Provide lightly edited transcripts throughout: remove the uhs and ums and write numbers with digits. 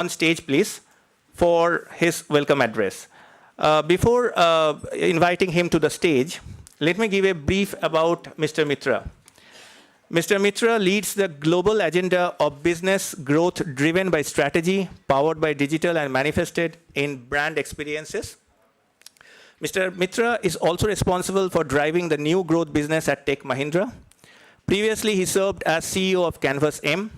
on stage, please, for his welcome address. Before inviting him to the stage, let me give a brief about Mr. Mitra. Mr. Mitra leads the global agenda of business growth driven by strategy, powered by digital and manifested in brand experiences. Mr. Mitra is also responsible for driving the new growth business at Tech Mahindra. Previously, he served as CEO of Canvas M.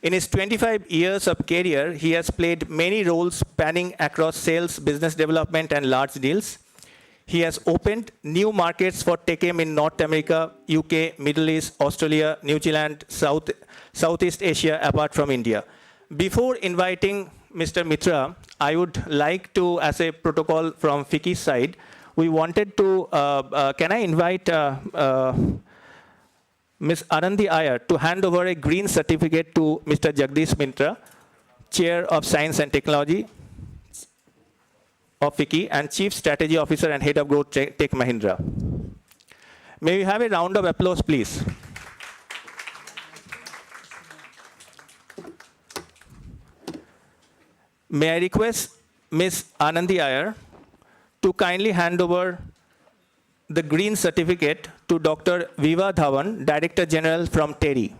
In his 25 years of career, he has played many roles spanning across sales, business development, and large deals. He has opened new markets for TechM in North America, UK, Middle East, Australia, New Zealand, Southeast Asia, apart from India. Before inviting Mr. Mitra, I would like to, as a protocol from FICCI's side, we wanted to, can I invite Ms. Anandi Iyer to hand over a green certificate to Mr. Jagdish Mitra, Chair of Science and Technology of FICCI and Chief Strategy Officer and Head of Growth Tech Mahindra. May we have a round of applause, please? May I request Ms. Anandi Iyer to kindly hand over the green certificate to Dr. Viva Dhawan, Director General from TERI.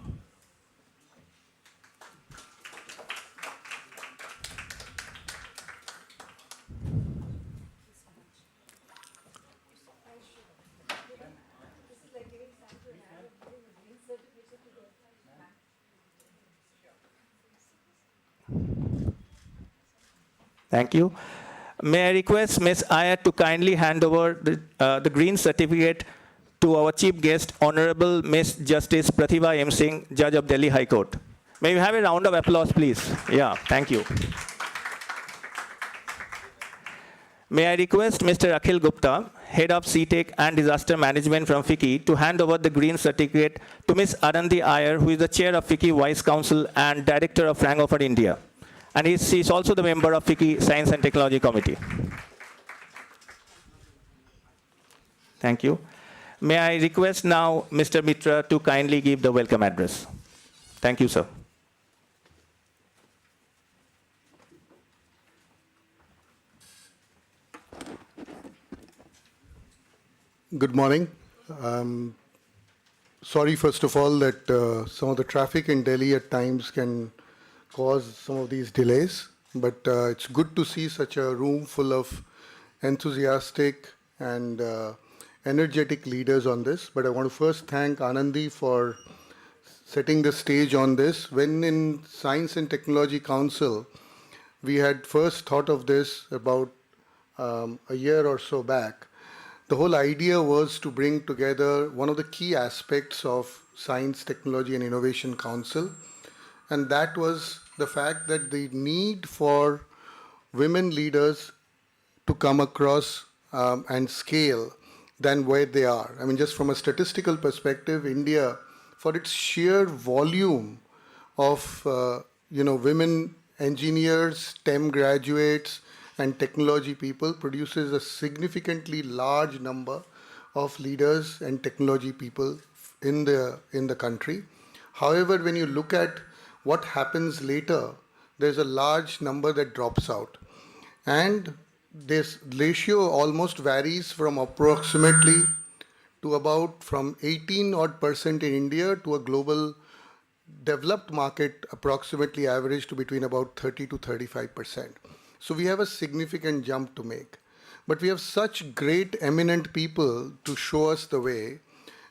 Thank you. May I request Ms. Iyer to kindly hand over the green certificate to our chief guest, Honorable Ms. Justice Pratibha M. Singh, Judge of Delhi High Court. May we have a round of applause, please? Yeah, thank you. May I request Mr. Akhil Gupta, Head of CTEC and Disaster Management from FICCI, to hand over the green certificate to Ms. Anandi Iyer, who is the Chair of FICCI Vice Council and Director of Fraunhofer India. And he's also the member of FICCI Science and Technology Committee. Thank you. May I request now Mr. Mitra to kindly give the welcome address. Thank you, sir. Good morning. Sorry, first of all, that some of the traffic in Delhi at times can cause some of these delays, but it's good to see such a room full of enthusiastic and energetic leaders on this. But I want to first thank Anandi for setting the stage on this. When in Science and Technology Council, we had first thought of this about a year or so back. The whole idea was to bring together one of the key aspects of Science, Technology and Innovation Council, and that was the fact that the need for women leaders to come across and scale than where they are. I mean, just from a statistical perspective, India, for its sheer volume of women engineers, STEM graduates, and technology people, produces a significantly large number of leaders and technology people in the country. However, when you look at what happens later, there's a large number that drops out. And this ratio almost varies from approximately to about from 18% in India to a global developed market approximately average to between about 30 to 35%. So we have a significant jump to make. But we have such great eminent people to show us the way.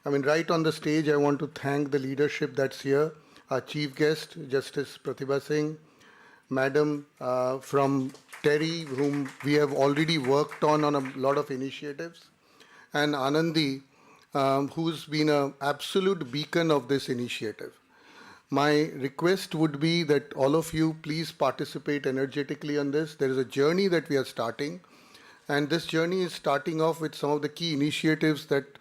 I mean, right on the stage, I want to thank the leadership that's here. Our chief guest, Justice Pratibha Singh, Madam from TERI, whom we have already worked on a lot of initiatives, and Anandi, who's been an absolute beacon of this initiative. My request would be that all of you please participate energetically on this. There is a journey that we are starting, and this journey is starting off with some of the key initiatives that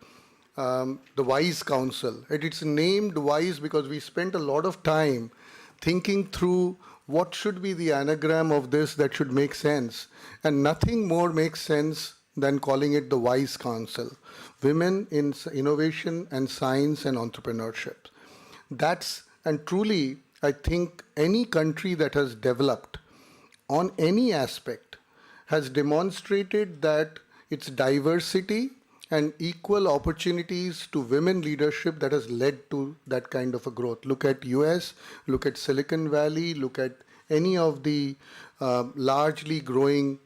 the WISE Council. It's named WISE because we spent a lot of time thinking through what should be the anagram of this that should make sense. And nothing more makes sense than calling it the WISE Council. Women in Innovation and Science and Entrepreneurship. And truly, I think any country that has developed on any aspect has demonstrated that it's diversity and equal opportunities to women leadership that has led to that kind of a growth. Look at US, look at Silicon Valley, look at any of the largely growing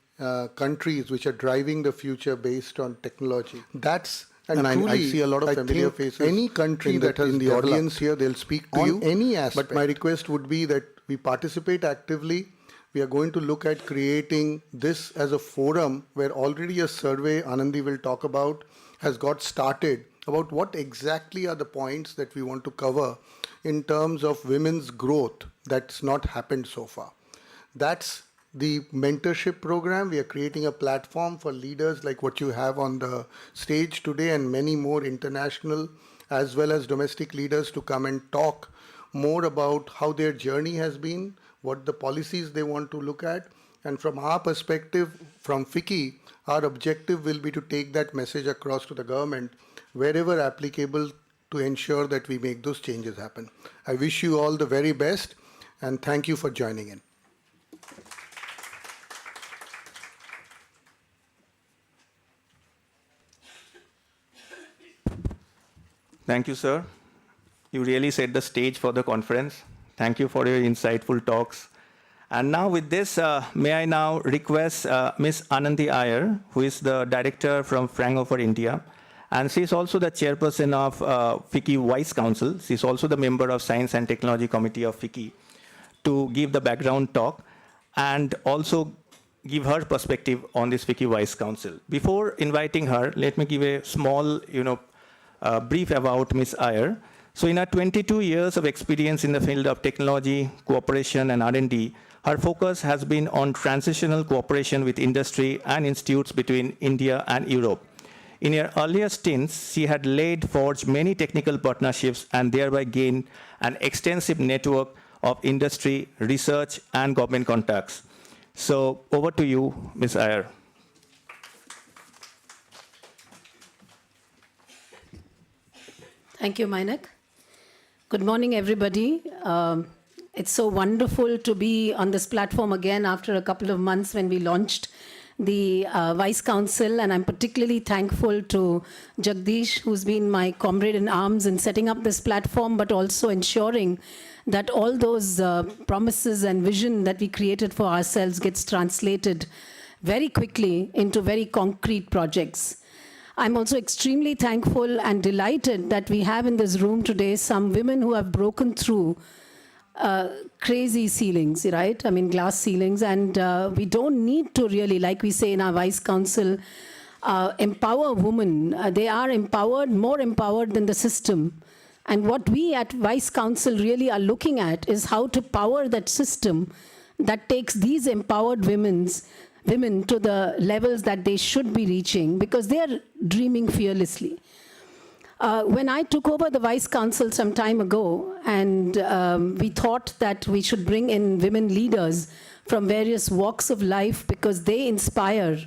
countries which are driving the future based on technology. That's and I truly, see a lot of I familiar think faces any country that has in the developed audience here, they'll speak to on you. any aspect. But my request would be that we participate actively. We are going to look at creating this as a forum where already a survey Anandi will talk about has got started about what exactly are the points that we want to cover in terms of women's growth that's not happened so far. That's the mentorship program. We are creating a platform for leaders like what you have on the stage today and many more international as well as domestic leaders to come and talk more about how their journey has been, what the policies they want to look at. And from our perspective, from FICCI, our objective will be to take that message across to the government wherever applicable to ensure that we make those changes happen. I wish you all the very best and thank you for joining in. Thank you, sir. You really set the stage for the conference. Thank you for your insightful talks. And now with this, may I now request Ms. Anandi Iyer, who is the director from Fraunhofer India, and she is also the chairperson of FICCI Vice Council. She is also the member of Science and Technology Committee of FICCI, to give the background talk and also give her perspective on this FICCI Vice Council. Before inviting her, let me give a small, brief about Ms. Iyer. So in her 22 years of experience in the field of technology, cooperation, and R&D, her focus has been on transitional cooperation with industry and institutes between India and Europe. In her earlier stints, she had forged many technical partnerships and thereby gained an extensive network of industry, research, and government contacts. So over to you, Ms. Iyer. Thank you, Mainak. Good morning, everybody. It's so wonderful to be on this platform again after a couple of months when we launched the Vice Council, and I'm particularly thankful to Jagdish, who's been my comrade in arms in setting up this platform, but also ensuring that all those promises and vision that we created for ourselves gets translated very quickly into very concrete projects. I'm also extremely thankful and delighted that we have in this room today some women who have broken through crazy ceilings, right? I mean, glass ceilings. And we don't need to really, like we say in our Vice Council, empower women. They are empowered, more empowered than the system. And what we at Vice Council really are looking at is how to power that system that takes these empowered women to the levels that they should be reaching, because they are dreaming fearlessly. When I took over the Vice Council some time ago, and we thought that we should bring in women leaders from various walks of life because they inspire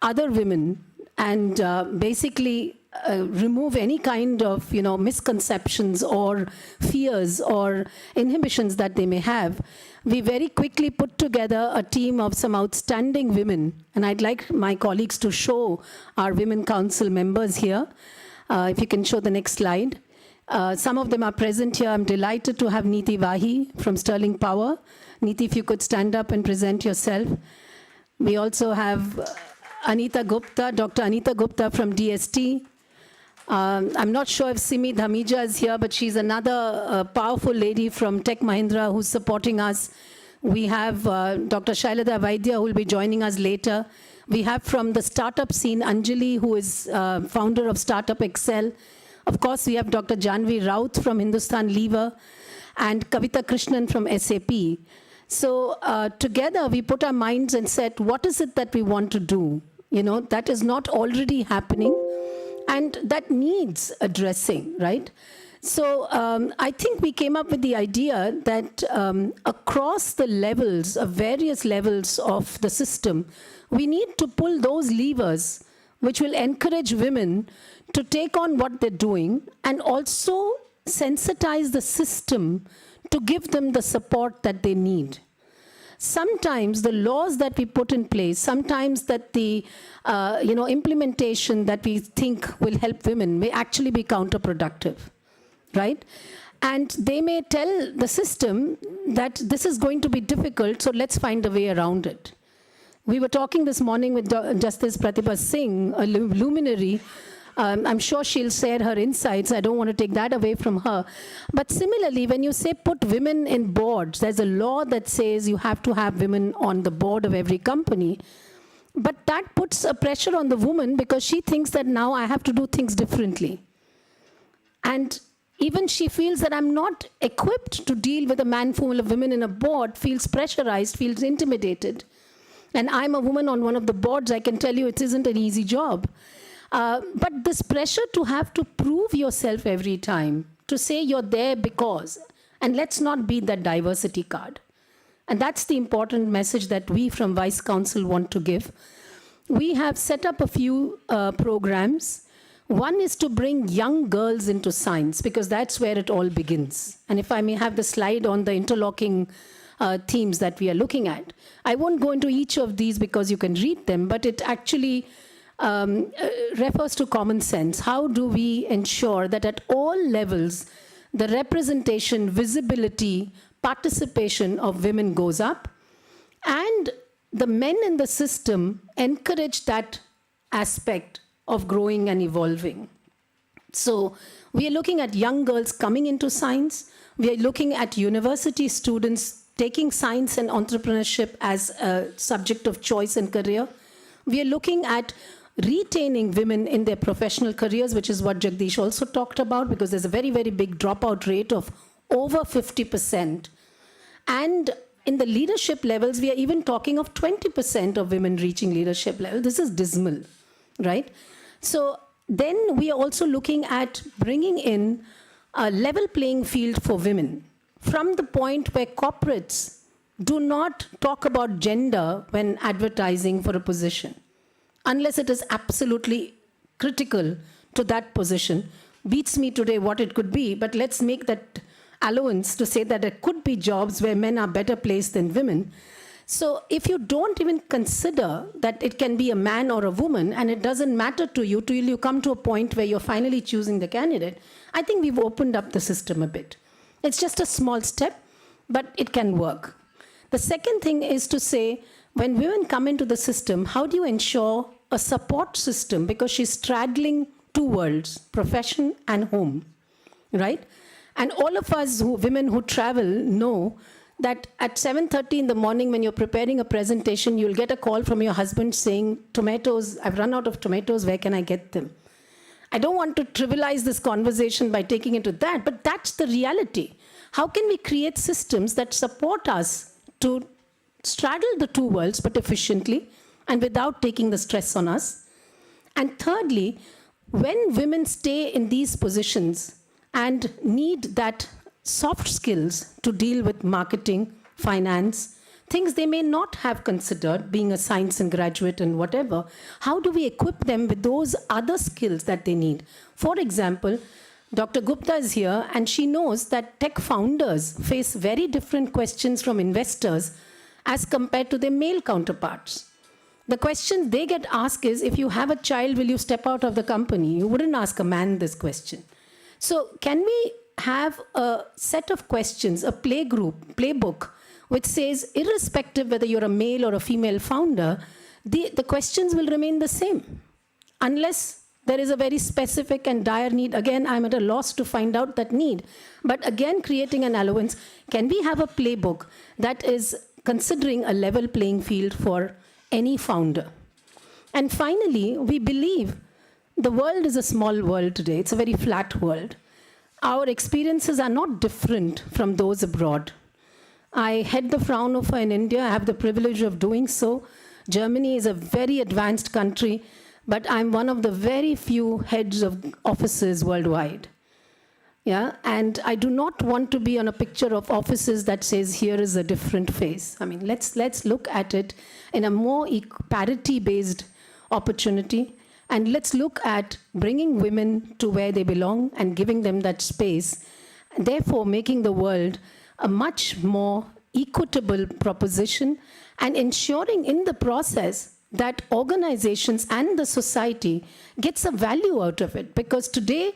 other women and basically remove any kind of misconceptions or fears or inhibitions that they may have, we very quickly put together a team of some outstanding women. And I'd like my colleagues to show our Women Council members here. If you can show the next slide. Some of them are present here. I'm delighted to have Neeti Wahi from Sterling Power. Neeti, if you could stand up and present yourself. We also have Anita Gupta, Dr. Anita Gupta from DST. I'm not sure if Simi Dhamija is here, but she's another powerful lady from Tech Mahindra who's supporting us. We have Dr. Shailada Vaidya, who will be joining us later. We have from the startup scene, Anjali, who is founder of Startup Excel. Of course, we have Dr. Janvi Raut from Hindustan Lever and Kavita Krishnan from SAP. So together, we put our minds and said, what is it that we want to do? That is not already happening. And that needs addressing, right? So I think we came up with the idea that across the levels, of various levels of the system, we need to pull those levers which will encourage women to take on what they're doing and also sensitize the system to give them the support that they need. sometimes the laws that we put in place, sometimes that the implementation that we think will help women may actually be counterproductive, right? And they may tell the system that this is going to be difficult, so let's find a way around it. We were talking this morning with Justice Pratibha Singh, a luminary. I'm sure she'll share her insights. I don't want to take that away from her. But similarly, when you say put women in boards, there's a law that says you have to have women on the board of every company. But that puts a pressure on the woman because she thinks that now I have to do things differently. And even she feels that I'm not equipped to deal with a man full of women in a board, feels pressurized, feels intimidated. And I'm a woman on one of the boards, I can tell you it isn't an easy job. But this pressure to have to prove yourself every time, to say you're there because, and let's not beat that diversity card. And that's the important message that we from Vice Council want to give. We have set up a few programs. One is to bring young girls into science, because that's where it all begins. And if I may have the slide on the interlocking themes that we are looking at. I won't go into each of these because you can read them, but it actually refers to common sense. How do we ensure that at all levels, the representation, visibility, participation of women goes up, and the men in the system encourage that aspect of growing and evolving. So we are looking at young girls coming into science. We are looking at university students taking science and entrepreneurship as a subject of choice and career. We are looking at retaining women in their professional careers, which is what Jagdish also talked about, because there's a very, very big dropout rate of over 50%. And in the leadership levels, we are even talking of 20% of women reaching leadership level. This is dismal, right? So then we are also looking at bringing in a level playing field for women, from the point where corporates do not talk about gender when advertising for a position, unless it is absolutely critical to that position. Beats me today what it could be, but let's make that allowance to say that there could be jobs where men are better placed than women. So if you don't even consider that it can be a man or a woman, and it doesn't matter to you till you come to a point where you're finally choosing the candidate, I think we've opened up the system a bit. It's just a small step, but it can work. The second thing is to say, when women come into the system, how do you ensure a support system? Because she's straddling two worlds, profession and home, right? And all of us women who travel know that at 7:30 in the morning when you're preparing a presentation, you'll get a call from your husband saying, tomatoes, I've run out of tomatoes, where can I get them? I don't want to trivialize this conversation by taking it to that, but that's the reality. How can we create systems that support us to straddle the two worlds, but efficiently and without taking the stress on us? And thirdly, when women stay in these positions and need that soft skills to deal with marketing, finance, things they may not have considered, being a science and graduate and whatever, how do we equip them with those other skills that they need? For example, Dr. Gupta is here, and she knows that tech founders face very different questions from investors as compared to their male counterparts. The question they get asked is, if you have a child, will you step out of the company? You wouldn't ask a man this question. So can we have a set of questions, a playbook, which says, irrespective whether you're a male or a female founder, the questions will remain the same. Unless there is a very specific and dire need. Again, I'm at a loss to find out that need. But again, creating an allowance, can we have a playbook that is considering a level playing field for any founder? And finally, we believe the world is a small world today. It's a very flat world. Our experiences are not different from those abroad. I head the Fraunhofer in India. I have the privilege of doing so. Germany is a very advanced country, but I'm one of the very few heads of offices worldwide. Yeah, and I do not want to be on a picture of offices that says here is a different face. I mean, let's look at it in a more parity-based opportunity, and let's look at bringing women to where they belong and giving them that space, and therefore making the world a much more equitable proposition and ensuring in the process that organizations and the society gets a value out of it. Because today,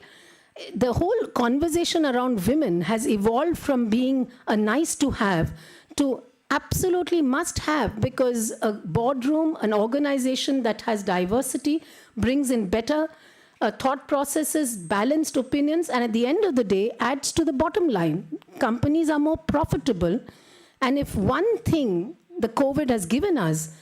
the whole conversation around women has evolved from being a nice to have to absolutely must have, because a boardroom, an organization that has diversity, brings in better thought processes, balanced opinions, and at the end of the day, adds to the bottom line. Companies are more profitable. And if one thing the COVID has given us,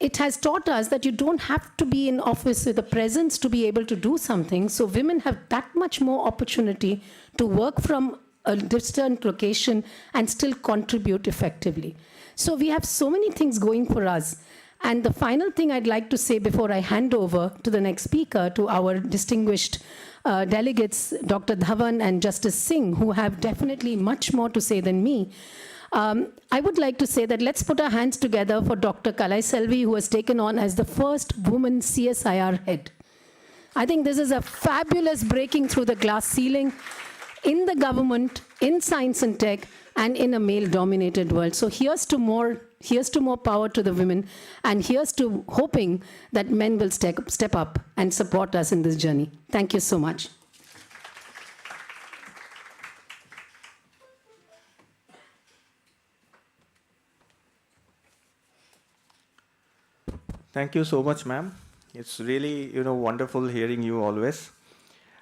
it has taught us that you don't have to be in office with a presence to be able to do something. So women have that much more opportunity to work from a distant location and still contribute effectively. So we have so many things going for us. And the final thing I'd like to say before I hand over to the next speaker, to our distinguished delegates, Dr. Dhawan and Justice Singh, who have definitely much more to say than me, I would like to say that let's put our hands together for Dr. Kalai Selvi, who has taken on as the first woman CSIR head. I think this is a fabulous breaking through the glass ceiling in the government, in science and tech, and in a male-dominated world. So here's to more power to the women, and here's to hoping that men will step up and support us in this journey. Thank you so much. Thank you so much, ma'am. It's really, wonderful hearing you always.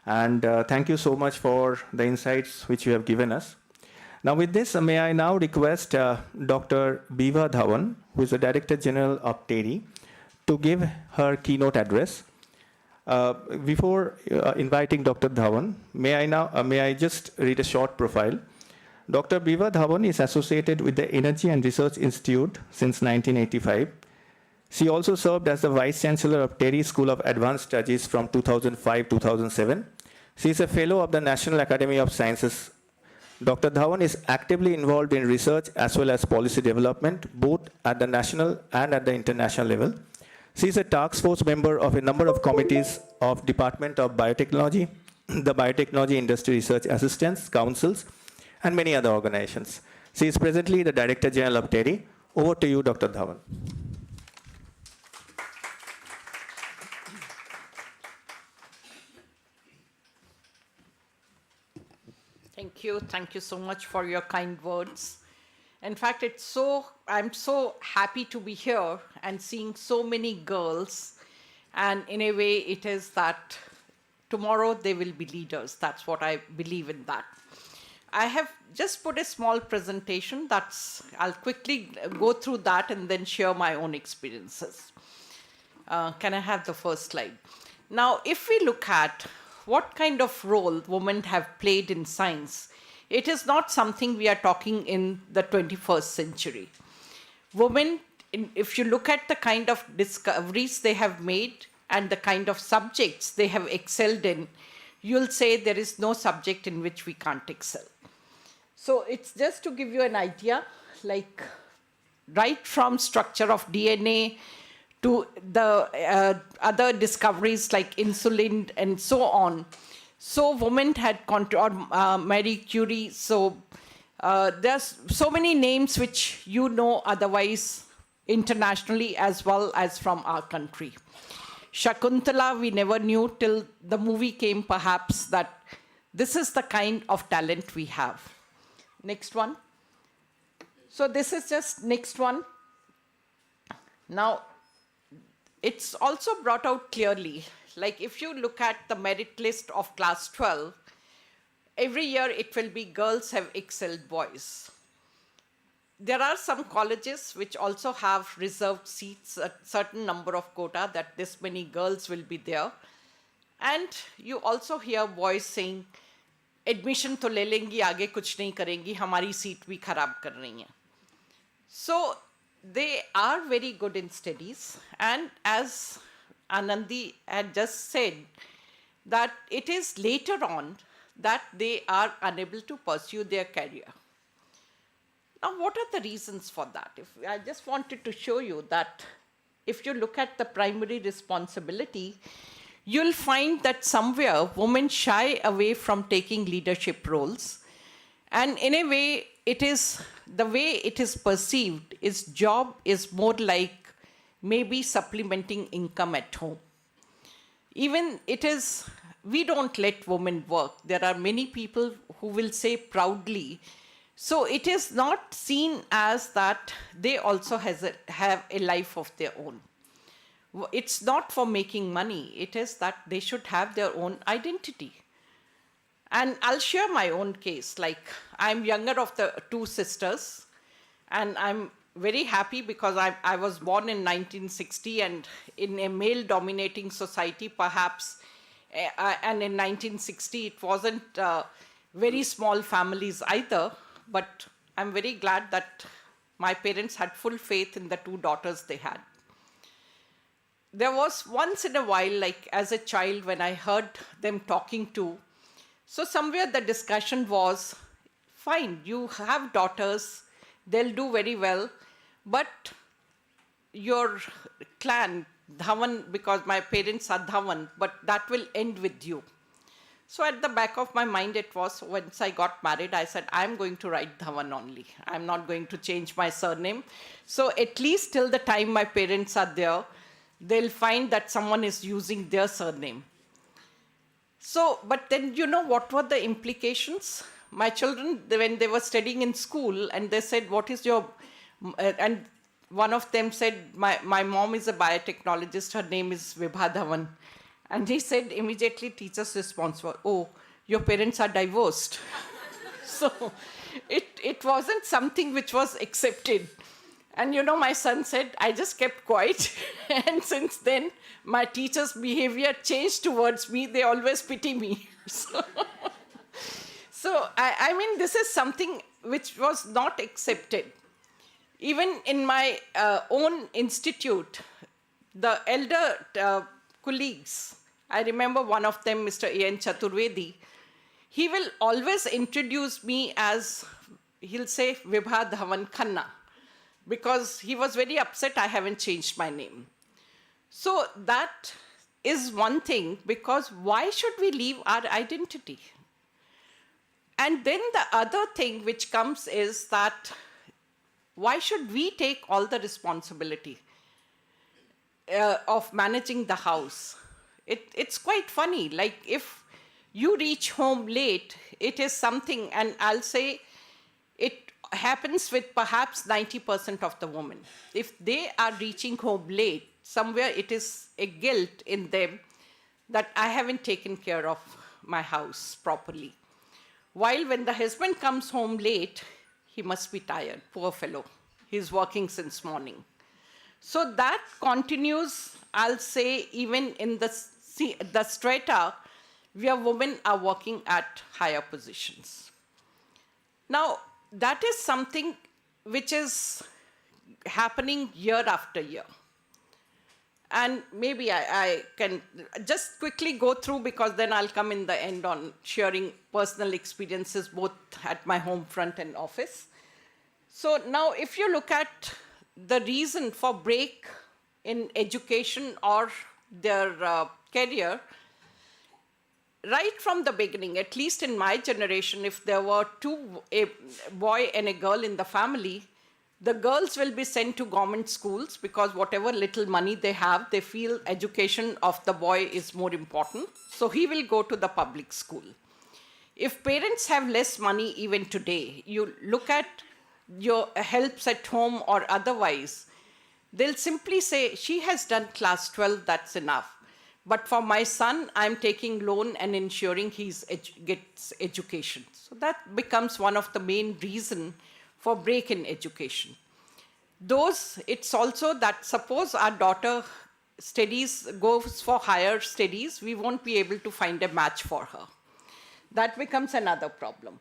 And thank you so much for the insights which you have given us. Now with this, may I now request Dr. Biva Dhawan, who is the Director General of TERI, to give her keynote address. Before inviting Dr. Dhawan, may I just read a short profile. Dr. Biva Dhawan is associated with the Energy and Research Institute since 1985. She also served as the Vice Chancellor of TERI School of Advanced Studies from 2005-2007. She is a Fellow of the National Academy of Sciences. Dr. Dhawan is actively involved in research as well as policy development, both at the national and at the international level. She is a task force member of a number of committees of Department of Biotechnology, the Biotechnology Industry Research Assistance Councils, and many other organizations. She is presently the Director General of TERI. Over to you, Dr. Dhawan. Thank you so much for your kind words. In fact, I'm so happy to be here and seeing so many girls. And in a way, it is that tomorrow they will be leaders. That's what I believe in that. I have just put a small presentation. I'll quickly go through that and then share my own experiences. Can I have the first slide? Now, if we look at what kind of role women have played in science, it is not something we are talking in the 21st century. Women, if you look at the kind of discoveries they have made and the kind of subjects they have excelled in, you'll say there is no subject in which we can't excel. So it's just to give you an idea, like right from structure of DNA to the other discoveries like insulin and so on. So women had Marie Curie. So there's so many names which you know otherwise internationally as well as from our country. Shakuntala, we never knew till the movie came perhaps that this is the kind of talent we have. Next one. So this is just next one. Now, it's also brought out clearly, like if you look at the merit list of class 12, every year it will be girls have excelled boys. There are some colleges which also have reserved seats, a certain number of quota that this many girls will be there. And you also hear boys saying, admission to le lengi, aage kuch nahi karengi, hamari seat bhi kharab kar rahi hai. So they are very good in studies, and as Anandi had just said, that it is later on that they are unable to pursue their career. Now, what are the reasons for that? I just wanted to show you that if you look at the primary responsibility, you'll find that somewhere women shy away from taking leadership roles. And in a way, it is the way it is perceived is job is more like maybe supplementing income at home. Even it is, we don't let women work. There are many people who will say proudly. So it is not seen as that they also have a life of their own. It's not for making money. It is that they should have their own identity. And I'll share my own case. Like, I'm younger of the two sisters, and I'm very happy because I was born in 1960, and in a male-dominating society, perhaps, and in 1960, it wasn't very small families either, but I'm very glad that my parents had full faith in the two daughters they had. There was once in a while, like as a child, when I heard them talking to, so somewhere the discussion was, fine, you have daughters, they'll do very well, but your clan, Dhawan, because my parents are Dhawan, but that will end with you. So at the back of my mind it was, once I got married, I said, I'm going to write Dhawan only. I'm not going to change my surname. So at least till the time my parents are there, they'll find that someone is using their surname. So, but then you know what were the implications? My children, when they were studying in school, and they said, what is your, and one of them said, my mom is a biotechnologist, her name is Vibha Dhawan. And he said, immediately teacher's response was, oh, your parents are divorced. So it wasn't something which was accepted. And you know, my son said, I just kept quiet. And since then, my teacher's behavior changed towards me. They always pity me. So I mean, this is something which was not accepted. Even in my own institute, the elder colleagues, I remember one of them, Mr. A.N. Chaturvedi, he will always introduce me as, he'll say, Vibha Dhawan Khanna, because he was very upset I haven't changed my name. So that is one thing, because why should we leave our identity? And then the other thing which comes is that why should we take all the responsibility of managing the house? It's quite funny. Like, if you reach home late, it is something, and I'll say it happens with perhaps 90% of the women. If they are reaching home late, somewhere it is a guilt in them that I haven't taken care of my house properly. While when the husband comes home late, he must be tired, poor fellow. He's working since morning. So that continues, I'll say, even in the strata where women are working at higher positions. Now, that is something which is happening year after year. And maybe I can just quickly go through, because then I'll come in the end on sharing personal experiences both at my home front and office. So now if you look at the reason for break in education or their career, right from the beginning, at least in my generation, if there were a boy and a girl in the family, the girls will be sent to government schools because whatever little money they have, they feel education of the boy is more important. So he will go to the public school. If parents have less money even today, you look at your helps at home or otherwise, they'll simply say, she has done class 12, that's enough. But for my son, I'm taking loan and ensuring he gets education. So that becomes one of the main reasons for break in education. It's also that suppose our daughter goes for higher studies, we won't be able to find a match for her. That becomes another problem.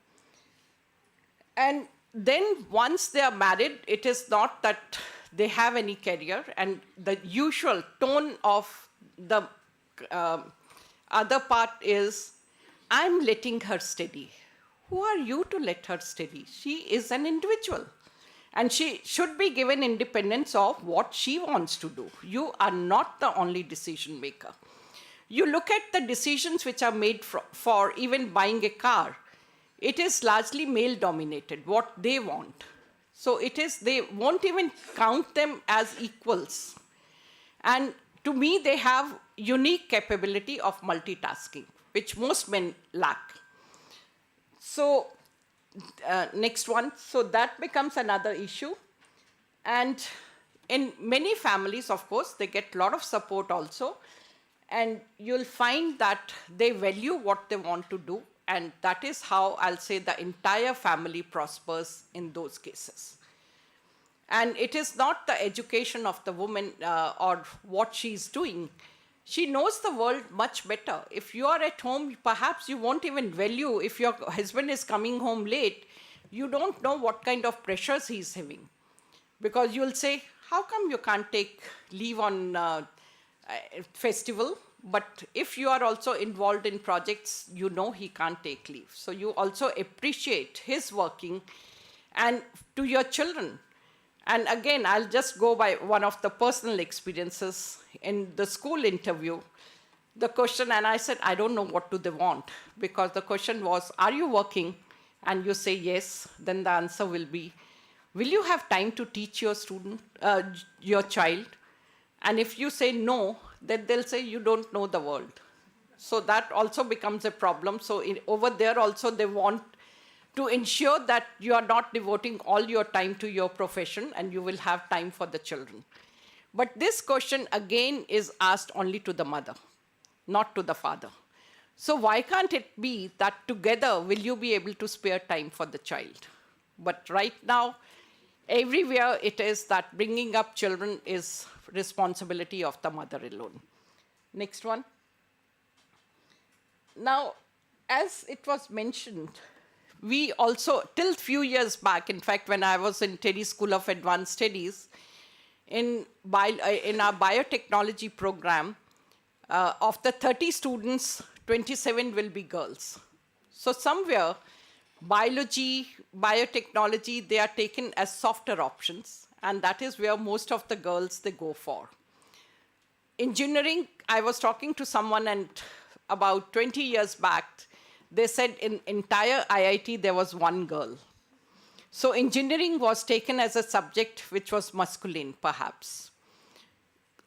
And then once they are married, it is not that they have any career, and the usual tone of the other part is, I'm letting her study. Who are you to let her study? She is an individual. And she should be given independence of what she wants to do. You are not the only decision maker. You look at the decisions which are made for even buying a car. It is largely male dominated, what they want. So it is, they won't even count them as equals. And to me, they have unique capability of multitasking, which most men lack. So next one. So that becomes another issue. And in many families, of course, they get a lot of support also. And you'll find that they value what they want to do. And that is how I'll say the entire family prospers in those cases. And it is not the education of the woman or what she's doing. She knows the world much better. If you are at home, perhaps you won't even value if your husband is coming home late. You don't know what kind of pressures he's having. Because you'll say, how come you can't take leave on festival? But if you are also involved in projects, you know he can't take leave. So you also appreciate his working. And to your children, and again, I'll just go by one of the personal experiences in the school interview. The question, and I said, I don't know what do they want, because the question was, are you working? And you say yes, then the answer will be, will you have time to teach your student, your child? And if you say no, then they'll say you don't know the world. So that also becomes a problem. So over there also they want to ensure that you are not devoting all your time to your profession and you will have time for the children. But this question again is asked only to the mother, not to the father. So why can't it be that together will you be able to spare time for the child? But right now, everywhere it is that bringing up children is responsibility of the mother alone. Next one. Now, as it was mentioned, we also, till few years back, in fact, when I was in Teddy School of Advanced Studies, in our biotechnology program, of the 30 students, 27 will be girls. So somewhere, biology, biotechnology, they are taken as softer options, and that is where most of the girls, they go for. Engineering, I was talking to someone, and about 20 years back, they said in entire IIT, there was one girl. So engineering was taken as a subject which was masculine, perhaps.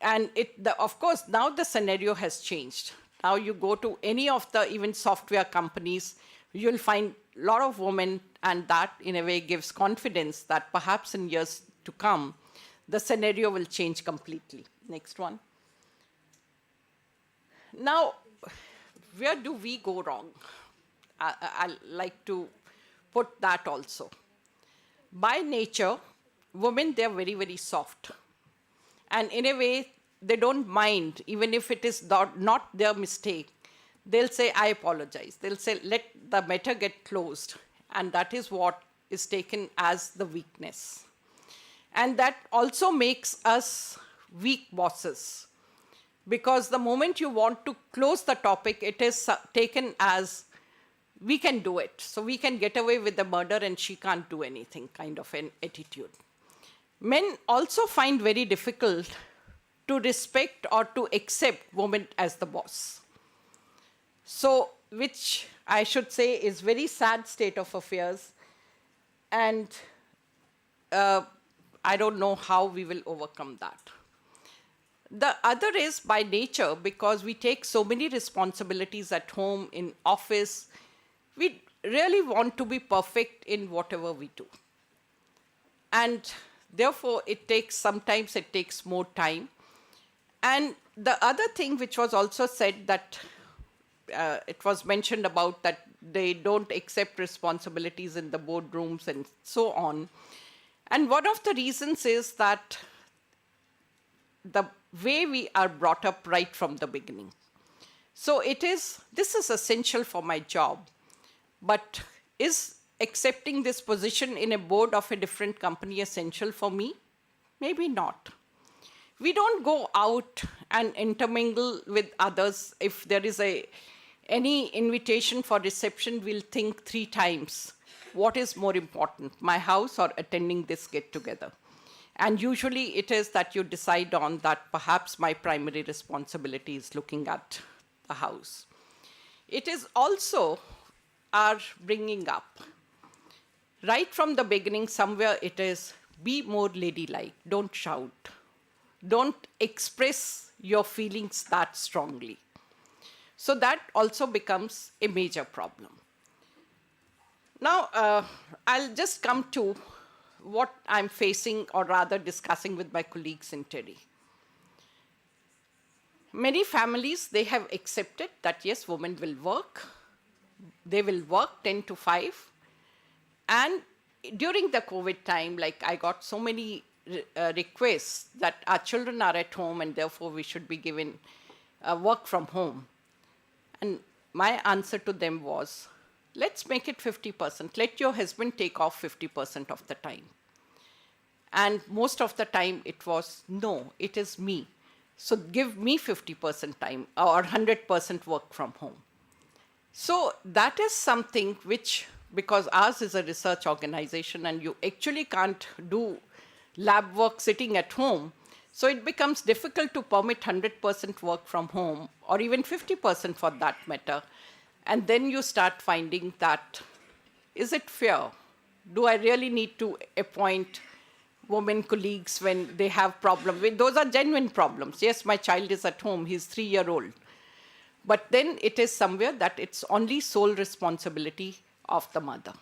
And of course, now the scenario has changed. Now you go to any of the even software companies, you'll find a lot of women, and that in a way gives confidence that perhaps in years to come, the scenario will change completely. Next one. Now, where do we go wrong? I like to put that also. By nature, women, they're very, very soft. And in a way, they don't mind, even if it is not their mistake. They'll say, I apologize. They'll say, let the matter get closed. And that is what is taken as the weakness. And that also makes us weak bosses. Because the moment you want to close the topic, it is taken as, we can do it. So we can get away with the murder and she can't do anything, kind of an attitude. Men also find very difficult to respect or to accept women as the boss. So, which I should say is very sad state of affairs. And I don't know how we will overcome that. The other is by nature, because we take so many responsibilities at home, in office, we really want to be perfect in whatever we do. And therefore, sometimes it takes more time. And the other thing which was also said that it was mentioned about that they don't accept responsibilities in the boardrooms and so on. And one of the reasons is that the way we are brought up right from the beginning. So this is essential for my job, but is accepting this position in a board of a different company essential for me? Maybe not. We don't go out and intermingle with others. If there is any invitation for reception, we'll think 3 times. What is more important, my house or attending this get-together? And usually it is that you decide on that perhaps my primary responsibility is looking at the house. It is also our bringing up. right from the beginning, somewhere it is be more ladylike, don't shout, don't express your feelings that strongly. So that also becomes a major problem. Now, I'll just come to what I'm facing, or rather discussing with my colleagues in Terry. Many families, they have accepted that yes, women will work. They will work 10 to 5. And during the COVID time, like I got so many requests that our children are at home and therefore we should be given work from home. And my answer to them was, let's make it 50%. Let your husband take off 50% of the time. And most of the time it was, no, it is me. So give me 50% time or 100% work from home. So that is something which, because ours is a research organization and you actually can't do lab work sitting at home, so it becomes difficult to permit 100% work from home, or even 50% for that matter. And then you start finding that, is it fair? Do I really need to appoint women colleagues when they have problems? Those are genuine problems. Yes, my child is at home, he's 3-year-old. But then it is somewhere that it's only sole responsibility of the mother.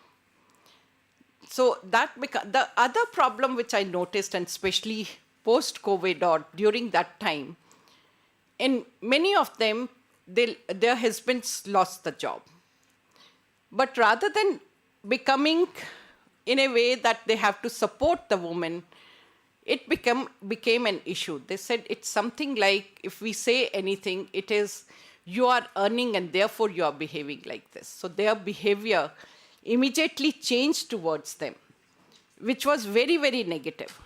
So that the other problem which I noticed, and especially post-COVID or during that time, in many of them, their husbands lost the job. But rather than becoming in a way that they have to support the woman, it became an issue. They said it's something like, if we say anything, it is, you are earning and therefore you are behaving like this. So their behavior immediately changed towards them, which was very, very negative.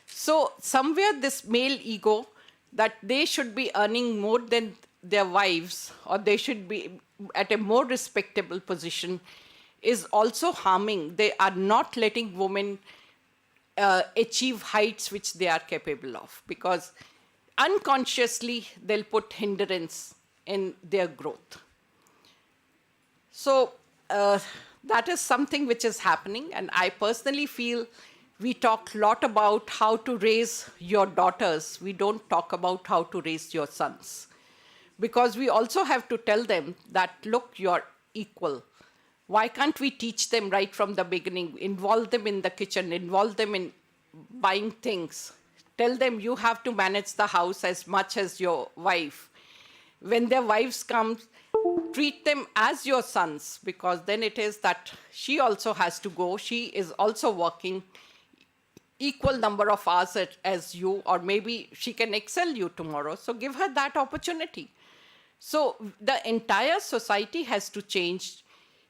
So somewhere this male ego that they should be earning more than their wives, or they should be at a more respectable position, is also harming. They are not letting women achieve heights which they are capable of, because unconsciously they'll put hindrance in their growth. So that is something which is happening, and I personally feel we talk a lot about how to raise your daughters. We don't talk about how to raise your sons, because we also have to tell them that, look, you're equal. Why can't we teach them right from the beginning, involve them in the kitchen, involve them in buying things, tell them you have to manage the house as much as your wife. When their wives come, treat them as your sons, because then it is that she also has to go, she is also working equal number of hours as you, or maybe she can excel you tomorrow, so give her that opportunity. So the entire society has to change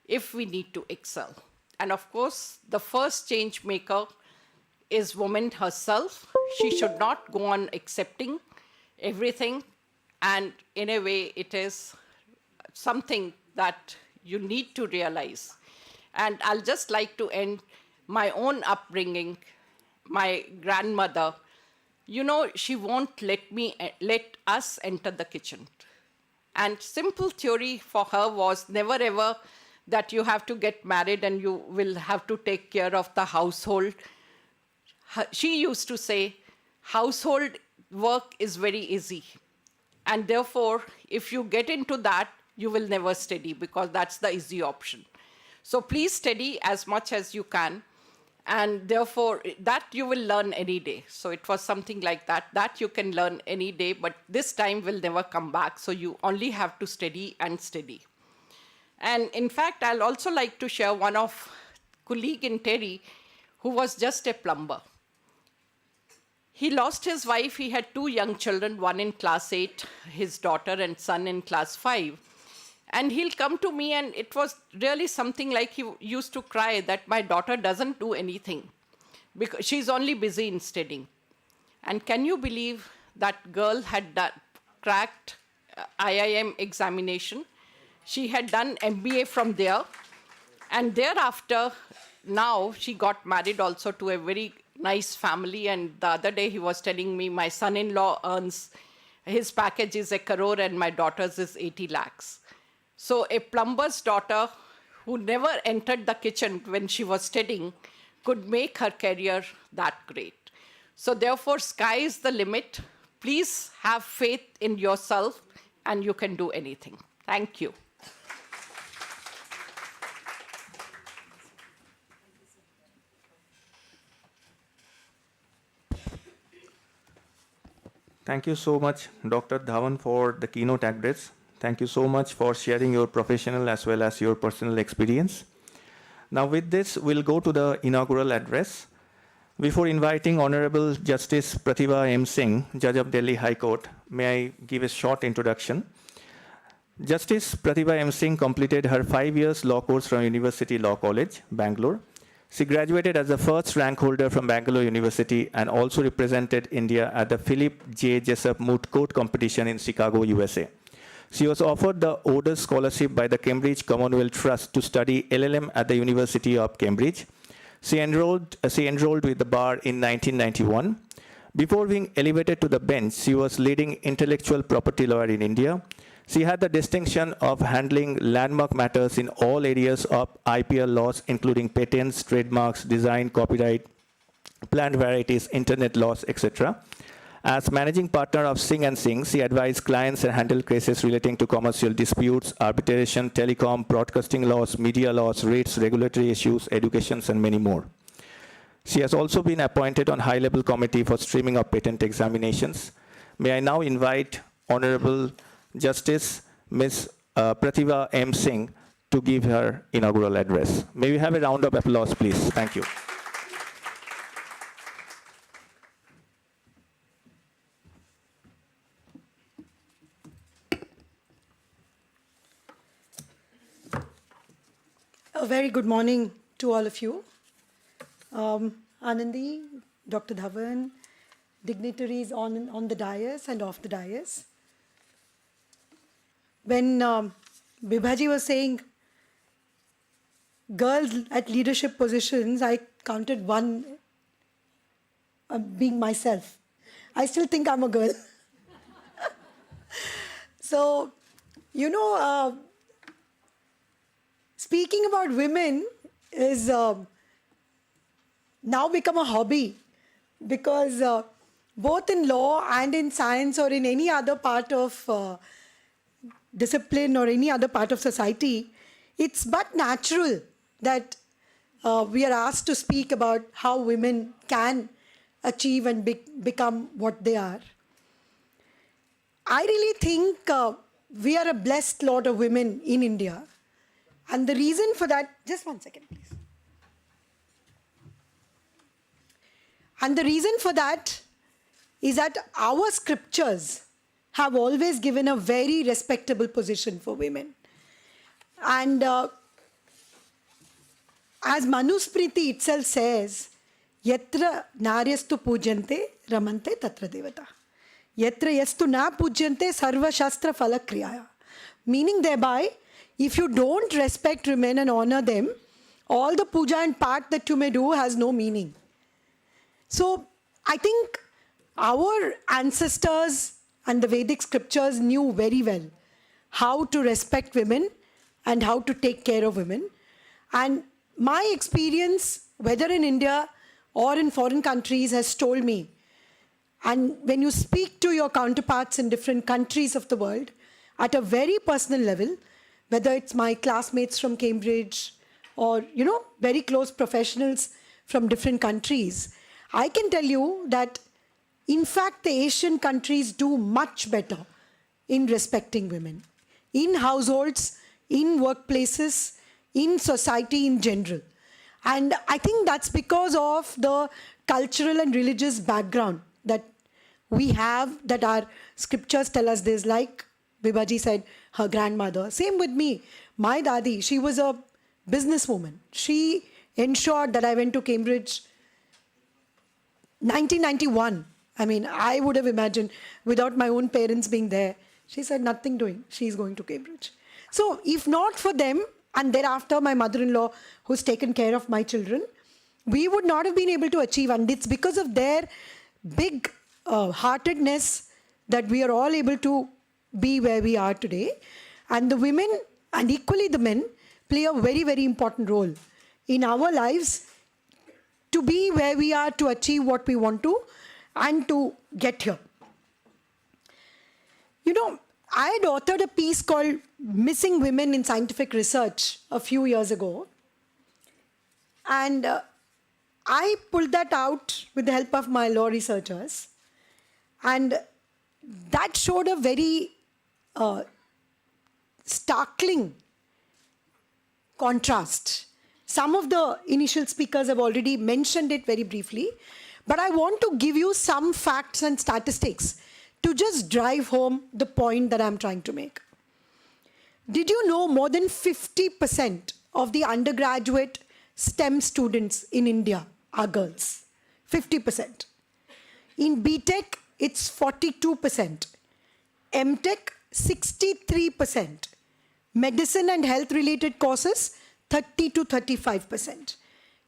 if we need to excel. And of course, the first change maker is woman herself. She should not go on accepting everything, and in a way it is something that you need to realize. And I'll just like to end my own upbringing. My grandmother, she won't let us enter the kitchen. And simple theory for her was never ever that you have to get married and you will have to take care of the household. She used to say, household work is very easy. And therefore, if you get into that, you will never study, because that's the easy option. So please study as much as you can. And therefore, that you will learn any day. So it was something like that you can learn any day, but this time will never come back. So you only have to study and study. And in fact, I'll also like to share one of colleague in Terry who was just a plumber. He lost his wife. He had 2 young children, one in class 8, his daughter, and son in class 5. And he'll come to me, and it was really something like he used to cry that my daughter doesn't do anything because she's only busy in studying. And can you believe that girl had cracked IIM examination? She had done MBA from there. And thereafter, now she got married also to a very nice family. And the other day he was telling me my son-in-law earns, his package is 1 crore and my daughter's is 80 lakhs. So a plumber's daughter who never entered the kitchen when she was studying could make her career that great. So therefore, sky is the limit. Please have faith in yourself and you can do anything. Thank you. Thank you so much, Dr. Dhawan, for the keynote address. Thank you so much for sharing your professional as well as your personal experience. Now with this, we'll go to the inaugural address. Before inviting Honorable Justice Pratibha M. Singh, Judge of Delhi High Court, may I give a short introduction. Justice Pratibha M. Singh completed her 5 years law course from University Law College, Bangalore. She graduated as the first rank holder from Bangalore University and also represented India at the Philip J. Jessup Moot Court competition in Chicago, USA. She was offered the Otis Scholarship by the Cambridge Commonwealth Trust to study LLM at the University of Cambridge. She enrolled with the bar in 1991. Before being elevated to the bench, she was leading intellectual property lawyer in India. She had the distinction of handling landmark matters in all areas of IPR laws, including patents, trademarks, design, copyright, plant varieties, internet laws, etc. As managing partner of Singh & Singh, she advised clients and handled cases relating to commercial disputes, arbitration, telecom, broadcasting laws, media laws, rates, regulatory issues, education, and many more. She has also been appointed on high-level committee for streaming of patent examinations. May I now invite Honorable Justice Ms. Pratibha M. Singh to give her inaugural address. May we have a round of applause, please? Thank you. A very good morning to all of you. Anandi, Dr. Dhawan, dignitaries on the dais and off the dais. When Bibhaji was saying girls at leadership positions, I counted one being myself. I still think I'm a girl. So, you know, speaking about women is now become a hobby because both in law and in science or in any other part of discipline or any other part of society, it's but natural that we are asked to speak about how women can achieve and become what they are. I really think we are a blessed lot of women in India. And the reason for that, just 1 second, please. And the reason for that is that our scriptures have always given a very respectable position for women. And as Manusmriti itself says, Yatra naryastu pujante ramante tatra devata. Yatra yastu na pujante sarva shastra phalakriyaya. Meaning thereby, if you don't respect women and honor them, all the puja and part that you may do has no meaning. So I think our ancestors and the Vedic scriptures knew very well how to respect women and how to take care of women. And my experience, whether in India or in foreign countries, has told me, and when you speak to your counterparts in different countries of the world, at a very personal level, whether it's my classmates from Cambridge or, you know, very close professionals from different countries, I can tell you that, in fact, the Asian countries do much better in respecting women, in households, in workplaces, in society in general. And I think that's because of the cultural and religious background that we have, that our scriptures tell us this, like Bibhaji said, her grandmother. Same with me. My dadi, she was a businesswoman. She ensured that I went to Cambridge 1991. I mean, I would have imagined without my own parents being there. She said, nothing doing. She's going to Cambridge. So if not for them, and thereafter my mother-in-law who's taken care of my children, we would not have been able to achieve. And it's because of their big heartedness that we are all able to be where we are today. And the women, and equally the men, play a very, very important role in our lives to be where we are, to achieve what we want to, and to get here. You know, I had authored a piece called Missing Women in Scientific Research a few years ago. And I pulled that out with the help of my law researchers. And that showed a very startling contrast. Some of the initial speakers have already mentioned it very briefly, but I want to give you some facts and statistics to just drive home the point that I'm trying to make. Did you know more than 50% of the undergraduate STEM students in India are girls? 50%. In BTech, it's 42%. MTech, 63%. Medicine and health related courses, 30 to 35%.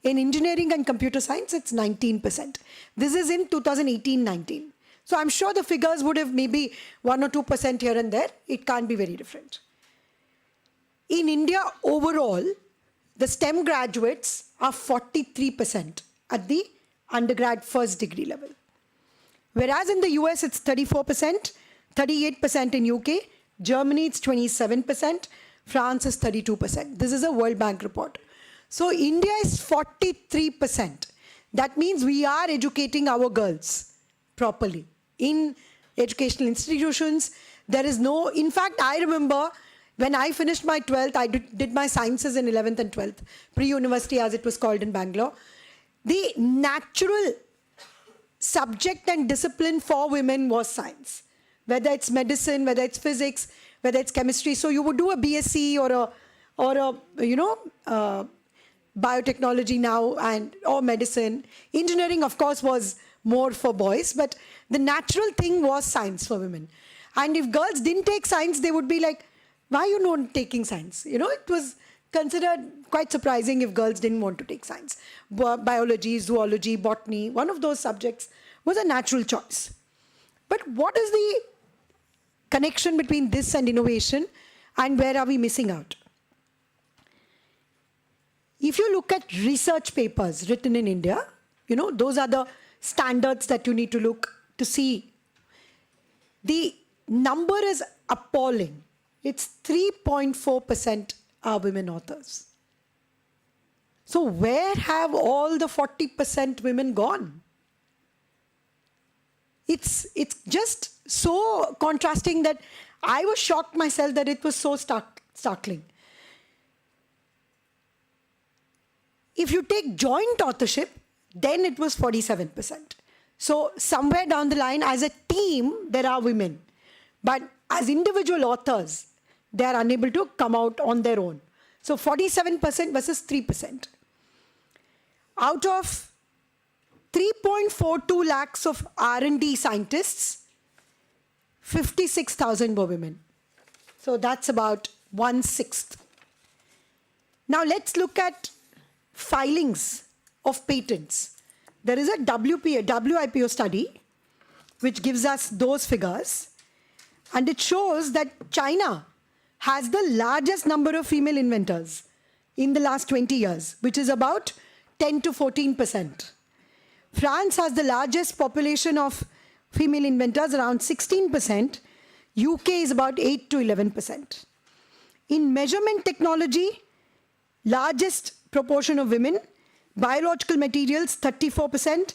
In engineering and computer science, it's 19%. This is in 2018-19. So I'm sure the figures would have maybe 1 or 2% here and there. It can't be very different. In India overall, the STEM graduates are 43% at the undergrad first degree level. Whereas in the US, it's 34%, 38% in UK, Germany, it's 27%, France is 32%. This is a World Bank report. So India is 43%. That means we are educating our girls properly in educational institutions. There is no, in fact, I remember when I finished my 12th, I did my sciences in 11th and 12th, pre-university as it was called in Bangalore. The natural subject and discipline for women was science, whether it's medicine, whether it's physics, whether it's chemistry. So you would do a BSc or a biotechnology now or medicine. Engineering, of course, was more for boys, but the natural thing was science for women. And if girls didn't take science, they would be like, why are you not taking science? You know, it was considered quite surprising if girls didn't want to take science. Biology, zoology, botany, one of those subjects was a natural choice. But what is the connection between this and innovation, and where are we missing out? If you look at research papers written in India, you know, those are the standards that you need to look to see. The number is appalling. It's 3.4% are women authors. So where have all the 40% women gone? It's just so contrasting that I was shocked myself that it was so startling. If you take joint authorship, then it was 47%. So somewhere down the line, as a team, there are women. But as individual authors, they are unable to come out on their own. So 47% versus 3%. Out of 3.42 lakhs of R&D scientists, 56,000 were women. So that's about 1/6. Now let's look at filings of patents. There is a WIPO study which gives us those figures, and it shows that China has the largest number of female inventors in the last 20 years, which is about 10 to 14%. France has the largest population of female inventors, around 16%. UK is about 8 to 11%. In measurement technology, largest proportion of women. Biological materials, 34%.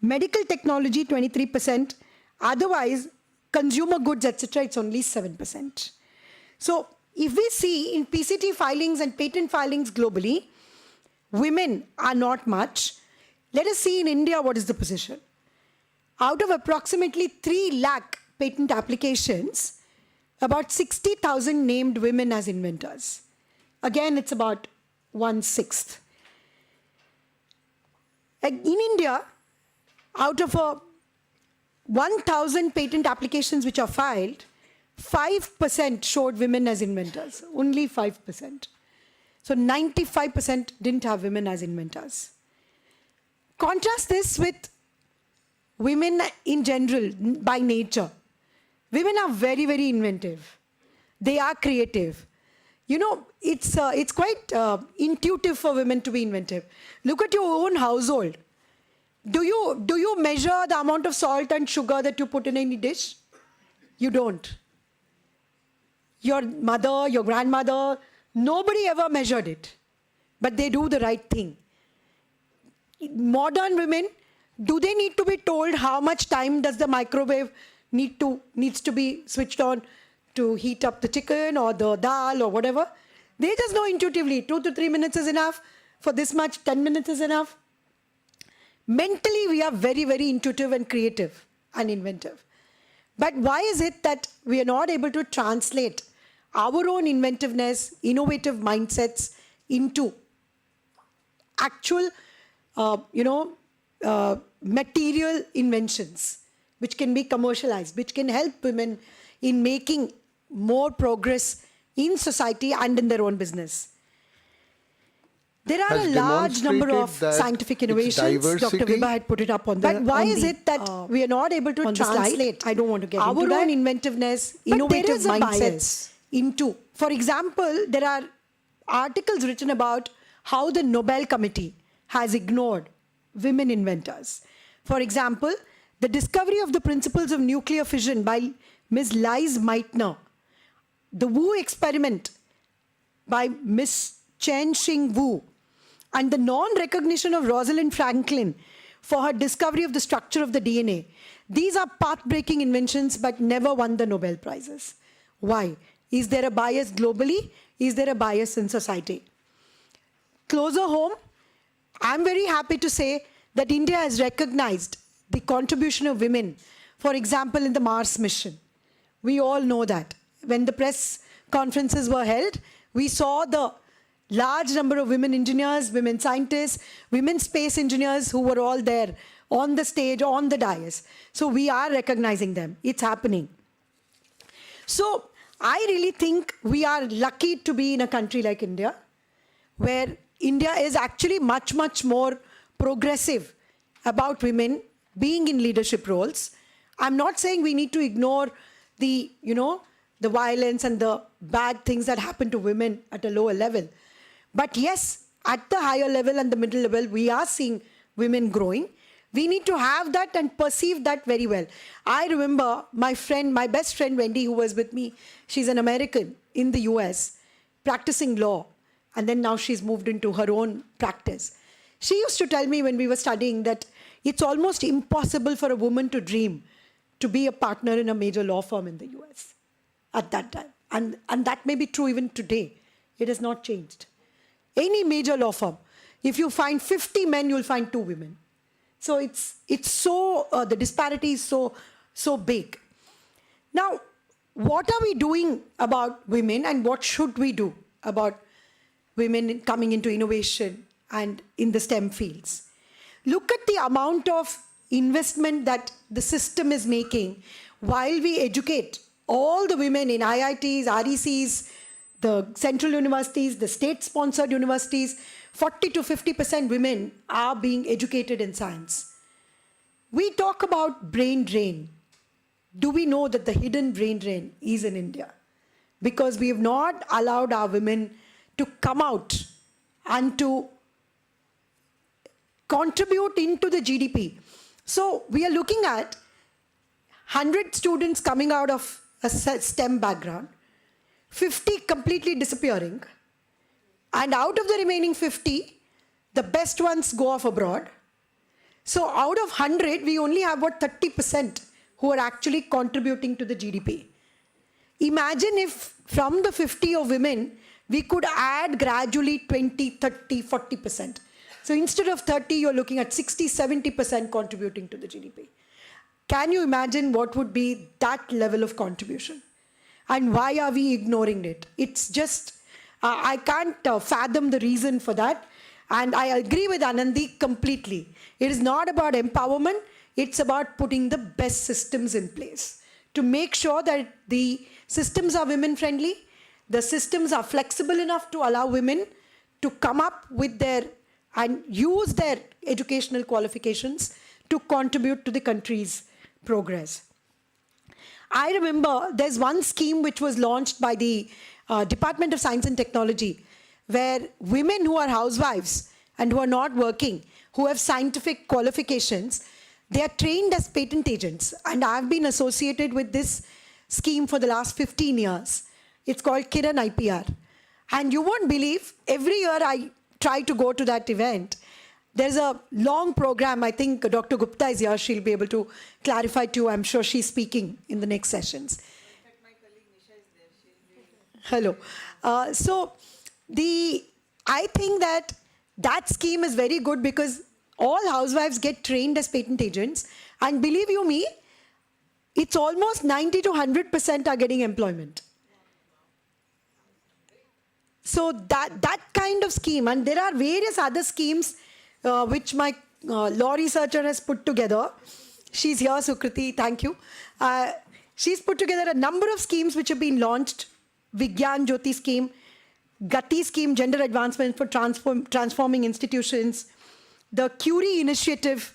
Medical technology, 23%. Otherwise, consumer goods, etc., it's only 7%. So if we see in PCT filings and patent filings globally, women are not much. Let us see in India what is the position. Out of approximately 3 lakh patent applications, about 60,000 named women as inventors. Again, it's about 1/6. In India, out of 1,000 patent applications which are filed, 5% showed women as inventors, only 5%. So 95% didn't have women as inventors. Contrast this with women in general, by nature. Women are very, very inventive. They are creative. you know, it's quite intuitive for women to be inventive. Look at your own household. Do you measure the amount of salt and sugar that you put in any dish? You don't. Your mother, your grandmother, nobody ever measured it. But they do the right thing. Modern women, do they need to be told how much time does the microwave needs to be switched on to heat up the chicken or the dal or whatever? They just know intuitively 2 to 3 minutes is enough. For this much, 10 minutes is enough. Mentally, we are very, very intuitive and creative and inventive. But why is it that we are not able to translate our own inventiveness, innovative mindsets into actual, material inventions which can be commercialized, which can help women in making more progress in society and in their own business? There are Has a large number of demonstrated that scientific its innovations. Dr. diversity- Vibha had put it up on the. But why is it that we are not able to translate? I don't want to get our own inventiveness, innovative mindsets into. For example, there are articles written about how the Nobel Committee has ignored women inventors. For example, the discovery of the principles of nuclear fission by Ms. Lise Meitner, the Wu experiment by Ms. Chen Xing Wu, and the non-recognition of Rosalind Franklin for her discovery of the structure of the DNA. These are path-breaking inventions but never won the Nobel Prizes. Why? Is there a bias globally? Is there a bias in society? Closer home, I'm very happy to say that India has recognized the contribution of women, for example, in the Mars mission. We all know that. When the press conferences were held, we saw the large number of women engineers, women scientists, women space engineers who were all there on the stage, on the dais. So we are recognizing them. It's happening. So I really think we are lucky to be in a country like India, where India is actually much, much more progressive about women being in leadership roles. I'm not saying we need to ignore the violence and the bad things that happen to women at a lower level. But yes, at the higher level and the middle level, we are seeing women growing. We need to have that and perceive that very well. I remember my best friend Wendy, who was with me, she's an American in the US, practicing law. And then now she's moved into her own practice. She used to tell me when we were studying that it's almost impossible for a woman to dream to be a partner in a major law firm in the US at that time. And that may be true even today. It has not changed. Any major law firm, if you find 50 men, you'll find 2 women. So it's so, the disparity is so big. Now, what are we doing about women and what should we do about women coming into innovation and in the STEM fields? Look at the amount of investment that the system is making while we educate all the women in IITs, RECs, the central universities, the state-sponsored universities. 40 to 50% women are being educated in science. We talk about brain drain. Do we know that the hidden brain drain is in India? Because we have not allowed our women to come out and to contribute into the GDP. So we are looking at 100 students coming out of a STEM background, 50 completely disappearing, and out of the remaining 50, the best ones go off abroad. So out of 100, we only have about 30% who are actually contributing to the GDP. Imagine if from the 50 of women, we could add gradually 20, 30, 40%. So instead of 30, you're looking at 60, 70% contributing to the GDP. Can you imagine what would be that level of contribution? And why are we ignoring it? It's just, I can't fathom the reason for that. And I agree with Anandi completely. It is not about empowerment. It's about putting the best systems in place to make sure that the systems are women-friendly, the systems are flexible enough to allow women to come up with and use their educational qualifications to contribute to the country's progress. I remember there's one scheme which was launched by the Department of Science and Technology, where women who are housewives and who are not working, who have scientific qualifications, they are trained as patent agents. And I've been associated with this scheme for the last 15 years. It's called Kiran IPR. And you won't believe, every year I try to go to that event. There's a long program. I think Dr. Gupta is here. She'll be able to clarify to you. I'm sure she's speaking in the next sessions. Hello. I think that scheme is very good because all housewives get trained as patent agents. And believe you me, it's almost 90 to 100% are getting employment. So that kind of scheme, and there are various other schemes which my law researcher has put together. She's here, Sukriti, thank you. She's put together a number of schemes which have been launched. Vigyan Jyoti scheme, Gati scheme, gender advancement for transforming institutions, the Curie initiative,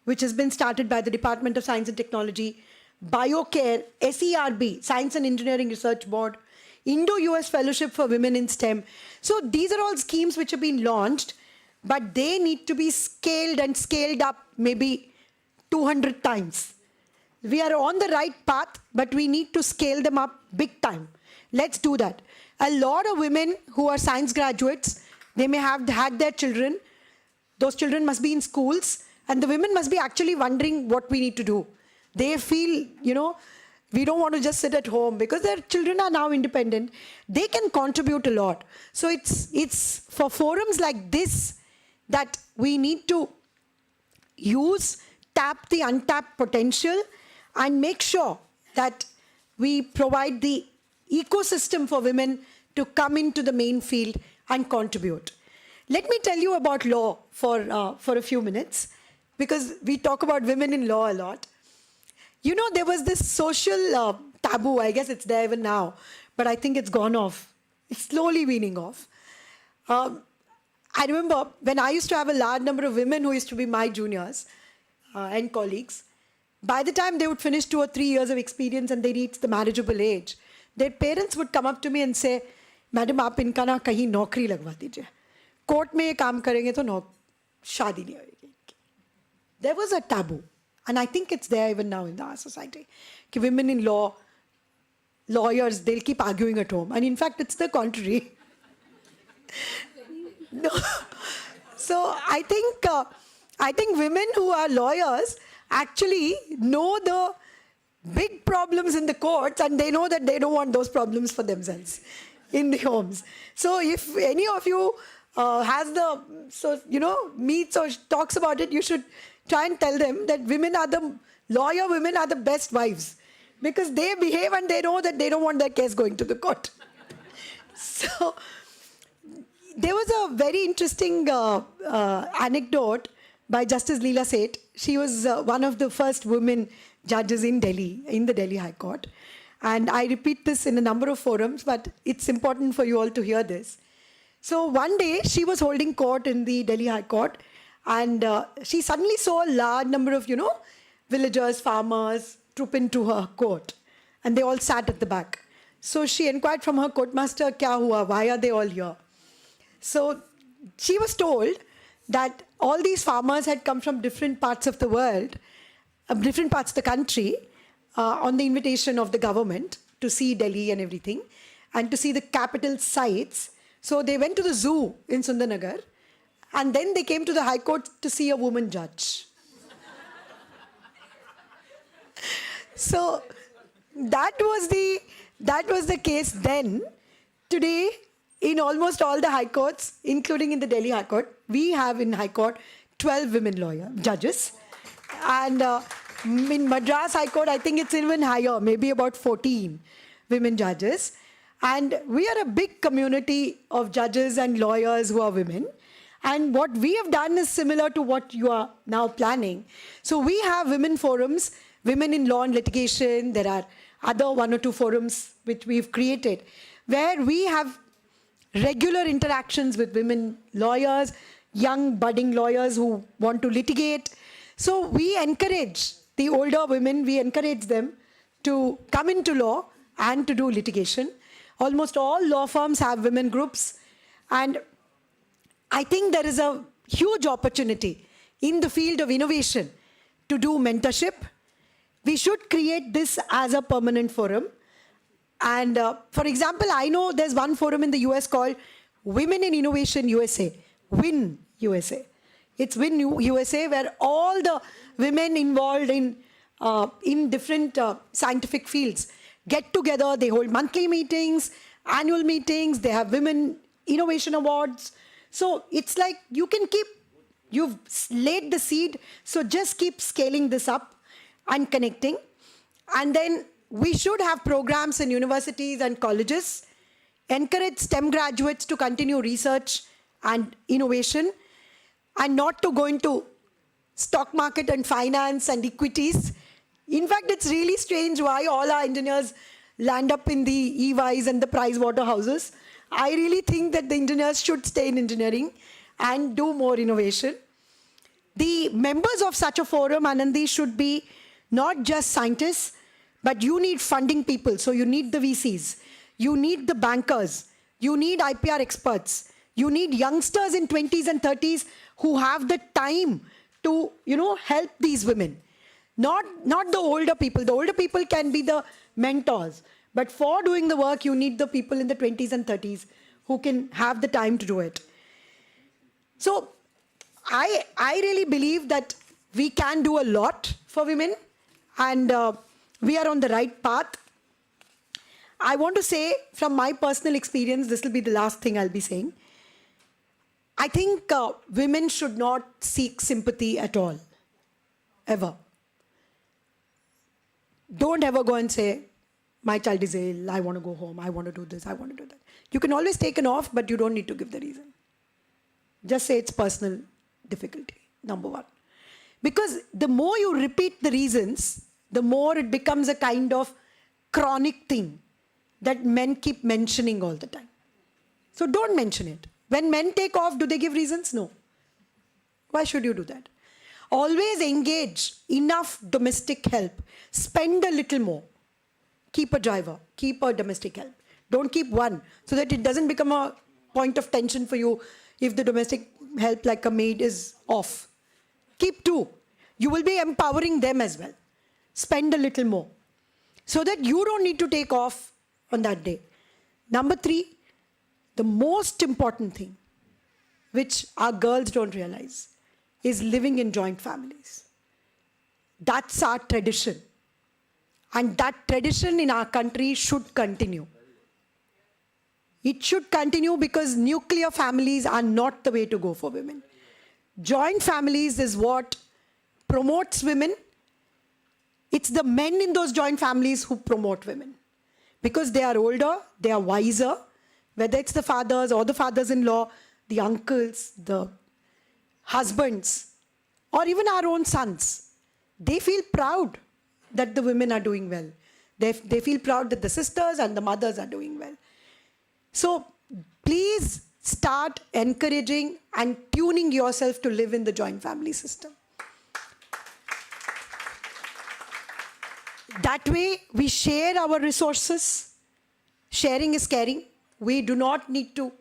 which has been started by the Department of Science and Technology, BioCare, SERB, Science and Engineering Research Board, Indo-US Fellowship for Women in STEM. So these are all schemes which have been launched, but they need to be scaled and scaled up maybe 200 times. We are on the right path, but we need to scale them up big time. Let's do that. A lot of women who are science graduates, they may have had their children. Those children must be in schools, and the women must be actually wondering what we need to do. They feel, we don't want to just sit at home because their children are now independent. They can contribute a lot. So it's for forums like this that we need to tap the untapped potential and make sure that we provide the ecosystem for women to come into the main field and contribute. Let me tell you about law for a few minutes, because we talk about women in law a lot. There was this social taboo, I guess it's there even now, but I think it's gone off. It's slowly weaning off. I remember when I used to have a large number of women who used to be my juniors and colleagues, by the time they would finish 2 or 3 years of experience and they reach the marriageable age, their parents would come up to me and say, "Madam, आप इनका ना कहीं नौकरी लगवा दीजिए. Court में ये काम करेंगे तो शादी नहीं होगी." There was a taboo, and I think it's there even now in our society. Ki women in law, lawyers, they'll keep arguing at home, and in fact, it's the contrary. No. So I think women who are lawyers actually know the big problems in the courts, and they know that they don't want those problems for themselves in the homes. So if any of you meets or talks about it, you should try and tell them that women are the best wives, because they behave and they know that they don't want their case going to the court. So there was a very interesting anecdote by Justice Leela Seth. She was one of the first women judges in Delhi, in the Delhi High Court. And I repeat this in a number of forums, but it's important for you all to hear this. So one day she was holding court in the Delhi High Court, and she suddenly saw a large number of, villagers, farmers troop into her court, and they all sat at the back. So she inquired from her courtmaster, "Kya hua? Why are they all here?" So she was told that all these farmers had come from different parts of the world, different parts of the country, on the invitation of the government to see Delhi and everything, and to see the capital sites. So they went to the zoo in Sundarnagar, and then they came to the High Court to see a woman judge. So that was the case then. Today, in almost all the High Courts, including in the Delhi High Court, we have in High Court 12 women judges. And in Madras High Court, I think it's even higher, maybe about 14 women judges. And we are a big community of judges and lawyers who are women. And what we have done is similar to what you are now planning. So we have women forums, women in law and litigation. There are other 1 or 2 forums which we've created, where we have regular interactions with women lawyers, young budding lawyers who want to litigate. So we encourage the older women, we encourage them to come into law and to do litigation. Almost all law firms have women groups. And I think there is a huge opportunity in the field of innovation to do mentorship. We should create this as a permanent forum. And for example, I know there's one forum in the US called Women in Innovation USA, WIN USA. It's WIN USA, where all the women involved in different scientific fields get together. They hold monthly meetings, annual meetings. They have Women Innovation Awards. So it's like you've laid the seed. So just keep scaling this up and connecting. And then we should have programs in universities and colleges, encourage STEM graduates to continue research and innovation, and not to go into stock market and finance and equities. In fact, it's really strange why all our engineers land up in the EYs and the Price Waterhouses. I really think that the engineers should stay in engineering and do more innovation. The members of such a forum, Anandi, should be not just scientists, but you need funding people. So you need the VCs, you need the bankers, you need IPR experts, you need youngsters in 20s and 30s who have the time to, help these women. Not the older people. The older people can be the mentors. But for doing the work, you need the people in the 20s and 30s who can have the time to do it. So I really believe that we can do a lot for women, and we are on the right path. I want to say from my personal experience, this will be the last thing I'll be saying. I think women should not seek sympathy at all, ever. Don't ever go and say, my child is ill, I want to go home, I want to do this, I want to do that. You can always take an off, but you don't need to give the reason. Just say it's personal difficulty, number one. Because the more you repeat the reasons, the more it becomes a kind of chronic thing that men keep mentioning all the time. So don't mention it. When men take off, do they give reasons? No. Why should you do that? Always engage enough domestic help. Spend a little more. Keep a driver. Keep a domestic help. Don't keep one, so that it doesn't become a point of tension for you if the domestic help, like a maid, is off. Keep two. You will be empowering them as well. Spend a little more, so that you don't need to take off on that day. Number 3, the most important thing, which our girls don't realize, is living in joint families. That's our tradition. And that tradition in our country should continue. It should continue because nuclear families are not the way to go for women. Joint families is what promotes women. It's the men in those joint families who promote women. Because they are older, they are wiser, whether it's the fathers or the fathers-in-law, the uncles, the husbands, or even our own sons. They feel proud that the women are doing well. They feel proud that the sisters and the mothers are doing well. So please start encouraging and tuning yourself to live in the joint family system. That way, we share our resources. Sharing is caring. We do not need to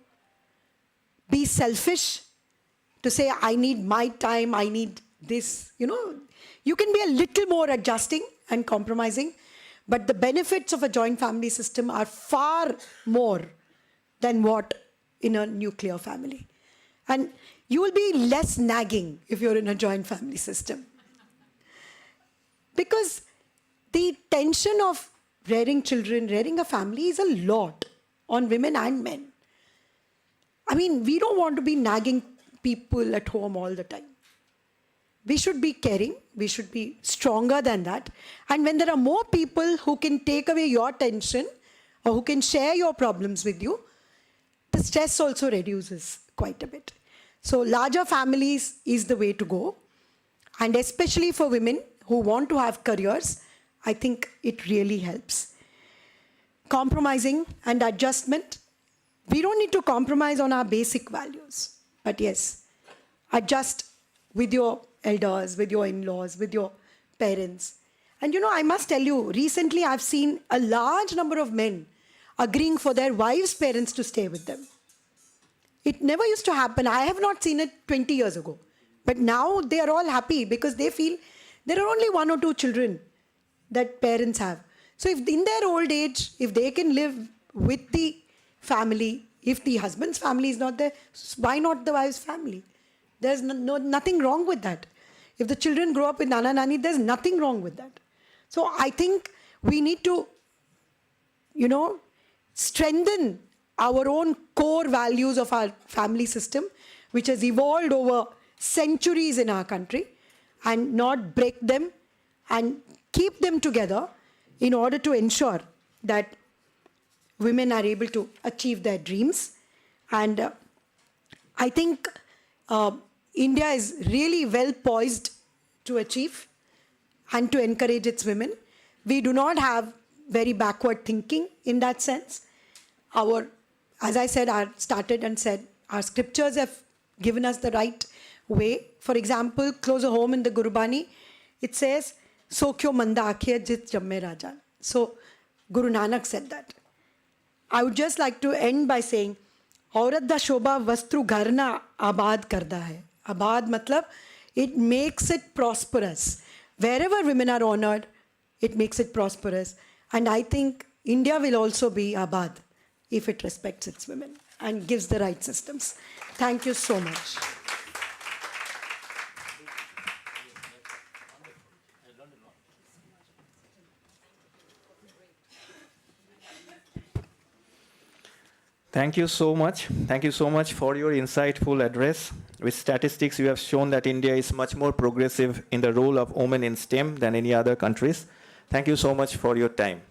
be selfish to say, I need my time, I need this. You can be a little more adjusting and compromising, but the benefits of a joint family system are far more than what in a nuclear family. And you will be less nagging if you're in a joint family system. Because the tension of rearing children, rearing a family is a lot on women and men. I mean, we don't want to be nagging people at home all the time. We should be caring, we should be stronger than that. And when there are more people who can take away your tension or who can share your problems with you, the stress also reduces quite a bit. So larger families is the way to go. And especially for women who want to have careers, I think it really helps. Compromising and adjustment. We don't need to compromise on our basic values. But yes, adjust with your elders, with your in-laws, with your parents. And I must tell you, recently I've seen a large number of men agreeing for their wives' parents to stay with them. It never used to happen. I have not seen it 20 years ago. But now they are all happy because they feel there are only 1 or 2 children that parents have. So if in their old age, if they can live with the family, if the husband's family is not there, why not the wife's family? There's nothing wrong with that. If the children grow up with Nana Nani, there's nothing wrong with that. So I think we need to, strengthen our own core values of our family system, which has evolved over centuries in our country, and not break them and keep them together in order to ensure that women are able to achieve their dreams. And I think India is really well poised to achieve and to encourage its women. We do not have very backward thinking in that sense. As I said, our scriptures have given us the right way. For example, closer home in the Gurbani, it says, "So kyo manda akhiya jit jamme rajan." So Guru Nanak said that. I would just like to end by saying, "Aurat da shobha vastru gharna abad karda hai." Abad matlab, it makes it prosperous. Wherever women are honored, it makes it prosperous. And I think India will also be abad if it respects its women and gives the right systems. Thank you so much. Thank you so much. Thank you so much for your insightful address. With statistics, you have shown that India is much more progressive in the role of women in STEM than any other countries. Thank you so much for your time.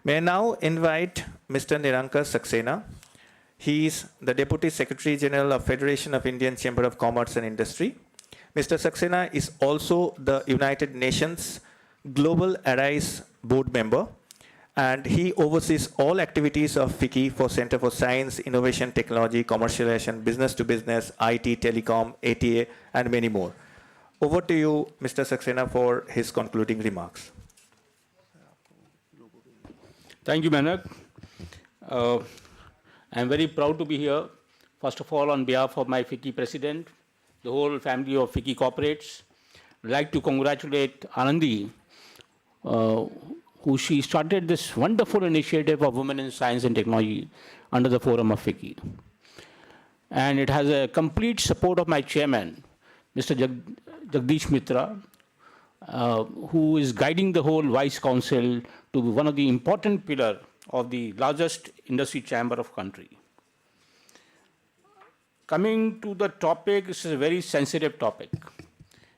May I now invite Mr. Nirankar Saxena. He is the Deputy Secretary General of Federation of Indian Chamber of Commerce and Industry. Mr. Saxena is also the United Nations Global Arise board member, and he oversees all activities of FICCI for Center for Science, Innovation, Technology, Commercialization, Business to Business, IT, Telecom, ATA, and many more. Over to you, Mr. Saxena, for his concluding remarks. Thank you, Manak. I'm very proud to be here. First of all, on behalf of my FICCI president, the whole family of FICCI corporates, I'd like to congratulate Anandi, who she started this wonderful initiative of women in science and technology under the forum of FICCI. And it has a complete support of my chairman, Mr. Jagdish Mitra, who is guiding the whole Vice Council to be one of the important pillars of the largest industry chamber of country. Coming to the topic, this is a very sensitive topic.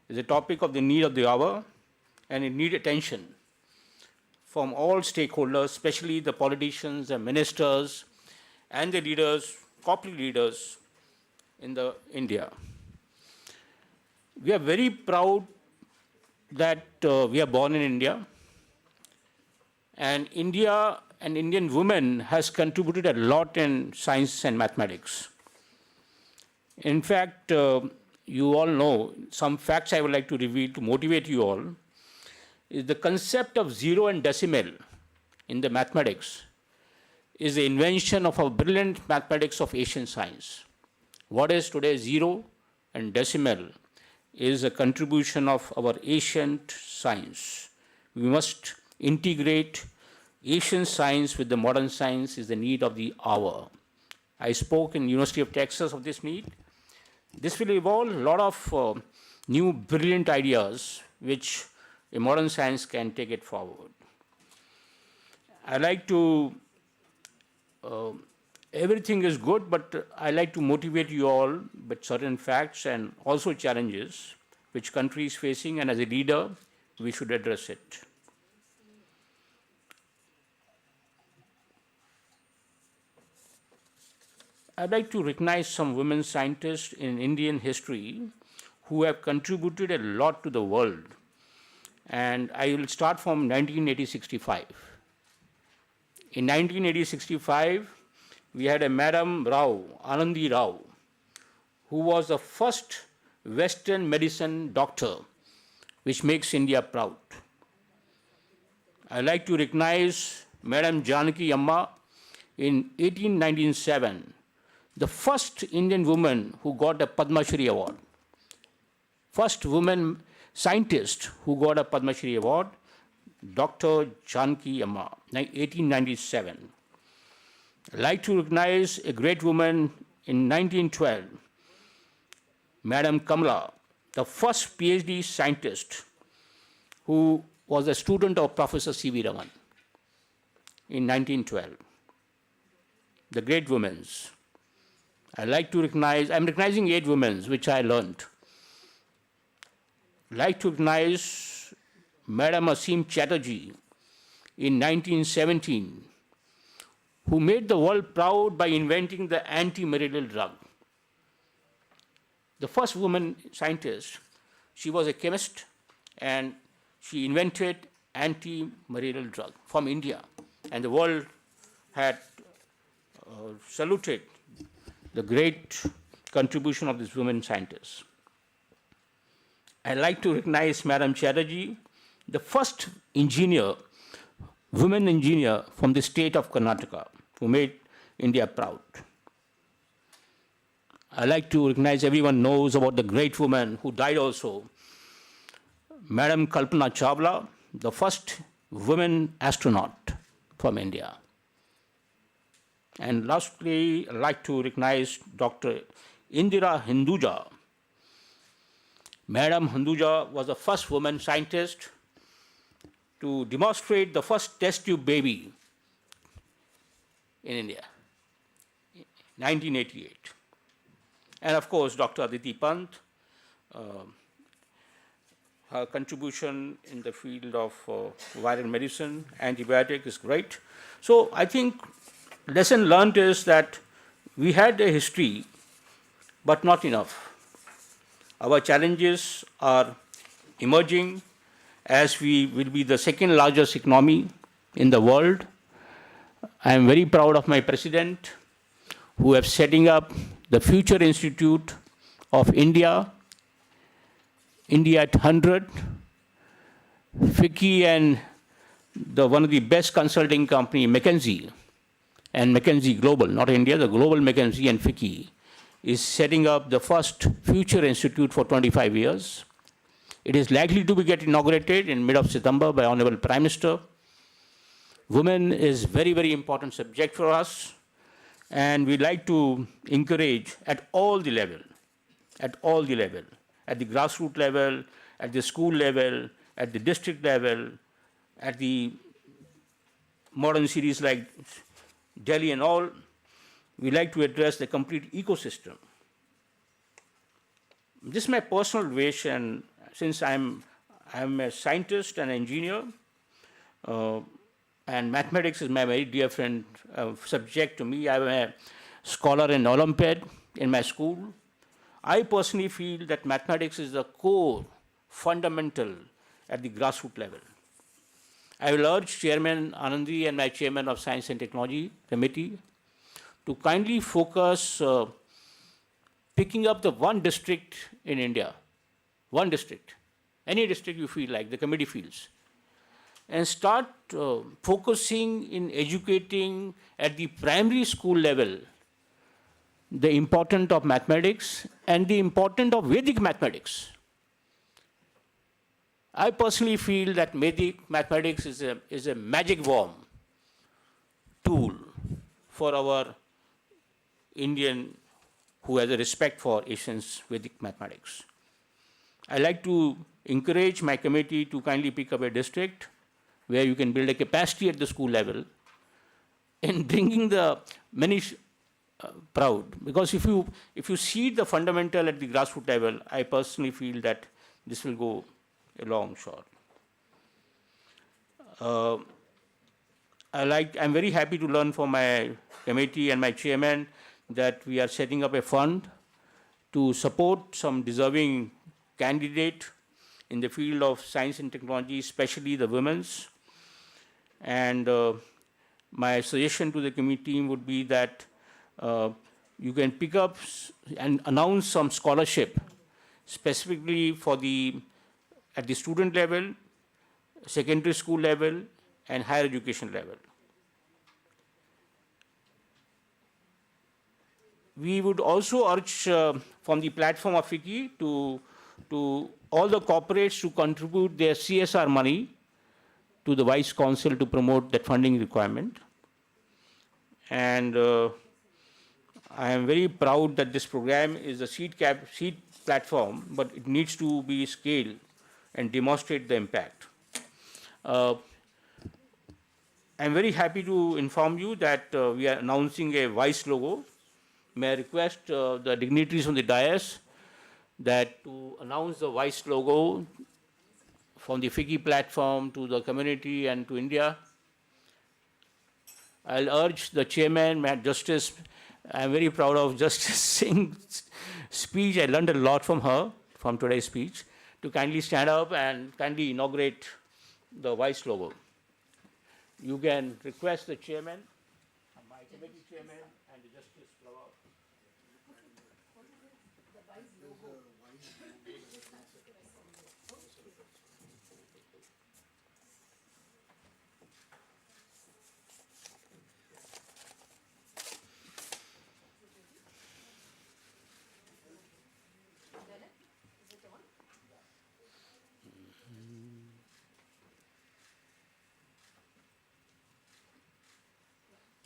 It's a topic of the need of the hour, and it needs attention from all stakeholders, especially the politicians and ministers and the leaders, corporate leaders in India. We are very proud that we are born in India, and India and Indian women has contributed a lot in science and mathematics. In fact, you all know some facts I would like to reveal to motivate you all. Is the concept of zero and decimal in the mathematics is the invention of a brilliant mathematics of Asian science. What is today zero and decimal is a contribution of our ancient science. We must integrate Asian science with the modern science is the need of the hour. I spoke in University of Texas of this need. This will evolve a lot of new brilliant ideas which a modern science can take it forward. I like to, everything is good, but I like to motivate you all with certain facts and also challenges which country is facing, and as a leader, we should address it. I'd like to recognize some women scientists in Indian history who have contributed a lot to the world. And I will start from 1965. In 1965, we had a Madam Rao, Anandi Rao, who was the first Western medicine doctor, which makes India proud. I like to recognize Madam Janaki Amma, in 1897, the first Indian woman who got a Padma Shri award. First woman scientist who got a Padma Shri award, Dr. Janki Amma, 1897. I'd like to recognize a great woman in 1912, Madam Kamala, the first PhD scientist who was a student of Professor C.V. Raman in 1912. The great women's. I'd like to recognize, I'm recognizing 8 women's, which I learned. I'd like to recognize Madam Asim Chatterjee in 1917, who made the world proud by inventing the anti-malarial drug. The first woman scientist, she was a chemist and she invented anti-malarial drug from India, and the world had saluted the great contribution of this woman scientist. I'd like to recognize Madam Chatterjee, the first engineer, woman engineer from the state of Karnataka, who made India proud. I like to recognize, everyone knows about the great woman who died also, Madam Kalpana Chawla, the first woman astronaut from India. And lastly, I'd like to recognize Dr. Indira Hinduja. Madam Hinduja was the first woman scientist to demonstrate the first test tube baby in India, 1988. And of course, Dr. Aditi Pant, her contribution in the field of viral medicine, antibiotic is great. So I think lesson learned is that we had a history, but not enough. Our challenges are emerging as we will be the second largest economy in the world. I am very proud of my president, who is setting up the Future Institute of India, India at 100, FICCI and one of the best consulting company, McKinsey, and McKinsey Global, not India, the global McKinsey and FICCI, is setting up the first Future Institute for 25 years. It is likely to be get inaugurated in mid of September by Honorable Prime Minister. Women is very, very important subject for us, and we like to encourage at all the level, at the grassroots level, at the school level, at the district level, at the modern cities like Delhi and all. We like to address the complete ecosystem. This is my personal wish, and since I'm a scientist and engineer, and mathematics is my very dear friend subject to me. I'm a scholar in Olympiad in my school. I personally feel that mathematics is the core, fundamental at the grassroots level. I will urge Chairman Anandi and my Chairman of Science and Technology Committee to kindly focus picking up the one district in India, one district, any district you feel like, the committee feels, and start focusing in educating at the primary school level the importance of mathematics and the importance of Vedic mathematics. I personally feel that Vedic mathematics is a magic wand tool for our Indian who has a respect for Asians' Vedic mathematics. I like to encourage my committee to kindly pick up a district where you can build a capacity at the school level in bringing the many proud. Because if you see the fundamental at the grassroots level, I personally feel that this will go a long shot. I'm very happy to learn from my committee and my chairman that we are setting up a fund to support some deserving candidate in the field of science and technology, especially the women's. And my suggestion to the committee team would be that you can pick up and announce some scholarship specifically for at the student level, secondary school level, and higher education level. We would also urge from the platform of FICCI to all the corporates to contribute their CSR money to the Vice Council to promote that funding requirement. And I am very proud that this program is a seed platform, but it needs to be scaled and demonstrate the impact. I'm very happy to inform you that we are announcing a Vice logo. May I request the dignitaries on the dais that to announce the Vice logo from the FICCI platform to the community and to India. I'll urge the chairman, Justice. I'm very proud of Justice Singh's speech. I learned a lot from her, from today's speech, to kindly stand up and kindly inaugurate the Vice logo. You can request the chairman, my committee chairman, and the Justice Flower.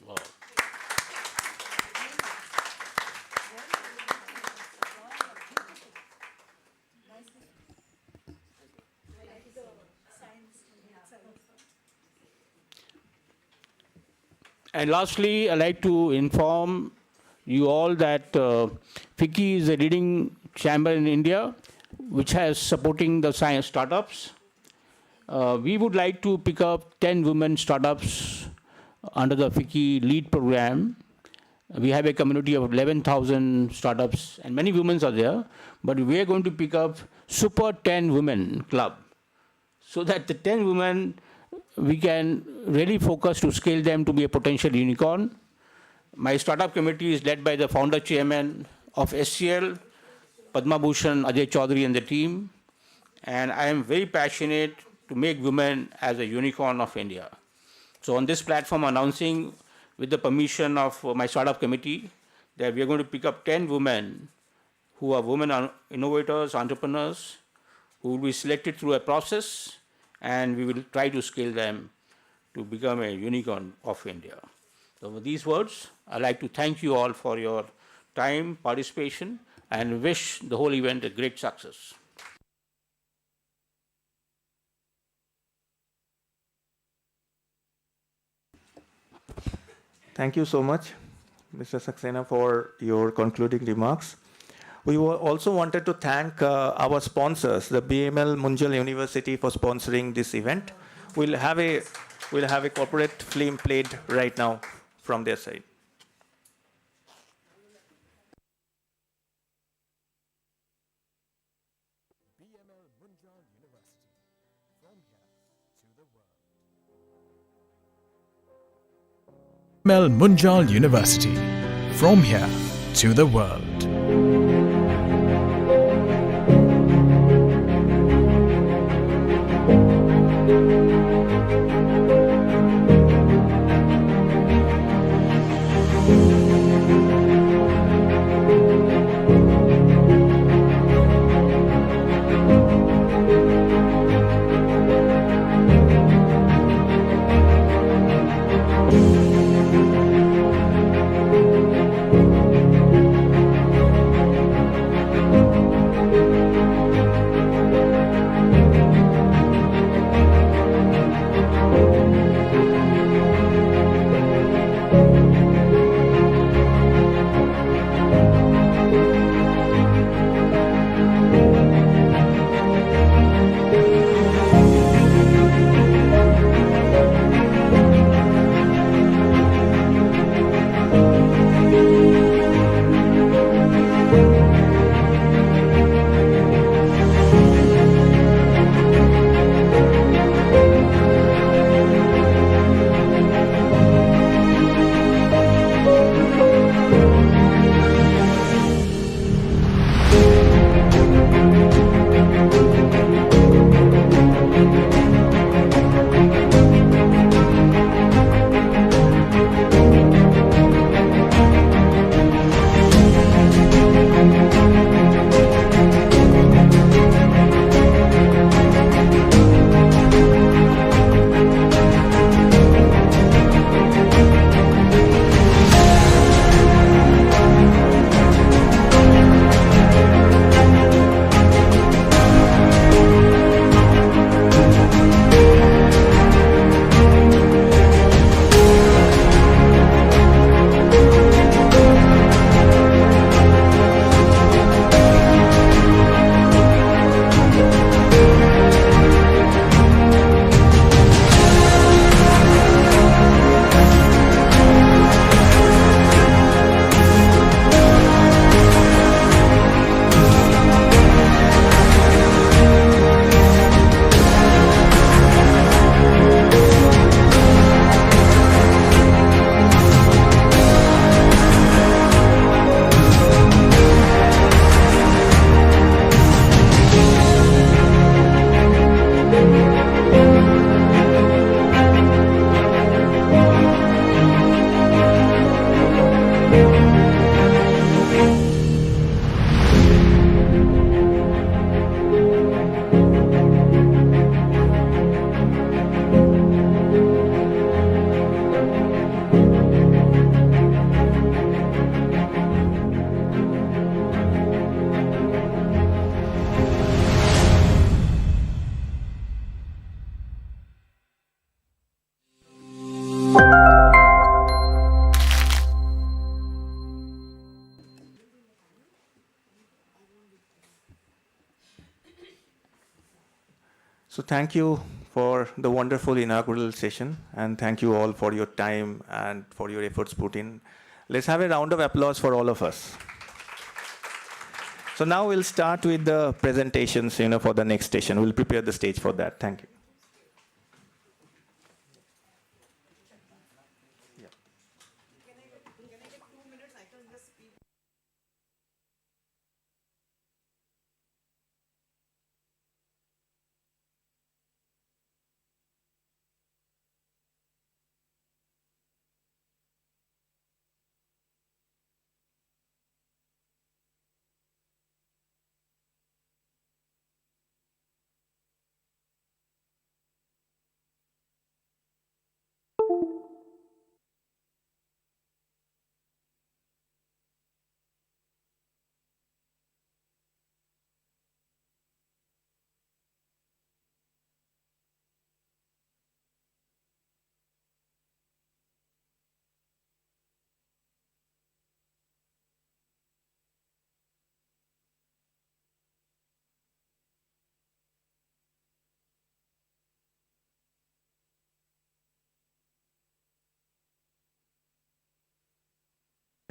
Wow. And lastly, I'd like to inform you all that FICCI is a leading chamber in India which has supporting the science startups. We would like to pick up 10 women startups under the FICCI LEAD program. We have a community of 11,000 startups and many women are there, but we are going to pick up Super 10 Women Club so that the 10 women, we can really focus to scale them to be a potential unicorn. My startup committee is led by the founder chairman of SCL, Padma Bhushan Ajay Chaudhary and the team, and I am very passionate to make women as a unicorn of India. So on this platform, announcing with the permission of my startup committee that we are going to pick up 10 women who are women innovators, entrepreneurs, who will be selected through a process, and we will try to scale them to become a unicorn of India. So with these words, I'd like to thank you all for your time, participation, and wish the whole event a great success. Thank you so much, Mr. Saxena, for your concluding remarks. We also wanted to thank our sponsors, the BML Munjal University, for sponsoring this event. We'll have a corporate film played right now from their side. BML Munjal University, from here to the world. So thank you for the wonderful inaugural session, and thank you all for your time and for your efforts put in. Let's have a round of applause for all of us. So now we'll start with the presentations, for the next session. We'll prepare the stage for that. Thank you.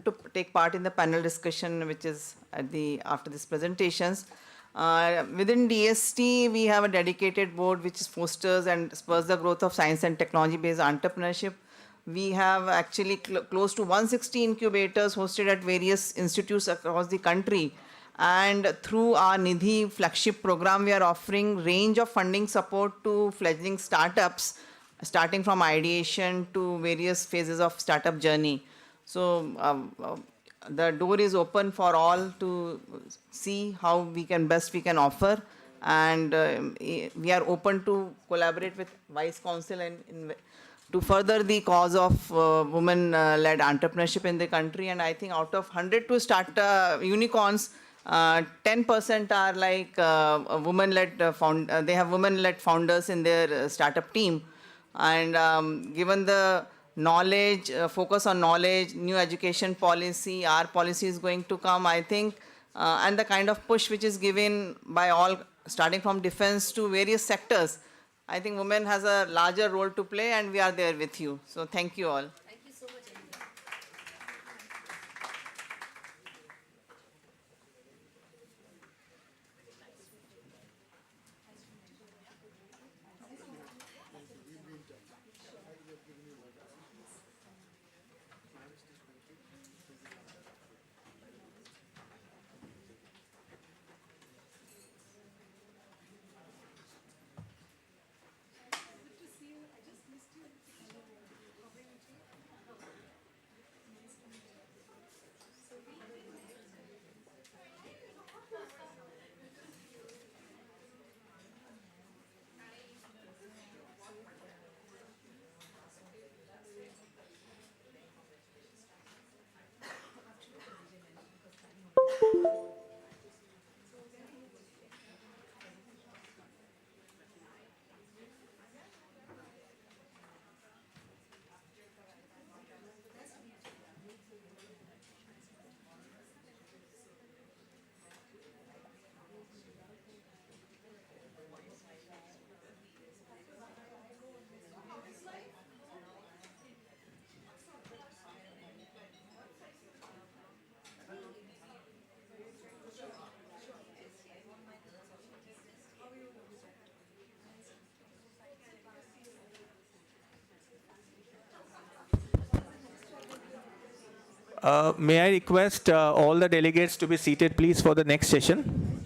to take part in the panel discussion, which is at the after these presentations. Within DST, we have a dedicated board which fosters and spurs the growth of science and technology-based entrepreneurship. We have actually close to 160 incubators hosted at various institutes across the country. And through our Nidhi flagship program, we are offering range of funding support to fledgling startups, starting from ideation to various phases of startup journey. So the door is open for all to see how we can offer, and we are open to collaborate with Vice Council and to further the cause of women-led entrepreneurship in the country. And I think out of 100 to start unicorns, 10% are like women-led they have women-led founders in their startup team. And given the knowledge, focus on knowledge, new education policy, our policy is going to come, I think, and the kind of push which is given by all, starting from defense to various sectors, I think women has a larger role to play, and we are there with you. So thank you all. May I request all the delegates to be seated, please, for the next session?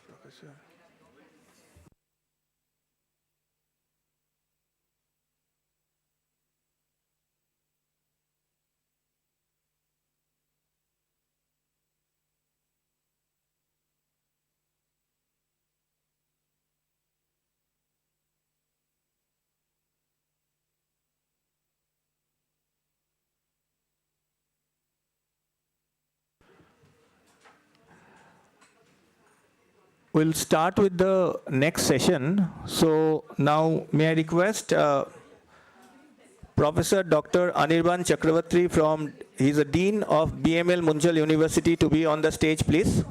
Professor. We'll start with the next session. So now may I request Professor Dr. Anirban Chakravarti from, he's a Dean of BML Munjal University to be on the stage, please.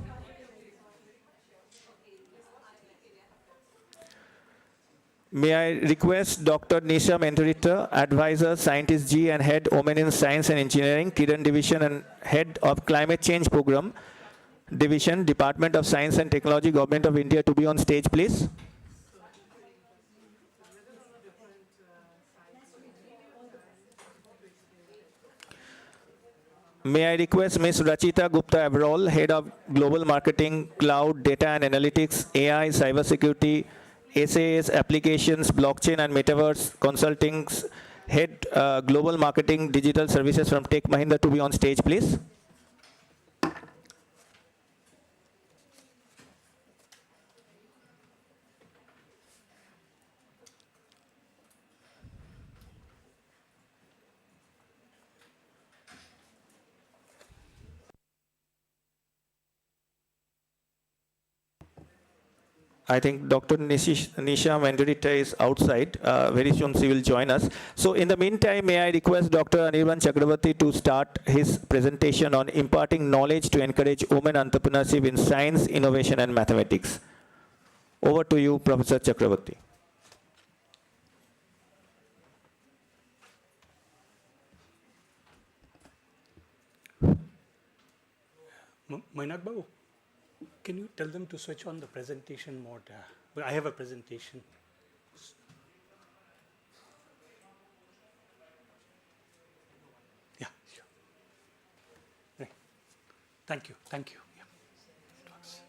May I request Dr. Nisha Mentorita, Advisor, Scientist G and Head Women in Science and Engineering, Kiran Division and Head of Climate Change Program Division, Department of Science and Technology, Government of India to be on stage, please. May I request Ms. Rachita Gupta Abrol, Head of Global Marketing, Cloud, Data and Analytics, AI, Cybersecurity, SAS, Applications, Blockchain and Metaverse Consulting, Head Global Marketing, Digital Services from Tech Mahindra to be on stage, please. I think Dr. Nisha Mandurita is outside. Very soon she will join us. So in the meantime, may I request Dr. Anirban Chakravarti to start his presentation on imparting knowledge to encourage women entrepreneurship in science, innovation, and mathematics. Over to you, Professor Chakravarti. Mainak Babu, can you tell them to switch on the presentation mode? I have a presentation. Yeah, sure. Right. Thank you, thank you. Yeah. It works.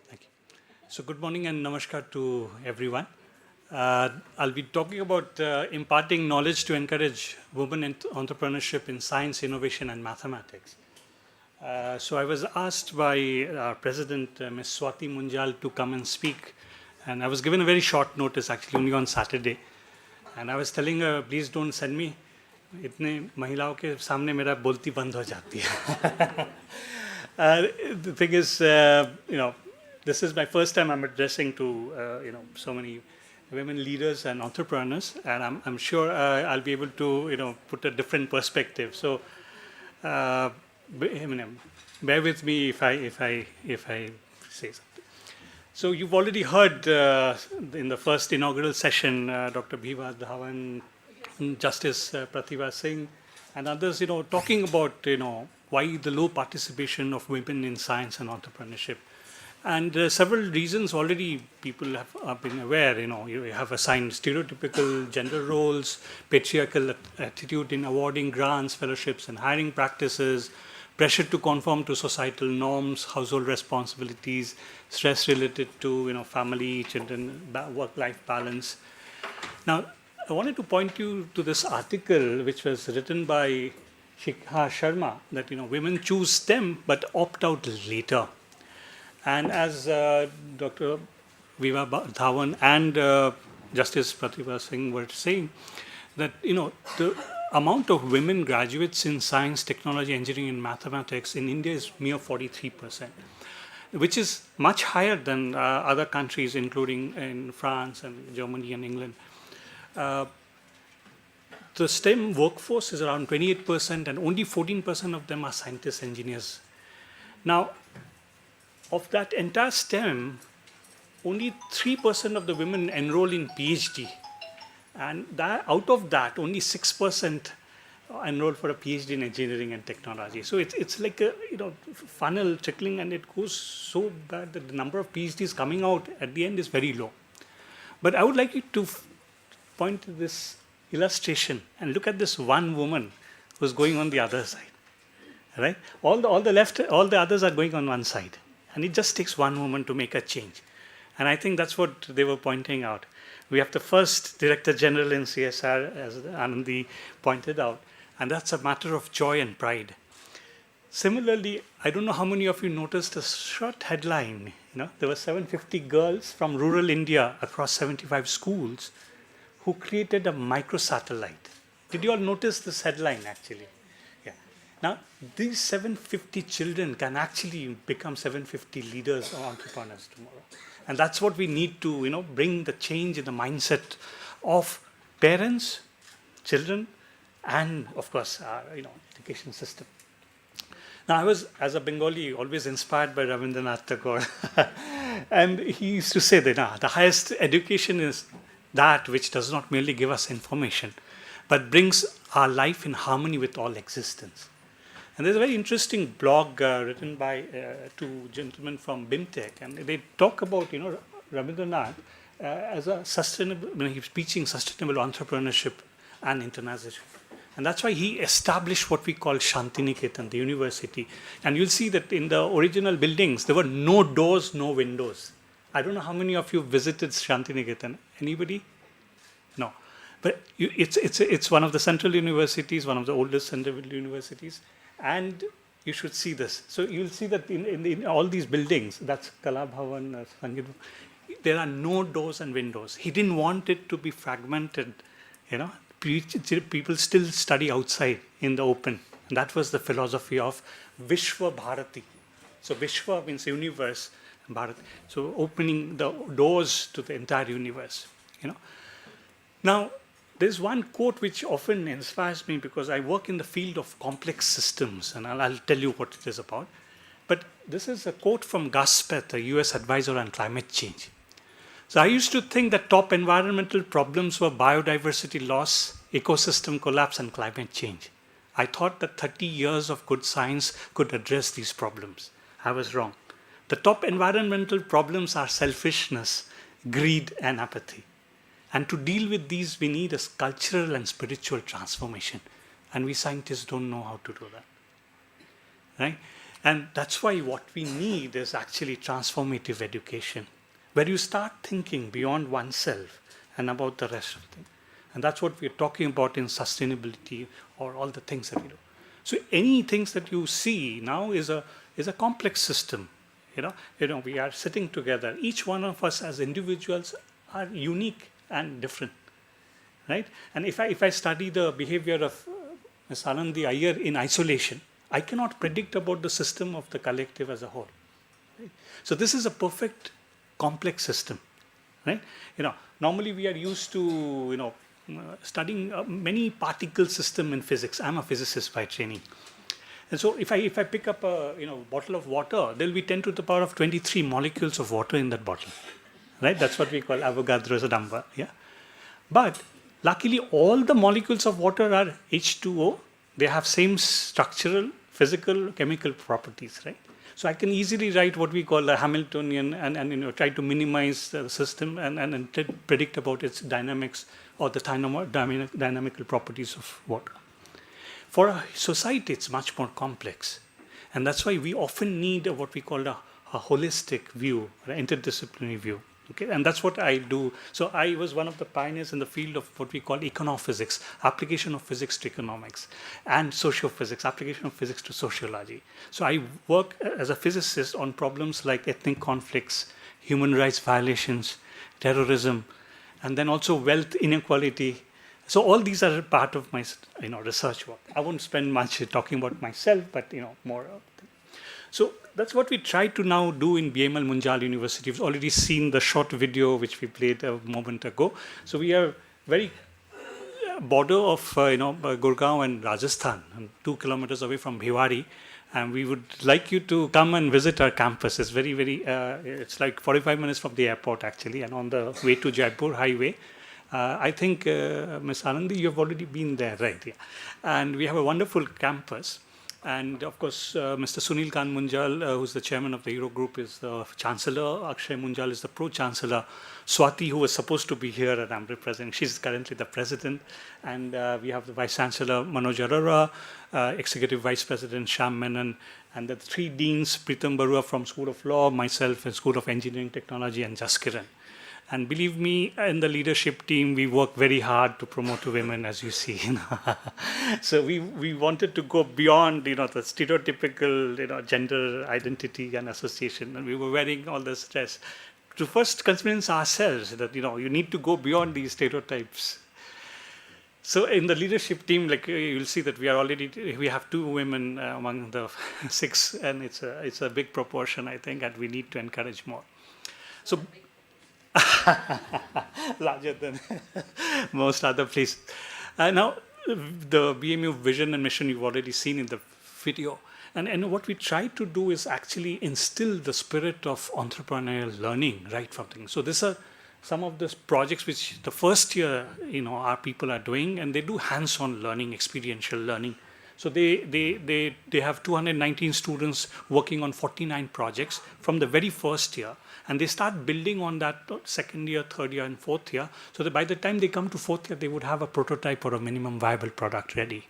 Thank you. So good morning and namaskar to everyone. I'll be talking about imparting knowledge to encourage women in entrepreneurship in science, innovation, and mathematics. So I was asked by our president, Ms. Swati Munjal, to come and speak. And I was given a very short notice, actually, only on Saturday. And I was telling her, please don't send me. इतने महिलाओं के सामने मेरा बोलती बंद हो जाती है. The thing is, this is my first time I'm addressing to, so many women leaders and entrepreneurs, and I'm sure I'll be able to, put a different perspective. So, bear with me if I say something. So you've already heard in the first inaugural session, Dr. Bhiva Dhawan, Justice Pratibha Singh, and others, talking about, why the low participation of women in science and entrepreneurship. And several reasons already people have been aware. You have assigned stereotypical gender roles, patriarchal attitude in awarding grants, fellowships, and hiring practices, pressure to conform to societal norms, household responsibilities, stress related to family, children, work-life balance. Now, I wanted to point you to this article which was written by Shikha Sharma that women choose STEM but opt out later. And as Dr. Viva Dhawan and Justice Pratibha Singh were saying, that the amount of women graduates in science, technology, engineering, and mathematics in India is mere 43%, which is much higher than other countries, including in France and Germany and England. The STEM workforce is around 28%, and only 14% of them are scientists, engineers. Now, of that entire STEM, only 3% of the women enroll in PhD. And out of that, only 6% enroll for a PhD in engineering and technology. So it's like a funnel trickling, and it goes so bad that the number of PhDs coming out at the end is very low. But I would like you to point to this illustration and look at this one woman who's going on the other side, right? All the others are going on one side. And it just takes one woman to make a change. And I think that's what they were pointing out. We have the first Director General in CSR, as Anandi pointed out, and that's a matter of joy and pride. Similarly, I don't know how many of you noticed a short headline. There were 750 girls from rural India across 75 schools who created a microsatellite. Did you all notice this headline, actually? Yeah. Now, these 750 children can actually become 750 leaders or entrepreneurs tomorrow. And that's what we need to, bring the change in the mindset of parents, children, and of course, our, education system. Now, I was, as a Bengali, always inspired by Rabindranath Tagore. And he used to say that the highest education is that which does not merely give us information, but brings our life in harmony with all existence. And there's a very interesting blog written by two gentlemen from BIMTech, and they talk about, Rabindranath as a sustainable, he's preaching sustainable entrepreneurship and internationalization. And that's why he established what we call Shantiniketan, the university. And you'll see that in the original buildings, there were no doors, no windows. I don't know how many of you visited Shantiniketan. Anybody? No. But it's one of the central universities, one of the oldest central universities. And you should see this. So you'll see that in all these buildings, that's Kala Bhavan, Sangeet, there are no doors and windows. He didn't want it to be fragmented, People still study outside in the open. And that was the philosophy of Vishwa Bharati. So Vishwa means universe, Bharat. So opening the doors to the entire universe, Now, there's one quote which often inspires me because I work in the field of complex systems, and I'll tell you what it is about. But this is a quote from Gus Speth, a US advisor on climate change. So I used to think that top environmental problems were biodiversity loss, ecosystem collapse, and climate change. I thought that 30 years of good science could address these problems. I was wrong. The top environmental problems are selfishness, greed, and apathy. And to deal with these, we need a cultural and spiritual transformation. And we scientists don't know how to do that. Right? And that's why what we need is actually transformative education, where you start thinking beyond oneself and about the rest of things. And that's what we're talking about in sustainability or all the things that we do. So any things that you see now is a complex system. We are sitting together. Each one of us as individuals are unique and different, right? And if I study the behavior of Ms. Anandi Iyer in isolation, I cannot predict about the system of the collective as a whole. Right? So this is a perfect complex system, right? Normally we are used to, studying many particle system in physics. I'm a physicist by training. And so if I pick up a bottle of water, there'll be 10 to the power of 23 molecules of water in that bottle. Right? That's what we call Avogadro's number. Yeah. But luckily, all the molecules of water are H2O. They have same structural, physical, chemical properties, right? So I can easily write what we call a Hamiltonian and try to minimize the system and predict about its dynamics or the dynamical properties of water. For a society, it's much more complex. And that's why we often need what we call a holistic view, an interdisciplinary view. Okay, and that's what I do. So I was one of the pioneers in the field of what we call econophysics, application of physics to economics, and sociophysics, application of physics to sociology. So I work as a physicist on problems like ethnic conflicts, human rights violations, terrorism, and then also wealth inequality. So all these are part of my research work. I won't spend much talking about myself, but more. So that's what we try to now do in BML Munjal University. You've already seen the short video which we played a moment ago. So we are very border of Gurgaon and Rajasthan, 2 kilometers away from Bhiwadi. And we would like you to come and visit our campus. It's very, very, it's like 45 minutes from the airport actually, and on the way to Jaipur highway. I think, Ms. Anandi, you've already been there, right? Yeah. And we have a wonderful campus. And of course, Mr. Sunil Kant Munjal, who's the chairman of the Euro Group, is the chancellor. Akshay Munjal is the pro-chancellor. Swati, who was supposed to be here and I'm representing, she's currently the president. And we have the vice chancellor, Manoj Arora, executive vice president, Shyam Menon, and the three deans, Pritam Barua from School of Law, myself in School of Engineering Technology, and Jaskiran. And believe me, in the leadership team, we work very hard to promote women, as you see. So we wanted to go beyond, the stereotypical, gender identity and association. And we were wearing all the stress to first convince ourselves that, you need to go beyond these stereotypes. So in the leadership team, you'll see that we have 2 women among the 6, and it's a big proportion, I think, and we need to encourage more. So larger than most other places. Now, the BMU vision and mission you've already seen in the video. And what we try to do is actually instill the spirit of entrepreneurial learning right from things. So these are some of the projects which the first year, our people are doing, and they do hands-on learning, experiential learning. So they have 219 students working on 49 projects from the very first year. And they start building on that second year, third year, and fourth year, so that by the time they come to fourth year, they would have a prototype or a minimum viable product ready.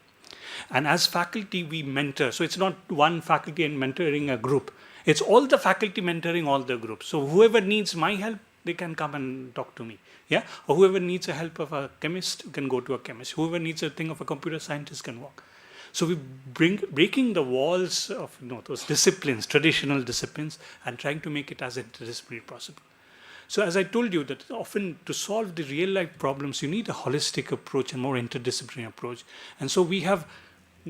And as faculty, we mentor. So it's not one faculty and mentoring a group. It's all the faculty mentoring all the groups. So whoever needs my help, they can come and talk to me. Yeah? Or whoever needs a help of a chemist can go to a chemist. Whoever needs a thing of a computer scientist can walk. So we breaking the walls of those disciplines, traditional disciplines, and trying to make it as interdisciplinary possible. So as I told you, that often to solve the real life problems, you need a holistic approach and more interdisciplinary approach. And so we have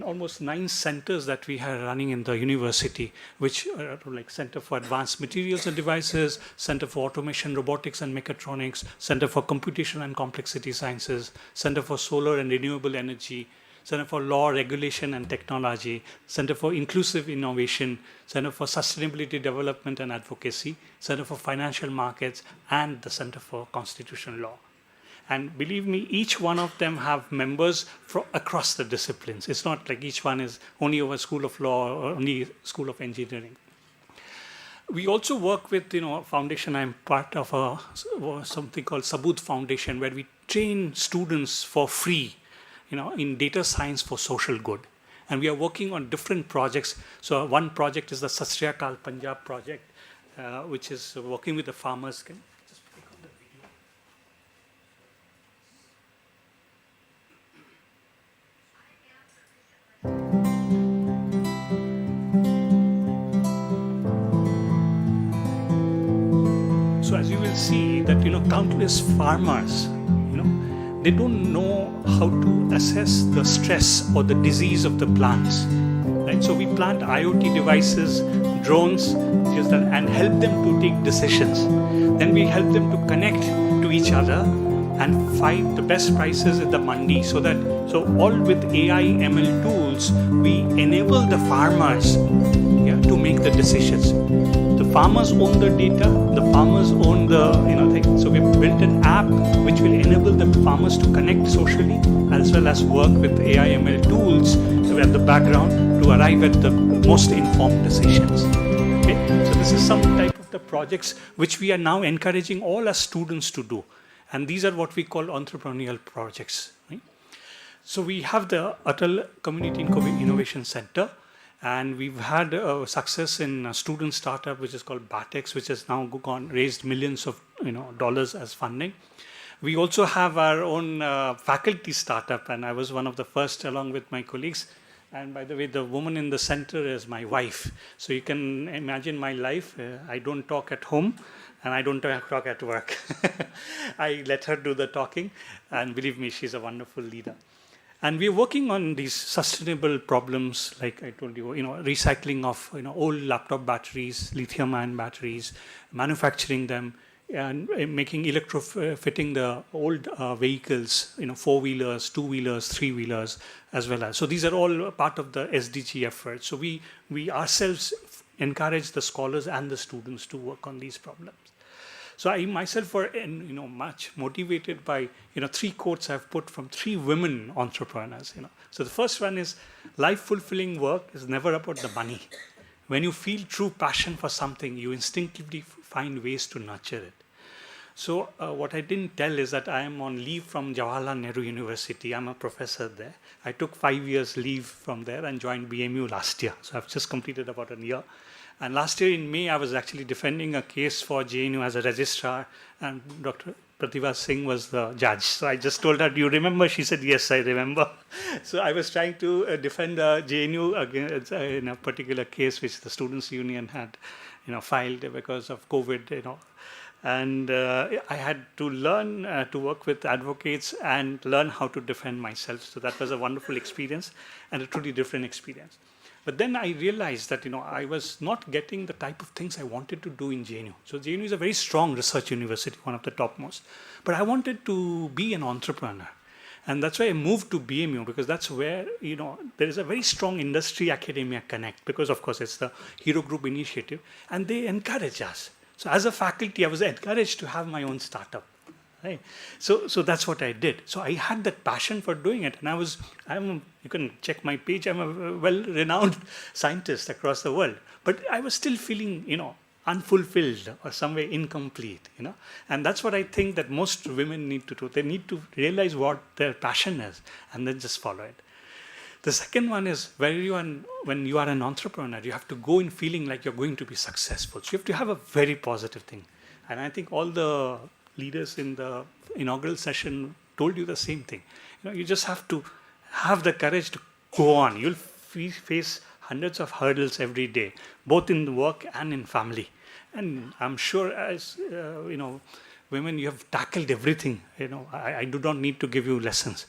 almost 9 centers that we are running in the university, which are like Center for Advanced Materials and Devices, Center for Automation, Robotics and Mechatronics, Center for Computation and Complexity Sciences, Center for Solar and Renewable Energy, Center for Law, Regulation and Technology, Center for Inclusive Innovation, Center for Sustainability Development and Advocacy, Center for Financial Markets, and the Center for Constitutional Law. And believe me, each one of them have members from across the disciplines. It's not like each one is only over School of Law or only School of Engineering. We also work with, a foundation. I'm part of something called Sabut Foundation, where we train students for free, in data science for social good. And we are working on different projects. So one project is the Sat Sri Akal Punjab project, which is working with the farmers. Can you just click on the video? So as you will see that, countless farmers, they don't know how to assess the stress or the disease of the plants. Right? So we plant IoT devices, drones, and help them to take decisions. Then we help them to connect to each other and find the best prices at the mandi. So all with AI ML tools, we enable the farmers to make the decisions. The farmers own the data, the farmers own the thing. So we've built an app which will enable the farmers to connect socially as well as work with AI ML tools at the background to arrive at the most informed decisions. Okay? So this is some type of the projects which we are now encouraging all our students to do. And these are what we call entrepreneurial projects. Right? So we have the Atal Community Innovation Center. And we've had success in a student startup, which is called Batex, which has now raised millions of dollars as funding. We also have our own faculty startup, and I was one of the first along with my colleagues. And by the way, the woman in the center is my wife. So you can imagine my life. I don't talk at home, and I don't talk at work. I let her do the talking, and believe me, she's a wonderful leader. And we're working on these sustainable problems, like I told you, recycling of old laptop batteries, lithium-ion batteries, manufacturing them, and making electrofitting the old vehicles, 4-wheelers, 2-wheelers, 3-wheelers, as well as. So these are all part of the SDG effort. So we ourselves encourage the scholars and the students to work on these problems. So I myself were, much motivated by, 3 quotes I've put from 3 women entrepreneurs, So the first one is, life fulfilling work is never about the money. When you feel true passion for something, you instinctively find ways to nurture it. So what I didn't tell is that I am on leave from Jawaharlal Nehru University. I'm a professor there. I took 5 years leave from there and joined BMU last year. So I've just completed about a year. And last year in May, I was actually defending a case for JNU as a registrar, and Dr. Pratibha Singh was the judge. So I just told her, do you remember? She said, yes, I remember. So I was trying to defend JNU against, in a particular case which the Students' Union had filed because of COVID, And I had to learn to work with advocates and learn how to defend myself. So that was a wonderful experience and a truly different experience. But then I realized that, I was not getting the type of things I wanted to do in JNU. So JNU is a very strong research university, one of the topmost. But I wanted to be an entrepreneur. And that's why I moved to BMU, because that's where, there is a very strong industry academia connect, because of course it's the Hero Group initiative, and they encourage us. So as a faculty, I was encouraged to have my own startup. Right? So that's what I did. So I had that passion for doing it. And you can check my page, I'm a well-renowned scientist across the world. But I was still feeling, unfulfilled or some way incomplete, And that's what I think that most women need to do. They need to realize what their passion is and then just follow it. The second one is when you are an entrepreneur, you have to go in feeling like you're going to be successful. So you have to have a very positive thing. And I think all the leaders in the inaugural session told you the same thing. You just have to have the courage to go on. You'll face hundreds of hurdles every day, both in work and in family. And I'm sure as, women, you have tackled everything. I do not need to give you lessons.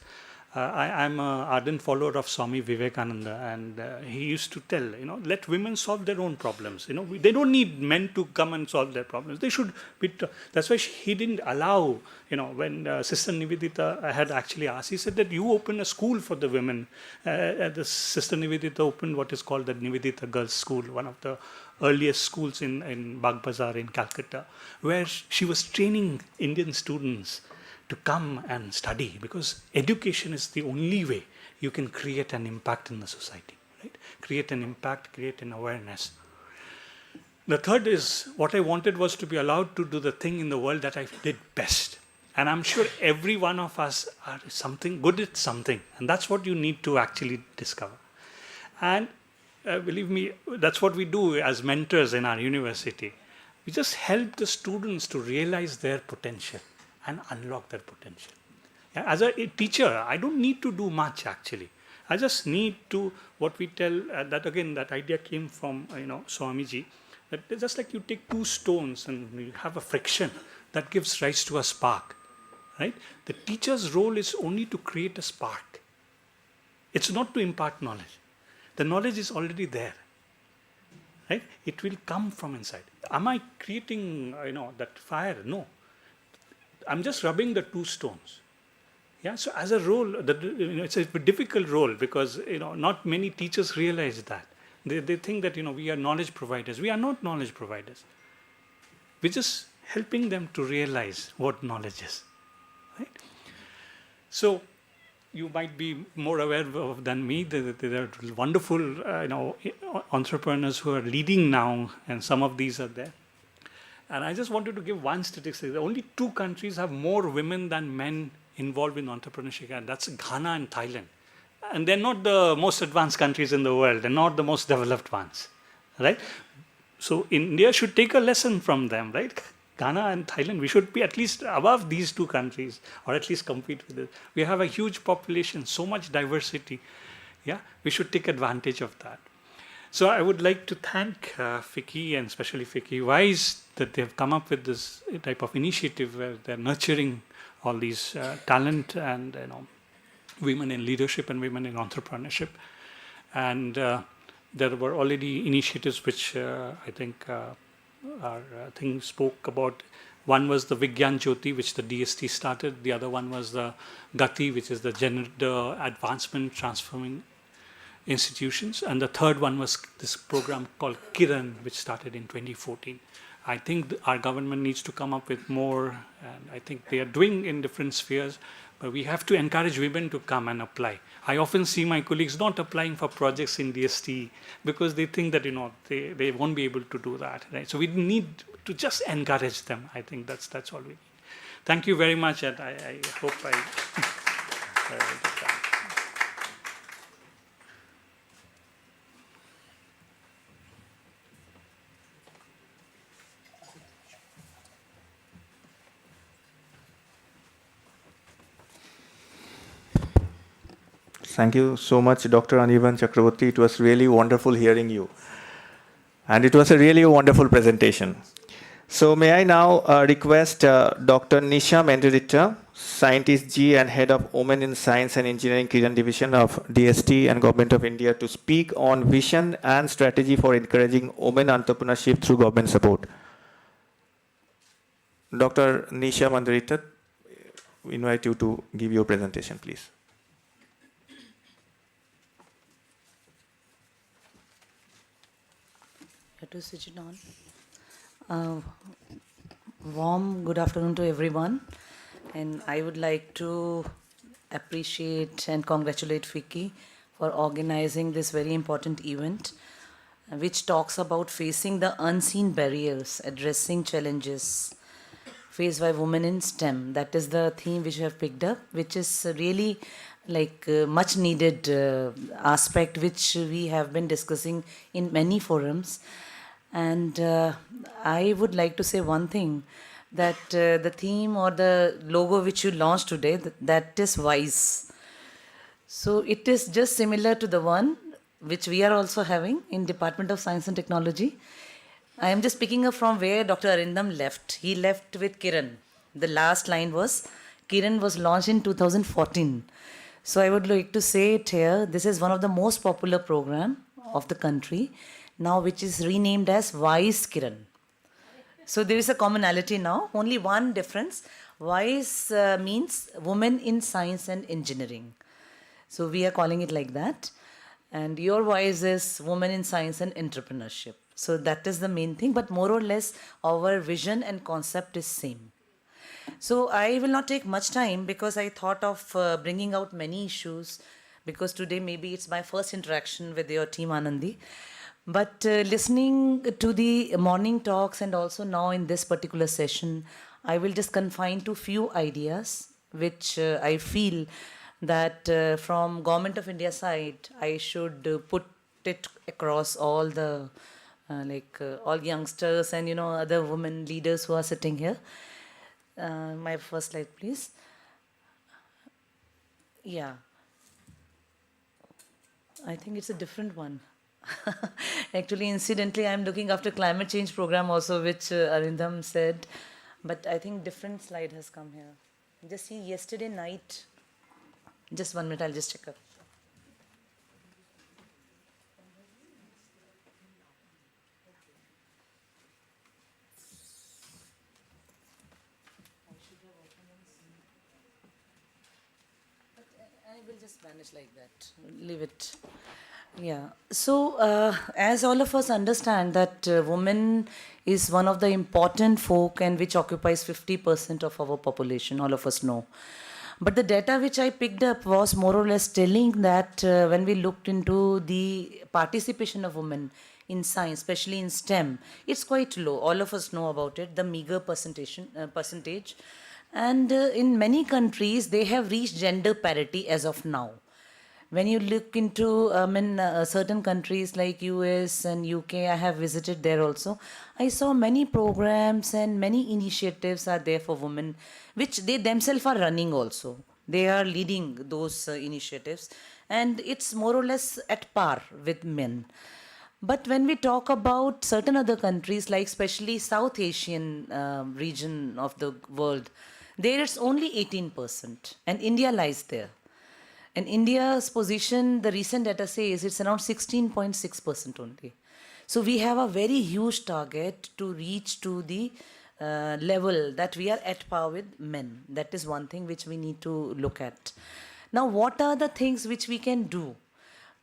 I'm an ardent follower of Swami Vivekananda, and he used to tell, let women solve their own problems. They don't need men to come and solve their problems. They should be. That's why he didn't allow, when Sister Nivedita had actually asked, he said that you open a school for the women. The Sister Nivedita opened what is called the Nivedita Girls' School, one of the earliest schools in Bagh Bazar in Calcutta, where she was training Indian students to come and study, because education is the only way you can create an impact in the society, right? Create an impact, create an awareness. The third is, what I wanted was to be allowed to do the thing in the world that I did best. And I'm sure every one of us are something good at something, and that's what you need to actually discover. And believe me, that's what we do as mentors in our university. We just help the students to realize their potential and unlock their potential. As a teacher, I don't need to do much actually. I just need to, what we tell, that idea came from, Swamiji, that it's just like you take 2 stones and you have a friction that gives rise to a spark, right? The teacher's role is only to create a spark. It's not to impart knowledge. The knowledge is already there, right? It will come from inside. Am I creating, that fire? No. I'm just rubbing the 2 stones. Yeah. So as a role, it's a difficult role, because not many teachers realize that. They think that we are knowledge providers. We are not knowledge providers. We're just helping them to realize what knowledge is. Right. So you might be more aware of than me. There are wonderful entrepreneurs who are leading now, and some of these are there. And I just wanted to give one statistic. Only 2 countries have more women than men involved in entrepreneurship, and that's Ghana and Thailand. And they're not the most advanced countries in the world. They're not the most developed ones, right? So India should take a lesson from them, right? Ghana and Thailand, we should be at least above these 2 countries, or at least compete with it. We have a huge population, so much diversity. Yeah, we should take advantage of that. So I would like to thank FICCI, and especially FICCI Wise, that they have come up with this type of initiative where they're nurturing all these talent and women in leadership and women in entrepreneurship. And there were already initiatives which I think spoke about. One was the Vigyan Jyoti, which the DST started. The other one was the Gati, which is the Gender Advancement Transforming Institutions. And the third one was this program called Kiran, which started in 2014. I think our government needs to come up with more, and I think they are doing in different spheres, but we have to encourage women to come and apply. I often see my colleagues not applying for projects in DST because they think that, they won't be able to do that, right? So we need to just encourage them. I think that's all we need. Thank you very much, and I hope I Thank you so much, Dr. Anirban Chakraborty. It was really wonderful hearing you. And it was a really wonderful presentation. So may I now request Dr. Nisha Mendrita, Scientist G and Head of Women in Science and Engineering Kiran Division of DST and Government of India, to speak on vision and strategy for encouraging women entrepreneurship through government support. Dr. Nisha Mendrita, we invite you to give your presentation, please. To switch it on. Warm good afternoon to everyone, and I would like to appreciate and congratulate Vicky for organizing this very important event, which talks about facing the unseen barriers, addressing challenges faced by women in STEM. That is the theme which we have picked up, which is really much needed aspect which we have been discussing in many forums. And I would like to say one thing, that the theme or the logo which you launched today, that is WISE. So it is just similar to the one which we are also having in Department of Science and Technology. I am just picking up from where Dr. Arindam left. He left with Kiran. The last line was, Kiran was launched in 2014. So I would like to say it here, this is one of the most popular program of the country, now which is renamed as WISE Kiran. So there is a commonality now, only one difference. WISE means Women in Science and Engineering. So we are calling it like that. And your WISE is Women in Science and Entrepreneurship. So that is the main thing, but more or less our vision and concept is same. So I will not take much time because I thought of bringing out many issues, because today maybe it's my first interaction with your team, Anandi. But listening to the morning talks and also now in this particular session, I will just confine to few ideas which I feel that from Government of India side, I should put it across all the all youngsters and other women leaders who are sitting here. My first slide, please. Yeah. I think it's a different one. Actually, incidentally, I'm looking after climate change program also, which Arindam said. But I think different slide has come here. Just see yesterday night. Just 1 minute, I'll just check up. I will just manage like that. Leave it. Yeah. So, as all of us understand that women is one of the important folk and which occupies 50% of our population, all of us know. But the data which I picked up was more or less telling that when we looked into the participation of women in science, especially in STEM, it's quite low. All of us know about it, the meager percentage. And in many countries, they have reached gender parity as of now. When you look into certain countries like US and UK, I have visited there also. I saw many programs and many initiatives are there for women, which they themselves are running also. They are leading those initiatives, and it's more or less at par with men. But when we talk about certain other countries, like especially South Asian region of the world, there it's only 18%, and India lies there. And India's position, the recent data says it's around 16.6% only. So we have a very huge target to reach to the level that we are at par with men. That is one thing which we need to look at. Now, what are the things which we can do?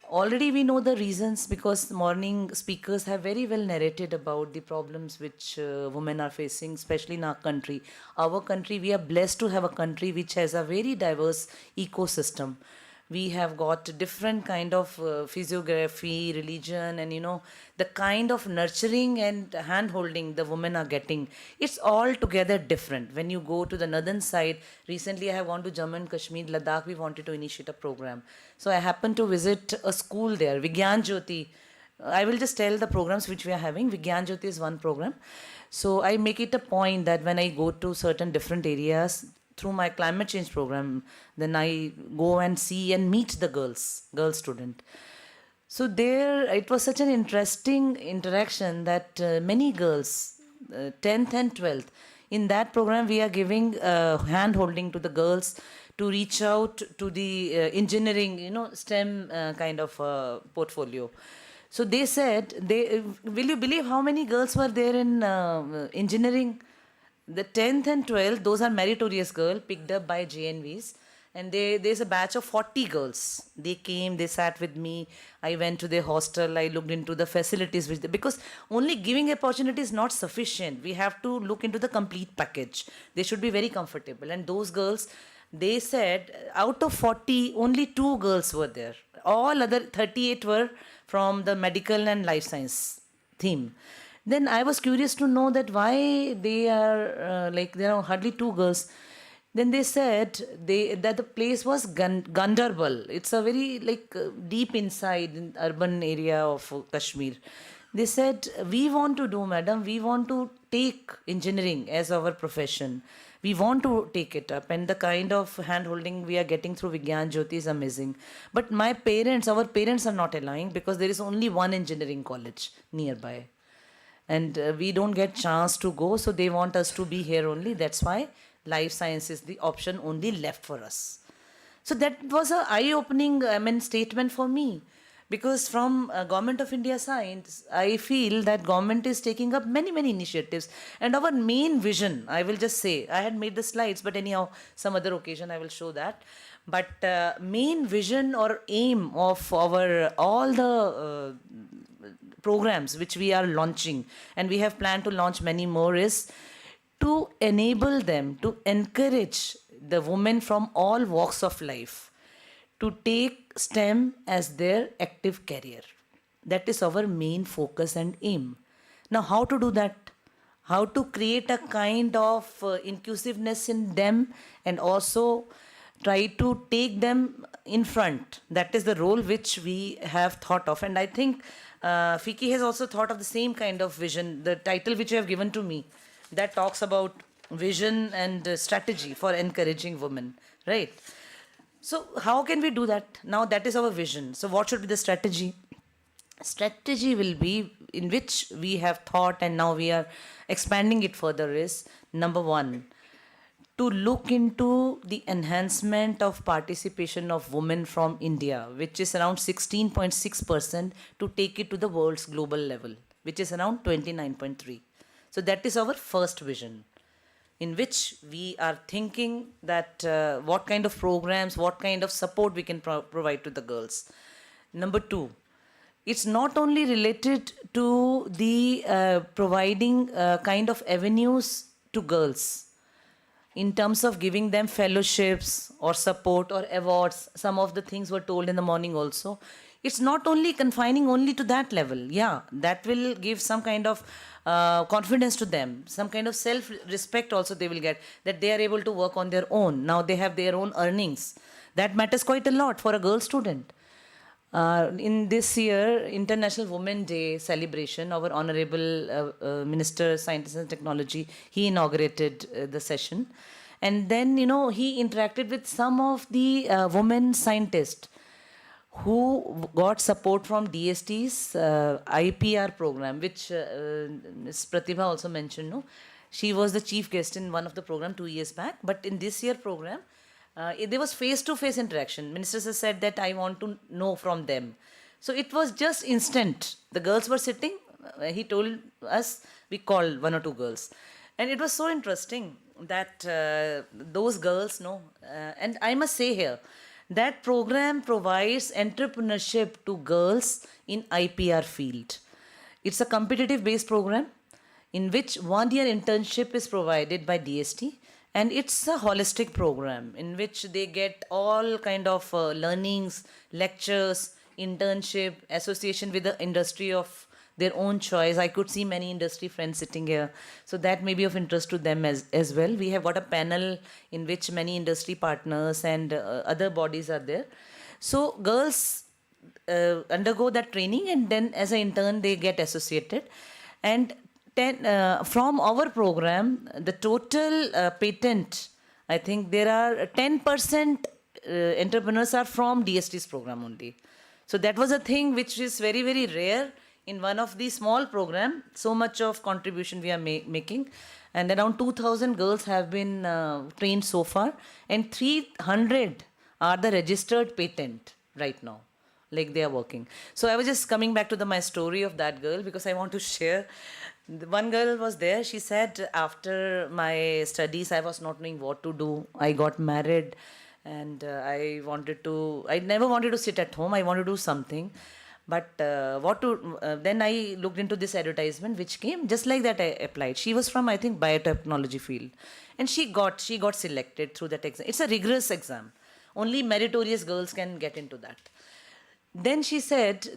already we know the reasons because morning speakers have very well narrated about the problems which women are facing, especially in our country. Our country, we are blessed to have a country which has a very diverse ecosystem. We have got different kind of physiography, religion, and the kind of nurturing and hand holding the women are getting. It's altogether different. When you go to the northern side, recently I have gone to Jammu and Kashmir, Ladakh, we wanted to initiate a program. So I happened to visit a school there, Vigyan Jyoti. I will just tell the programs which we are having. Vigyan Jyoti is one program. So I make it a point that when I go to certain different areas, through my climate change program, then I go and see and meet the girl student. So there, it was such an interesting interaction that many girls, 10th and 12th, in that program we are giving hand holding to the girls to reach out to the engineering, STEM kind of portfolio. So they said, will you believe how many girls were there in engineering? The 10th and 12th, those are meritorious girls picked up by JNVs. And there's a batch of 40 girls. They came, they sat with me. I went to their hostel. I looked into the facilities. Because only giving opportunity is not sufficient. We have to look into the complete package. They should be very comfortable. And those girls, they said, out of 40, only 2 girls were there. All other 38 were from the medical and life science theme. Then I was curious to know that why they are there are hardly 2 girls. Then they said that the place was Gandarbal. It's a very deep inside in urban area of Kashmir. They said, we want to do, madam, we want to take engineering as our profession. We want to take it up, and the kind of hand-holding we are getting through Vigyan Jyoti is amazing. But our parents are not allowing because there is only one engineering college nearby. And we don't get chance to go, so they want us to be here only. That's why life science is the option only left for us. So that was an eye-opening statement for me. Because from Government of India side, I feel that government is taking up many, many initiatives. And our main vision, I will just say, I had made the slides, but anyhow, some other occasion I will show that. But main vision or aim of our all the programs which we are launching, and we have planned to launch many more, is to enable them, to encourage the women from all walks of life to take STEM as their active career. That is our main focus and aim. Now, how to do that? How to create a kind of inclusiveness in them and also try to take them in front. That is the role which we have thought of. And I think FICCI has also thought of the same kind of vision. The title which you have given to me, that talks about vision and strategy for encouraging women, right? So how can we do that? Now that is our vision. So what should be the strategy? Strategy will be, in which we have thought and now we are expanding it further, is number 1, to look into the enhancement of participation of women from India, which is around 16.6%, to take it to the world's global level, which is around 29.3%. So that is our first vision, in which we are thinking that what kind of programs, what kind of support we can provide to the girls. Number 2, it's not only related to the providing kind of avenues to girls in terms of giving them fellowships or support or awards. Some of the things were told in the morning also. It's not only confining only to that level. Yeah, that will give some kind of confidence to them, some kind of self-respect also they will get, that they are able to work on their own. Now they have their own earnings. That matters quite a lot for a girl student. In this year, International Women's Day celebration, our Honorable Minister, Science and Technology, he inaugurated the session. And then, he interacted with some of the women scientists who got support from DST's IPR program, which Ms. Pratibha also mentioned. No? She was the chief guest in one of the program 2 years back. But in this year program, there was face-to-face interaction. Ministers have said that I want to know from them. So it was just instant. The girls were sitting. He told us, we called 1 or 2 girls. And it was so interesting that those girls, and I must say here, That program provides entrepreneurship to girls in IPR field. It's a competitive based program in which 1 year internship is provided by DST, and it's a holistic program in which they get all kind of learnings, lectures, internship, association with the industry of their own choice. I could see many industry friends sitting here, so that may be of interest to them as well. We have got a panel in which many industry partners and other bodies are there. So girls undergo that training, and then as an intern they get associated. And from our program, the total patent, I think there are 10% entrepreneurs are from DST's program only. So that was a thing which is very, very rare in one of the small program. So much of contribution we are making. And around 2,000 girls have been trained so far. And 300 are the registered patent right now. Like they are working. So I was just coming back to my story of that girl because I want to share. One girl was there. She said, after my studies, I was not knowing what to do. I got married and I never wanted to sit at home. I wanted to do something. But then I looked into this advertisement which came. Just like that, I applied. She was from, I think, biotechnology field. And she got selected through that exam. It's a rigorous exam. Only meritorious girls can get into that. Then she said,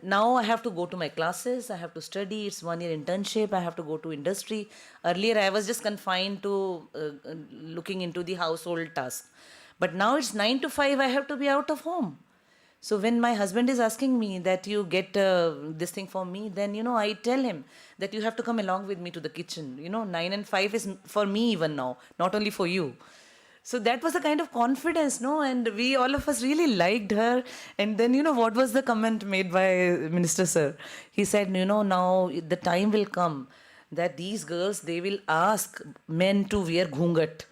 now I have to go to my classes, I have to study, it's 1 year internship, I have to go to industry. Earlier I was just confined to looking into the household tasks. But now it's 9 to 5, I have to be out of home. So when my husband is asking me that you get this thing for me, then, I tell him that you have to come along with me to the kitchen. 9 and 5 is for me even now, not only for you. So that was a kind of confidence, no? And we, all of us really liked her. And then, what was the comment made by Minister Sir? He said, now the time will come that these girls, they will ask men to wear ghungat.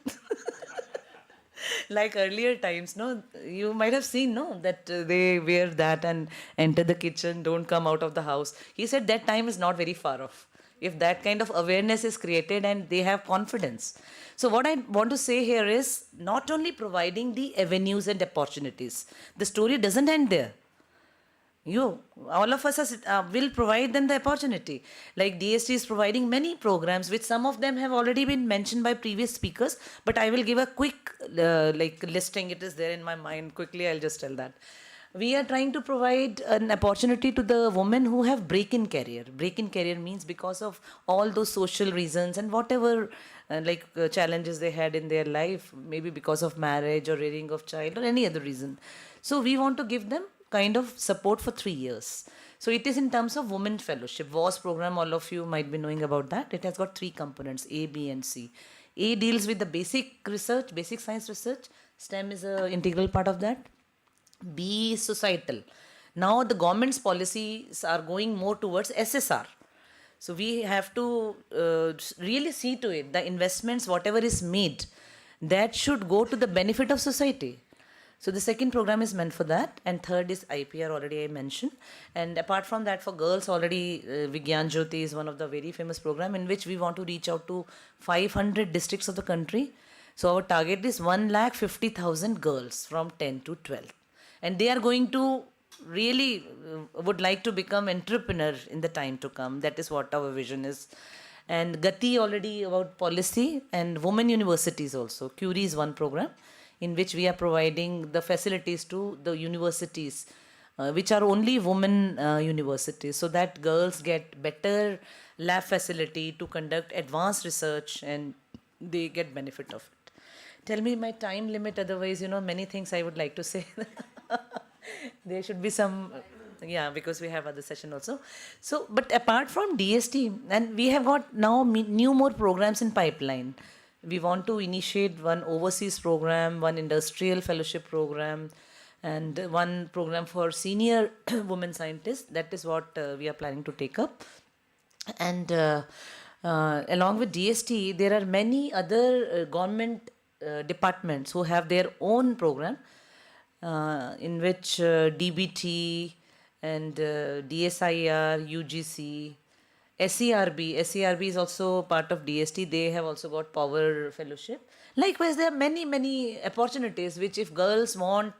Like earlier times, no? You might have seen, no? That they wear that and enter the kitchen, don't come out of the house. He said that time is not very far off. If that kind of awareness is created and they have confidence. So what I want to say here is not only providing the avenues and opportunities. The story doesn't end there. All of us will provide them the opportunity. Like DST is providing many programs, which some of them have already been mentioned by previous speakers, but I will give a quick listing. It is there in my mind. Quickly, I'll just tell that. We are trying to provide an opportunity to the women who have break-in career. Break-in career means because of all those social reasons and whatever challenges they had in their life, maybe because of marriage or rearing of child or any other reason. So we want to give them kind of support for 3 years. So it is in terms of women fellowship. WAS program, all of you might be knowing about that. It has got 3 components, A, B and C. A deals with the basic research, basic science research. STEM is an integral part of that. B is societal. Now the government's policies are going more towards SSR. So we have to really see to it, the investments, whatever is made, that should go to the benefit of society. So the second program is meant for that. And third is IPR, already I mentioned. And apart from that, for girls, already Vigyan Jyoti is one of the very famous program in which we want to reach out to 500 districts of the country. So our target is 150,000 girls from 10 to 12. And they are going to really would like to become entrepreneur in the time to come. That is what our vision is. And Gati already about policy and women universities also. Curie is one program in which we are providing the facilities to the universities, which are only women universities, so that girls get better lab facility to conduct advanced research and they get benefit of it. Tell me my time limit, otherwise, many things I would like to say. There should be some, because we have other session also. So, but apart from DST, and we have got now new more programs in pipeline. We want to initiate one overseas program, one industrial fellowship program, and one program for senior women scientists. That is what we are planning to take up. And along with DST, there are many other government departments who have their own program, in which DBT and DSIR, UGC, SERB is also part of DST. They have also got Power Fellowship. Likewise, there are many, many opportunities which if girls want,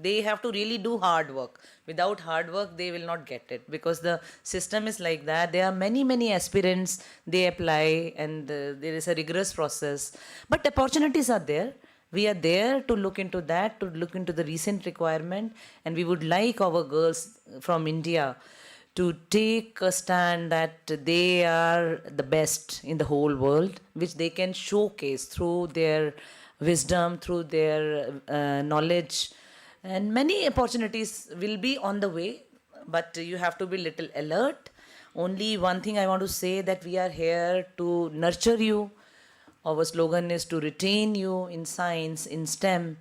they have to really do hard work. Without hard work, they will not get it because the system is like that. There are many, many aspirants, they apply and there is a rigorous process. But opportunities are there. We are there to look into that, to look into the recent requirement, and we would like our girls from India to take a stand that they are the best in the whole world, which they can showcase through their wisdom, through their knowledge. And many opportunities will be on the way, but you have to be little alert. Only one thing I want to say that we are here to nurture you. Our slogan is to retain you in science, in STEM.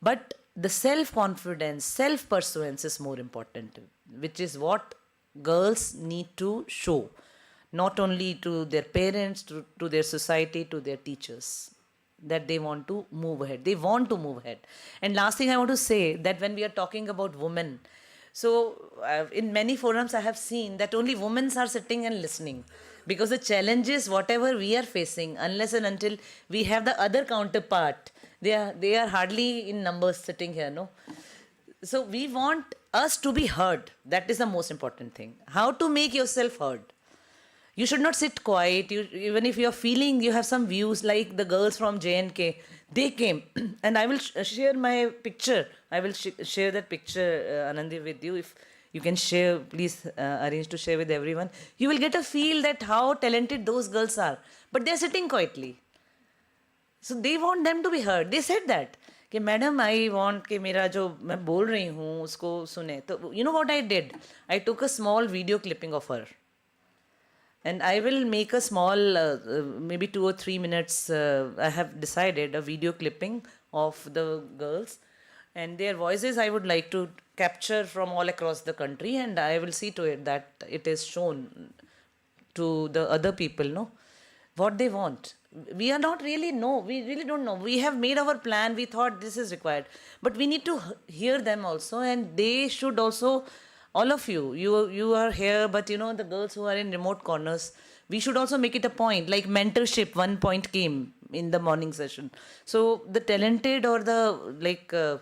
But the self-confidence, self-pursuance is more important, which is what girls need to show, not only to their parents, to their society, to their teachers, that they want to move ahead. They want to move ahead. And last thing I want to say, that when we are talking about women, so in many forums I have seen that only women are sitting and listening, because the challenges, whatever we are facing, unless and until we have the other counterpart, they are hardly in numbers sitting here, no? So we want us to be heard. That is the most important thing. How to make yourself heard. You should not sit quiet. Even if you're feeling you have some views, like the girls from JNK, they came. And I will share my picture. I will share that picture, Anandi, with you. If you can share, please arrange to share with everyone. You will get a feel that how talented those girls are. But they're sitting quietly. So they want them to be heard. They said that. कि madam I want कि मेरा जो मैं बोल रही हूँ उसको सुने. तो you know what I did, I took a small video clipping of her and I will make a small maybe 2 or 3 minutes, I have decided a video clipping of the girls and their voices I would like to capture from all across the country, and I will see to it that it is shown to the other people, no, what they want. We are not really we really don't know. We have made our plan, we thought this is required, but we need to hear them also, and they should also, all of you are here, but you know, the girls who are in remote corners, we should also make it a point, like mentorship, one point came in the morning session. So the talented or the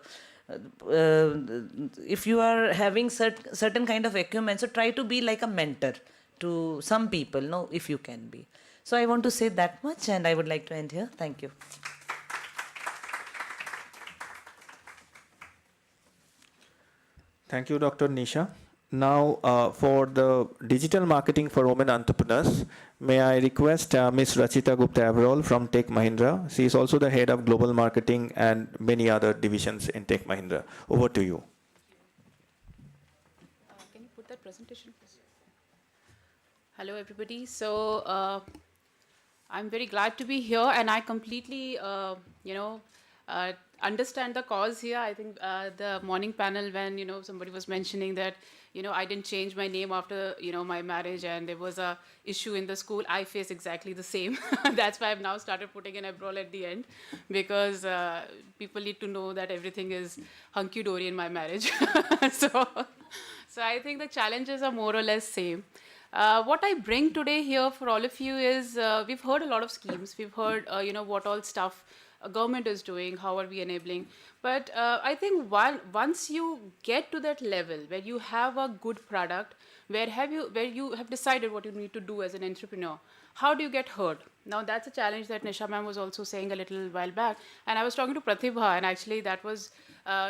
if you are having certain kind of acumen, so try to be like a mentor to some people, no, if you can be. So I want to say that much, and I would like to end here. Thank you. Thank you, Dr. Nisha. Now, for the digital marketing for women entrepreneurs, may I request Ms. Rachita Gupta-Avrol from Tech Mahindra. She is also the head of global marketing and many other divisions in Tech Mahindra. Over to you. Can you put that presentation, please? Hello, everybody. So, I'm very glad to be here, and I completely, understand the cause here. I think the morning panel, when somebody was mentioning that I didn't change my name after my marriage, and there was a issue in the school, I face exactly the same. That's why I've now started putting an Abrol at the end, because people need to know that everything is hunky-dory in my marriage. So I think the challenges are more or less same. What I bring today here for all of you is, we've heard a lot of schemes. We've heard, what all stuff government is doing, how are we enabling. But I think once you get to that level where you have a good product, where you have decided what you need to do as an entrepreneur, how do you get heard? Now that's a challenge that Nisha ma'am was also saying a little while back. And I was talking to Pratibha, and actually that was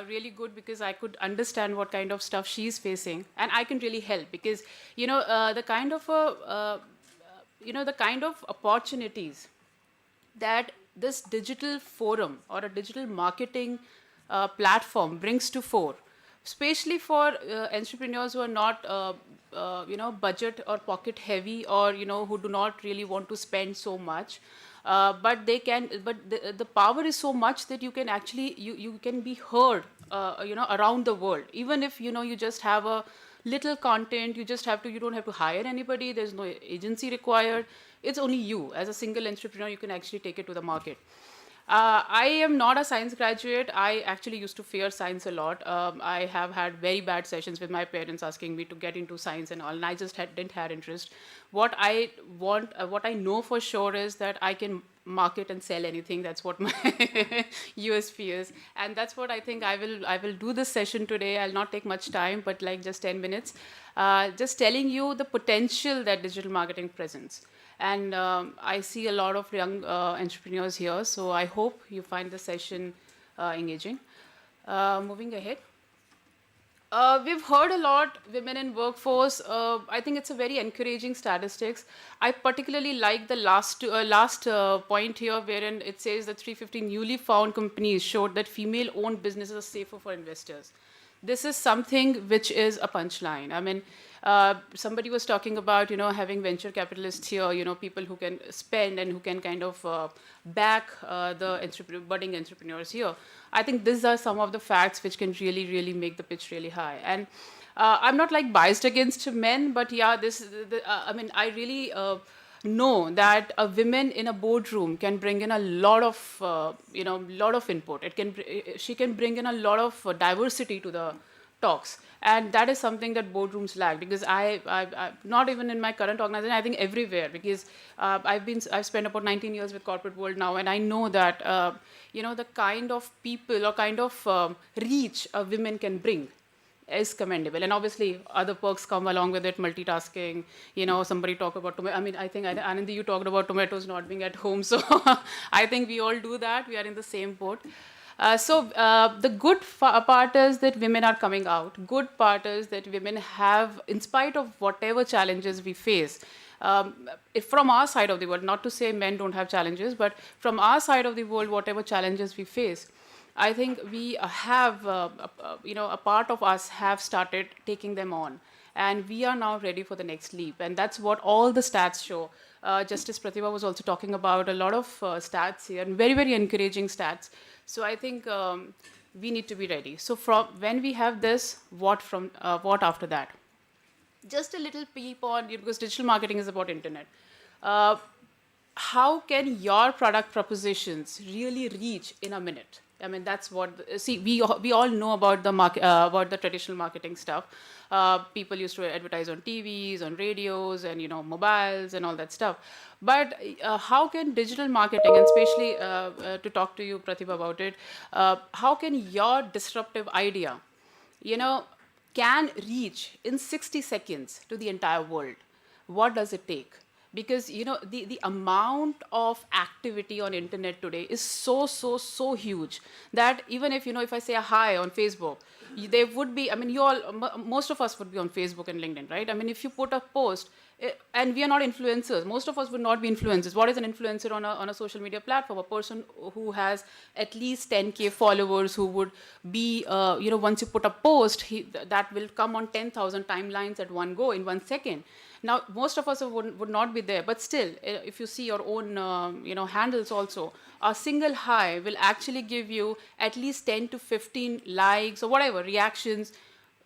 really good, because I could understand what kind of stuff she's facing, and I can really help, because the kind of opportunities that this digital forum or a digital marketing platform brings to fore, especially for entrepreneurs who are not budget or pocket heavy, or who do not really want to spend so much, but the power is so much that you can actually you can be heard around the world. Even if you just have a little content, you don't have to hire anybody, there's no agency required. It's only you as a single entrepreneur, you can actually take it to the market. I am not a science graduate. I actually used to fear science a lot. I have had very bad sessions with my parents asking me to get into science and all, and I just didn't have interest. What I want, what I know for sure is that I can market and sell anything. That's what my USP is, and that's what I think I will. I will do this session today. I'll not take much time, but like just 10 minutes, just telling you the potential that digital marketing presents. And I see a lot of young entrepreneurs here, so I hope you find the session engaging. Moving ahead. We've heard a lot, women in workforce. I think it's a very encouraging statistics. I particularly like the last point here, wherein it says that 350 newly found companies showed that female-owned businesses are safer for investors. This is something which is a punchline. I mean, somebody was talking about, having venture capitalists here, people who can spend and who can kind of back the budding entrepreneurs here. I think these are some of the facts which can really, really make the pitch really high. And I'm not like biased against men, but yeah, I really know that a woman in a boardroom can bring in a lot of, lot of input. She can bring in a lot of diversity to the talks, and that is something that boardrooms lack. Because I not even in my current organization, I think everywhere. Because I've spent about 19 years with corporate world now, and I know that the kind of people or kind of reach a women can bring is commendable. And obviously other perks come along with it, multitasking, somebody talk about tomato. I mean, I think, Anandi, you talked about tomatoes not being at home. So I think we all do that. We are in the same boat. The good part is that women are coming out. Good part is that women have, in spite of whatever challenges we face, from our side of the world, not to say men don't have challenges, but from our side of the world, whatever challenges we face, I think we have, a part of us have started taking them on. And we are now ready for the next leap. And that's what all the stats show. Justice Pratibha was also talking about a lot of stats here, and very, very encouraging stats. So I think we need to be ready. So from when we have this, what after that? Just a little peep on, because digital marketing is about internet. How can your product propositions really reach in a minute? I mean, that's what. We all know about the traditional marketing stuff. People used to advertise on TVs, on radios, and mobiles and all that stuff. But how can digital marketing, and especially to talk to you, Pratibha, about it, how can your disruptive idea, can reach in 60 seconds to the entire world? What does it take? Because the amount of activity on internet today is so huge that even if I say a hi on Facebook, there would be, I mean, most of us would be on Facebook and LinkedIn, right? I mean, if you put a post, and we are not influencers. Most of us would not be influencers. What is an influencer on a social media platform? A person who has at least 10K followers, who would be, once you put a post, that will come on 10,000 timelines at one go in 1 second. Now, most of us would not be there, but still, if you see your own, handles also, a single hi will actually give you at least 10 to 15 likes or whatever, reactions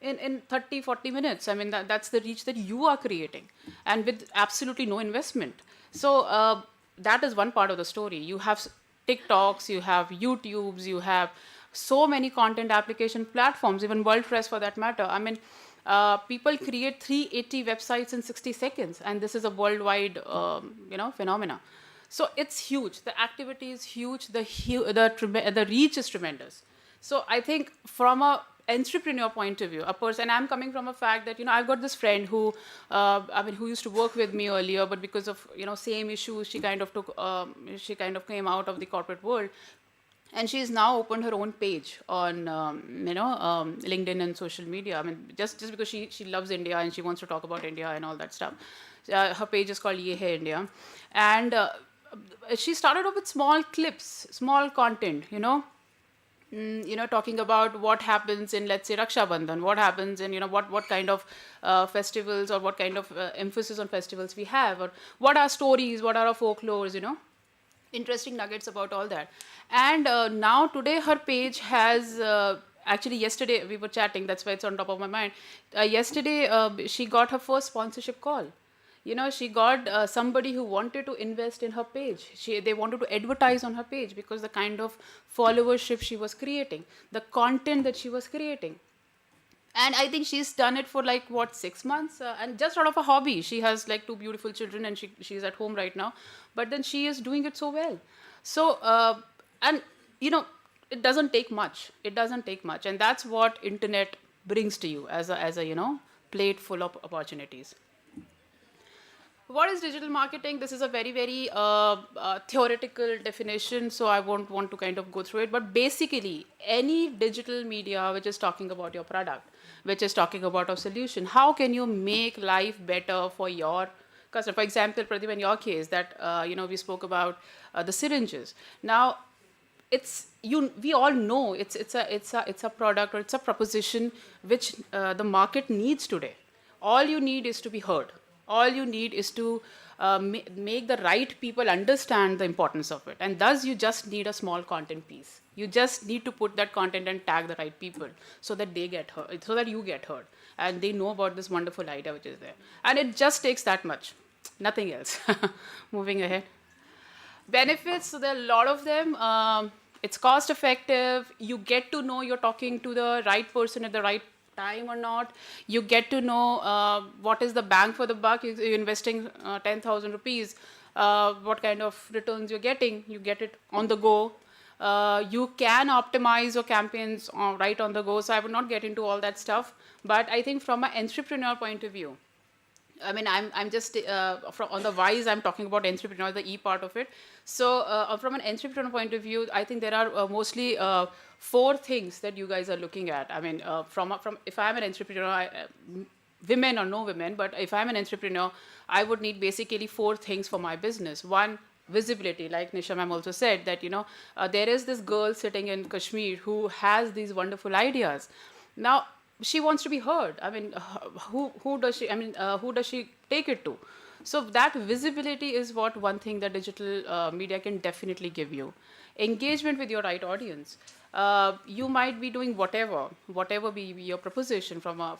in 30, 40 minutes. I mean, that's the reach that you are creating, and with absolutely no investment. So that is one part of the story. You have TikToks, you have YouTubes, you have so many content application platforms, even WordPress for that matter. I mean, people create 380 websites in 60 seconds, and this is a worldwide, phenomena. So it's huge. The activity is huge. The reach is tremendous. So I think from a entrepreneur point of view, a person, I'm coming from a fact that, I've got this friend who, who used to work with me earlier, but because of, same issues, she kind of came out of the corporate world. And she's now opened her own page on, LinkedIn and social media. I mean, just because she loves India and she wants to talk about India and all that stuff. Her page is called Ye Hai India. And she started off with small clips, small content, talking about what happens in, let's say, Raksha Bandhan, what happens in, what kind of festivals, or what kind of emphasis on festivals we have, or what are stories, what are our folklores, interesting nuggets about all that. And now today her page has, actually yesterday we were chatting, that's why it's on top of my mind. Yesterday she got her first sponsorship call. she got somebody who wanted to invest in her page. They wanted to advertise on her page because the kind of followership she was creating, the content that she was creating. And I think she's done it for like, 6 months, and just out of a hobby. She has like 2 beautiful children, and she's at home right now. But then she is doing it so well. So, and it doesn't take much. It doesn't take much, and that's what internet brings to you as a plate full of opportunities. What is digital marketing? This is a very, very theoretical definition, so I won't want to kind of go through it. But basically, any digital media which is talking about your product, which is talking about a solution, how can you make life better for your customer? For example, Pradeep, in your case, that we spoke about the syringes. Now, we all know it's a product, or it's a proposition which the market needs today. All you need is to be heard. All you need is to make the right people understand the importance of it. And thus, you just need a small content piece. You just need to put that content and tag the right people so that they get heard, so that you get heard, and they know about this wonderful idea which is there. And it just takes that much, nothing else. Moving ahead. Benefits, so there are a lot of them. It's cost effective. You get to know you're talking to the right person at the right time or not. You get to know what is the bang for the buck. You're investing 10,000 rupees. What kind of returns you're getting. You get it on the go. You can optimize your campaigns right on the go. So I would not get into all that stuff. But I think from an entrepreneur point of view, I mean, I'm just on the Wise, I'm talking about entrepreneur, the E part of it. So from an entrepreneur point of view, I think there are mostly 4 things that you guys are looking at. I mean, from if I'm an entrepreneur, women or no women, but if I'm an entrepreneur, I would need basically 4 things for my business. One, visibility, like Nisha ma'am also said, that there is this girl sitting in Kashmir who has these wonderful ideas. Now, she wants to be heard. I mean, who does she? I mean, who does she take it to? So that visibility is one thing that digital media can definitely give you. Engagement with your right audience. You might be doing whatever be your proposition from a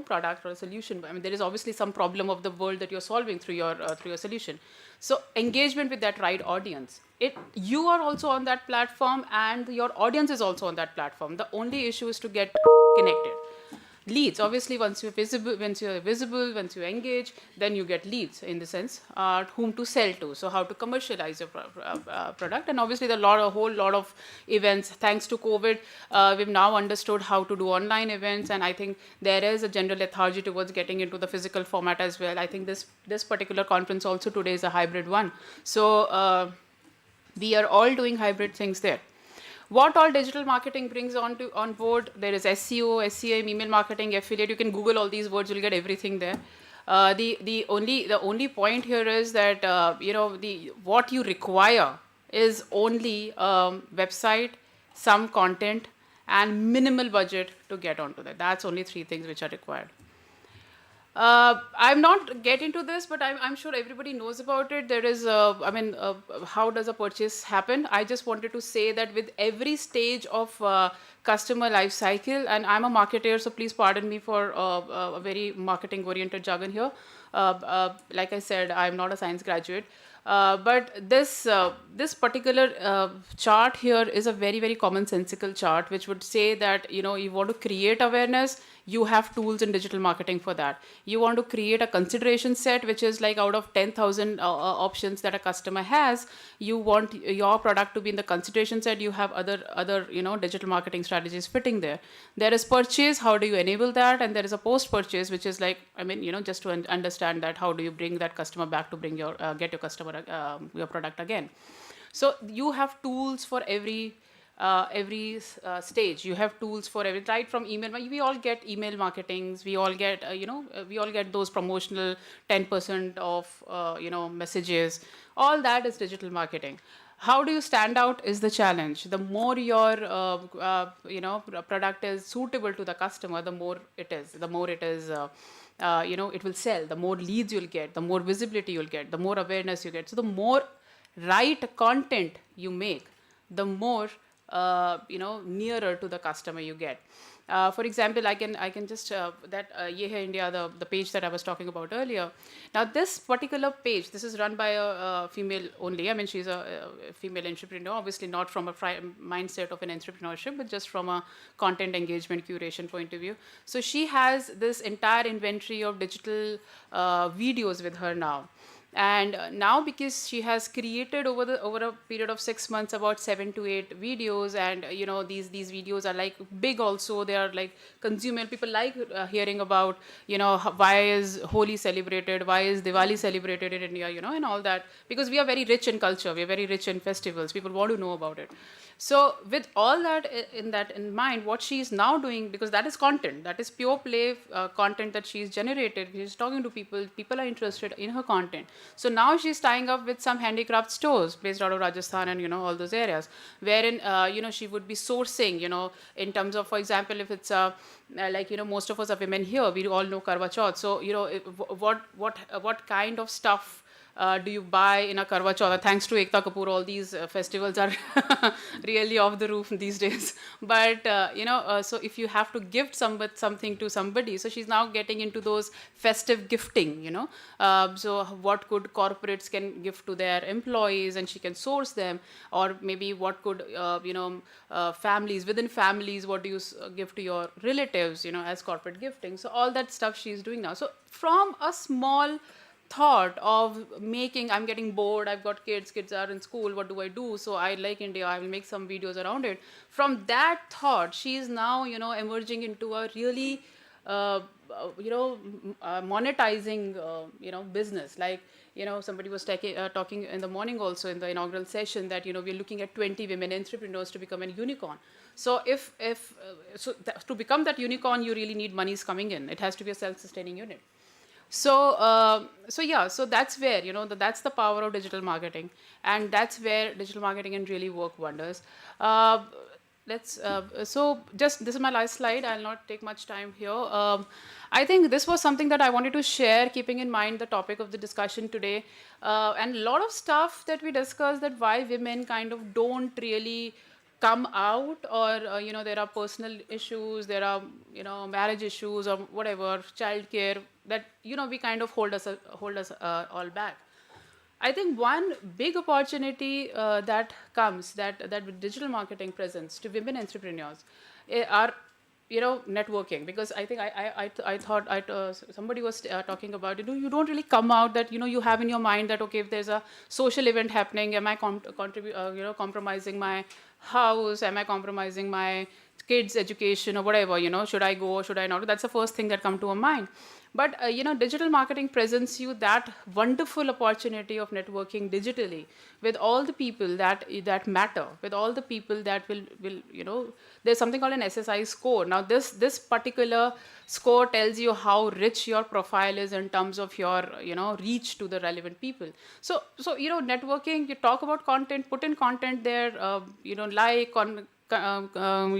product or a solution. I mean, there is obviously some problem of the world that you're solving through your solution. So engagement with that right audience. You are also on that platform, and your audience is also on that platform. The only issue is to get connected. Leads, obviously, once you're visible, once you engage, then you get leads in the sense whom to sell to. So how to commercialize your product, and obviously a whole lot of events. Thanks to COVID, we've now understood how to do online events, and I think there is a general lethargy towards getting into the physical format as well. I think this particular conference also today is a hybrid one. So we are all doing hybrid things there. What all digital marketing brings on board? There is SEO, SEM, email marketing, affiliate. You can Google all these words; you'll get everything there. The only point here is that what you require is only website, some content, and minimal budget to get onto that. That's only 3 things which are required. I'm not getting to this, but I'm sure everybody knows about it. There is, how does a purchase happen? I just wanted to say that with every stage of customer life cycle, and I'm a marketer, so please pardon me for a very marketing-oriented jargon here. Like I said, I'm not a science graduate. But this particular chart here is a very, very commonsensical chart, which would say that you want to create awareness, you have tools in digital marketing for that. You want to create a consideration set, which is like out of 10,000 options that a customer has, you want your product to be in the consideration set. You have other digital marketing strategies fitting there. There is purchase. How do you enable that? And there is a post purchase, which is like just to understand that how do you bring that customer back to get your customer your product again. So you have tools for every stage. You have tools for every, right from email. We all get email marketings. We all get we all get those promotional 10% of messages. All that is digital marketing. How do you stand out is the challenge. The more your product is suitable to the customer, the more it is. The more it is. It will sell. The more leads you'll get, the more visibility you'll get, the more awareness you get. So the more right content you make, the more nearer to the customer you get. For example, I can just Ye Hai India, the page that I was talking about earlier. Now this particular page, this is run by a female only. I mean, she's a female entrepreneur, obviously not from a mindset of an entrepreneurship, but just from a content engagement curation point of view. So she has this entire inventory of digital videos with her now. And now, because she has created over a period of 6 months about 7 to 8 videos, and these videos are like big also. They are like consumer, people like hearing about why is Holi celebrated, why is Diwali celebrated in India, and all that, because we are very rich in culture, we are very rich in festivals, people want to know about it. So with all that in mind, what she is now doing, because that is content, that is pure play content that she's generated, she's talking to people, people are interested in her content. So now she's tying up with some handicraft stores based out of Rajasthan and all those areas, wherein she would be sourcing, in terms of, for example, if it's most of us are women here, we all know Karwa Chauth. So what kind of stuff do you buy in a Karwa Chauth? Thanks to Ekta Kapoor, all these festivals are really off the roof these days. But so if you have to gift something to somebody, so she's now getting into those festive gifting. So what could corporates can give to their employees, and she can source them, or maybe what could families, within families, what do you give to your relatives, as corporate gifting. So all that stuff she's doing now. So from a small thought of making, I'm getting bored, I've got kids are in school, what do I do? So I like India, I will make some videos around it. From that thought, she is now, emerging into a really, monetizing, business. Like, somebody was talking in the morning also in the inaugural session that, we're looking at 20 women entrepreneurs to become a unicorn. So to become that unicorn, you really need monies coming in. It has to be a self-sustaining unit. So so that's where, that's the power of digital marketing, and that's where digital marketing can really work wonders. So just, this is my last slide. I'll not take much time here. I think this was something that I wanted to share, keeping in mind the topic of the discussion today. And a lot of stuff that we discussed, that why women kind of don't really come out, or there are personal issues, there are marriage issues, or whatever, childcare, that we kind of hold us all back. I think one big opportunity that comes, that with digital marketing presents to women entrepreneurs are networking. Because I think I thought somebody was talking about, you don't really come out, that you have in your mind that, okay, if there's a social event happening, am I compromising my house, am I compromising my kids' education, or whatever, should I go or should I not? That's the first thing that come to our mind. But digital marketing presents you that wonderful opportunity of networking digitally with all the people that matter, with all the people that will there's something called an SSI score. Now this particular score tells you how rich your profile is in terms of your reach to the relevant people. So networking, you talk about content, put in content there, you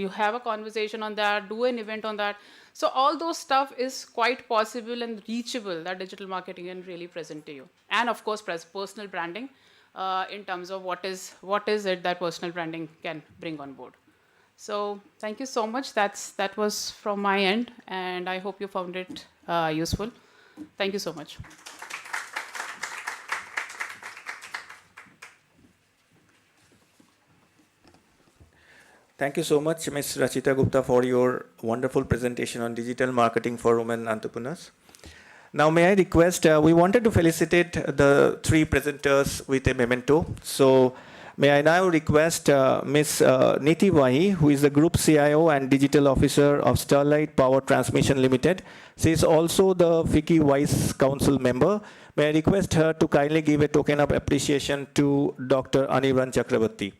have a conversation on that, do an event on that. So all those stuff is quite possible and reachable, that digital marketing can really present to you. And of course, personal branding, in terms of what is it that personal branding can bring on board. So thank you so much. That was from my end, and I hope you found it useful. Thank you so much. Thank you so much, Ms. Rachita Gupta, for your wonderful presentation on digital marketing for women entrepreneurs. Now, may I request, we wanted to felicitate the three presenters with a memento. So, may I now request Ms. Niti Wahi, who is the Group CIO and Digital Officer of Starlight Power Transmission Limited. She is also the FICCI Vice Council member. May I request her to kindly give a token of appreciation to Dr. Anirban Chakrabarti.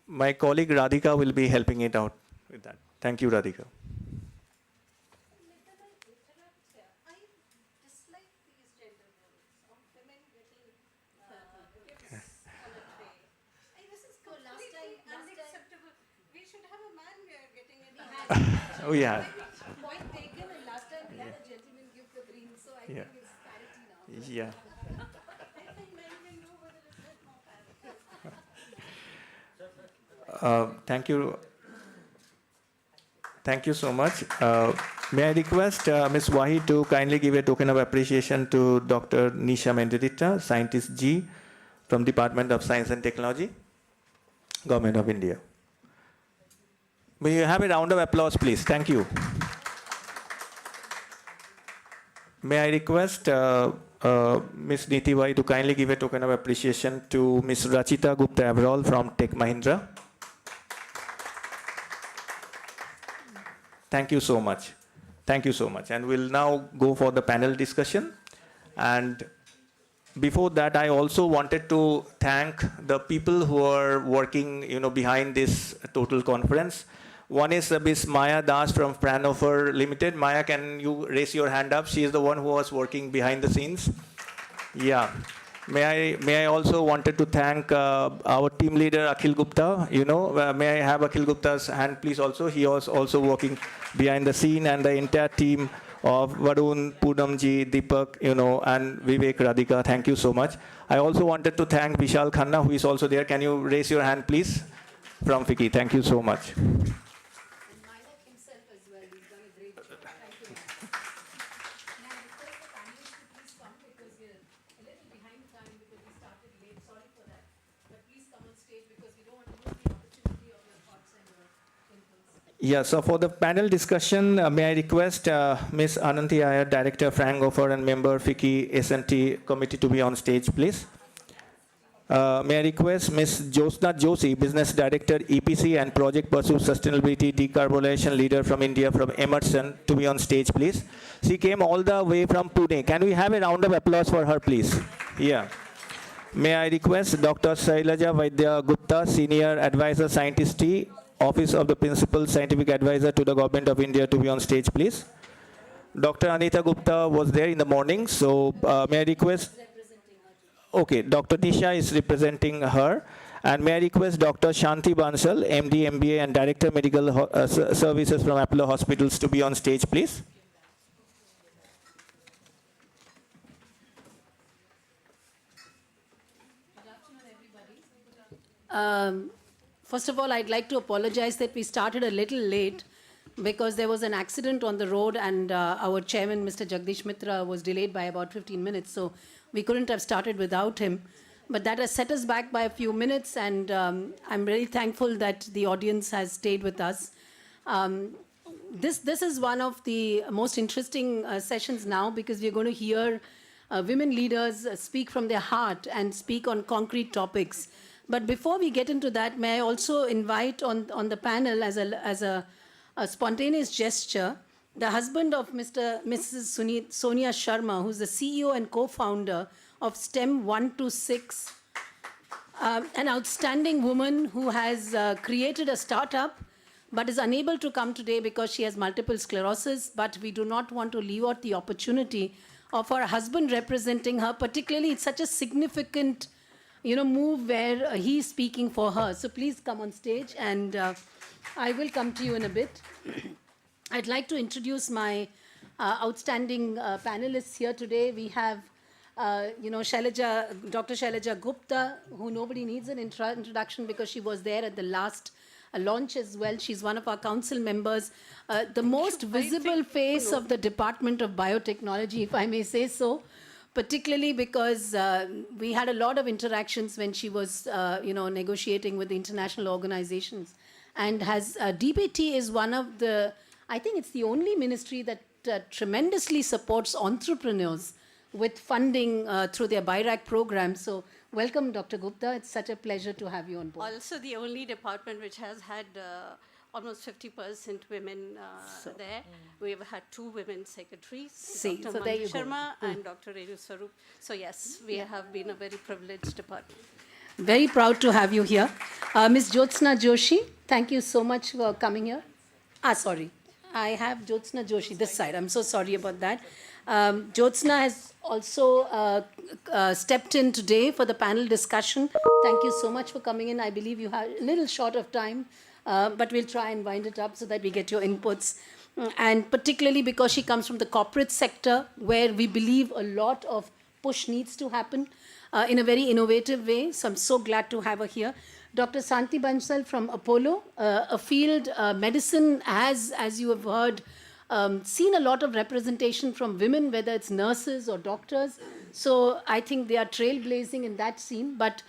My colleague Radhika will be helping it out with that. Thank you, Radhika. Oh, yeah. Point taken, and last time we had a gentleman give the green, so I think it's parity now. Yeah. Thank you. Thank you so much. May I request Ms. Wahi to kindly give a token of appreciation to Dr. Nisha Mendedita, Scientist G from Department of Science and Technology, Government of India. May you have a round of applause, please? Thank you. May I request Ms. Niti Vai to kindly give a token of appreciation to Ms. Rachita Gupta Avrol from Tech Mahindra. Thank you so much. Thank you so much. And we'll now go for the panel discussion. And before that, I also wanted to thank the people who are working, behind this total conference. One is Ms. Maya Das from Fraunhofer Limited. Maya, can you raise your hand up? She is the one who was working behind the scenes. Yeah. May I also wanted to thank our team leader Akhil Gupta. May I have Akhil Gupta's hand, please? Also, he was also working behind the scene, and the entire team of Varun, Poonamji, Deepak, and Vivek, Radhika. Thank you so much. I also wanted to thank Vishal Khanna, who is also there. Can you raise your hand, please? From FICCI. Thank you so much. Yeah, so for the panel discussion, may I request Ms. Ananti Iyer, Director, Fraunhofer, and member FICCI S&T Committee to be on stage, please. May I request Ms. Josna Joshi, Business Director, EPC and Project Pursuit Sustainability Decarbonization Leader from India, from Emerson, to be on stage, please. She came all the way from Pune. Can we have a round of applause for her, please? Yeah. May I request Dr. Shailaja Vaidya Gupta, Senior Advisor, Scientist T, Office of the Principal Scientific Advisor to the Government of India, to be on stage, please. Dr. Anita Gupta was there in the morning, so may I request? Okay, Dr. Nisha is representing her. And may I request Dr. Shanti Bansal, MD, MBA, and Director Medical Services from Apollo Hospitals, to be on stage, please. First of all, I'd like to apologize that we started a little late because there was an accident on the road, and our chairman, Mr. Jagdish Mitra, was delayed by about 15 minutes, so we couldn't have started without him. But that has set us back by a few minutes, and I'm really thankful that the audience has stayed with us. This is one of the most interesting sessions now, because we're going to hear women leaders speak from their heart and speak on concrete topics. But before we get into that, may I also invite on the panel as a spontaneous gesture, the husband of Mrs. Sonia Sharma, who's the CEO and co-founder of STEM 126, an outstanding woman who has created a startup but is unable to come today because she has multiple sclerosis. But we do not want to leave out the opportunity of her husband representing her. Particularly, it's such a significant move where he's speaking for her. So please come on stage, and I will come to you in a bit. I'd like to introduce my outstanding panelists here today. We have, Dr. Shailaja Gupta, who nobody needs an introduction because she was there at the last launch as well. She's one of our council members, the most visible face of the Department of Biotechnology, if I may say so. Particularly because we had a lot of interactions when she was, negotiating with the international organizations. And DBT is one of the, I think it's the only ministry that tremendously supports entrepreneurs with funding through their BIRAC program. So welcome, Dr. Gupta. It's such a pleasure to have you on board. Also the only department which has had almost 50% women there. We have had 2 women secretaries, Dr. Manu Sharma and Dr. Renu Swarup. So yes, we have been a very privileged department. Very proud to have you here. Ms. Jyotsna Joshi, thank you so much for coming here. Sorry. I have Jyotsna Joshi this side. I'm so sorry about that. Jyotsna has also stepped in today for the panel discussion. Thank you so much for coming in. I believe you have a little short of time. But we'll try and wind it up so that we get your inputs. And particularly because she comes from the corporate sector, where we believe a lot of push needs to happen in a very innovative way. So I'm so glad to have her here. Dr. Santi Bansal from Apollo, a field medicine has, as you have heard, seen a lot of representation from women, whether it's nurses or doctors. So I think they are trailblazing in that scene, but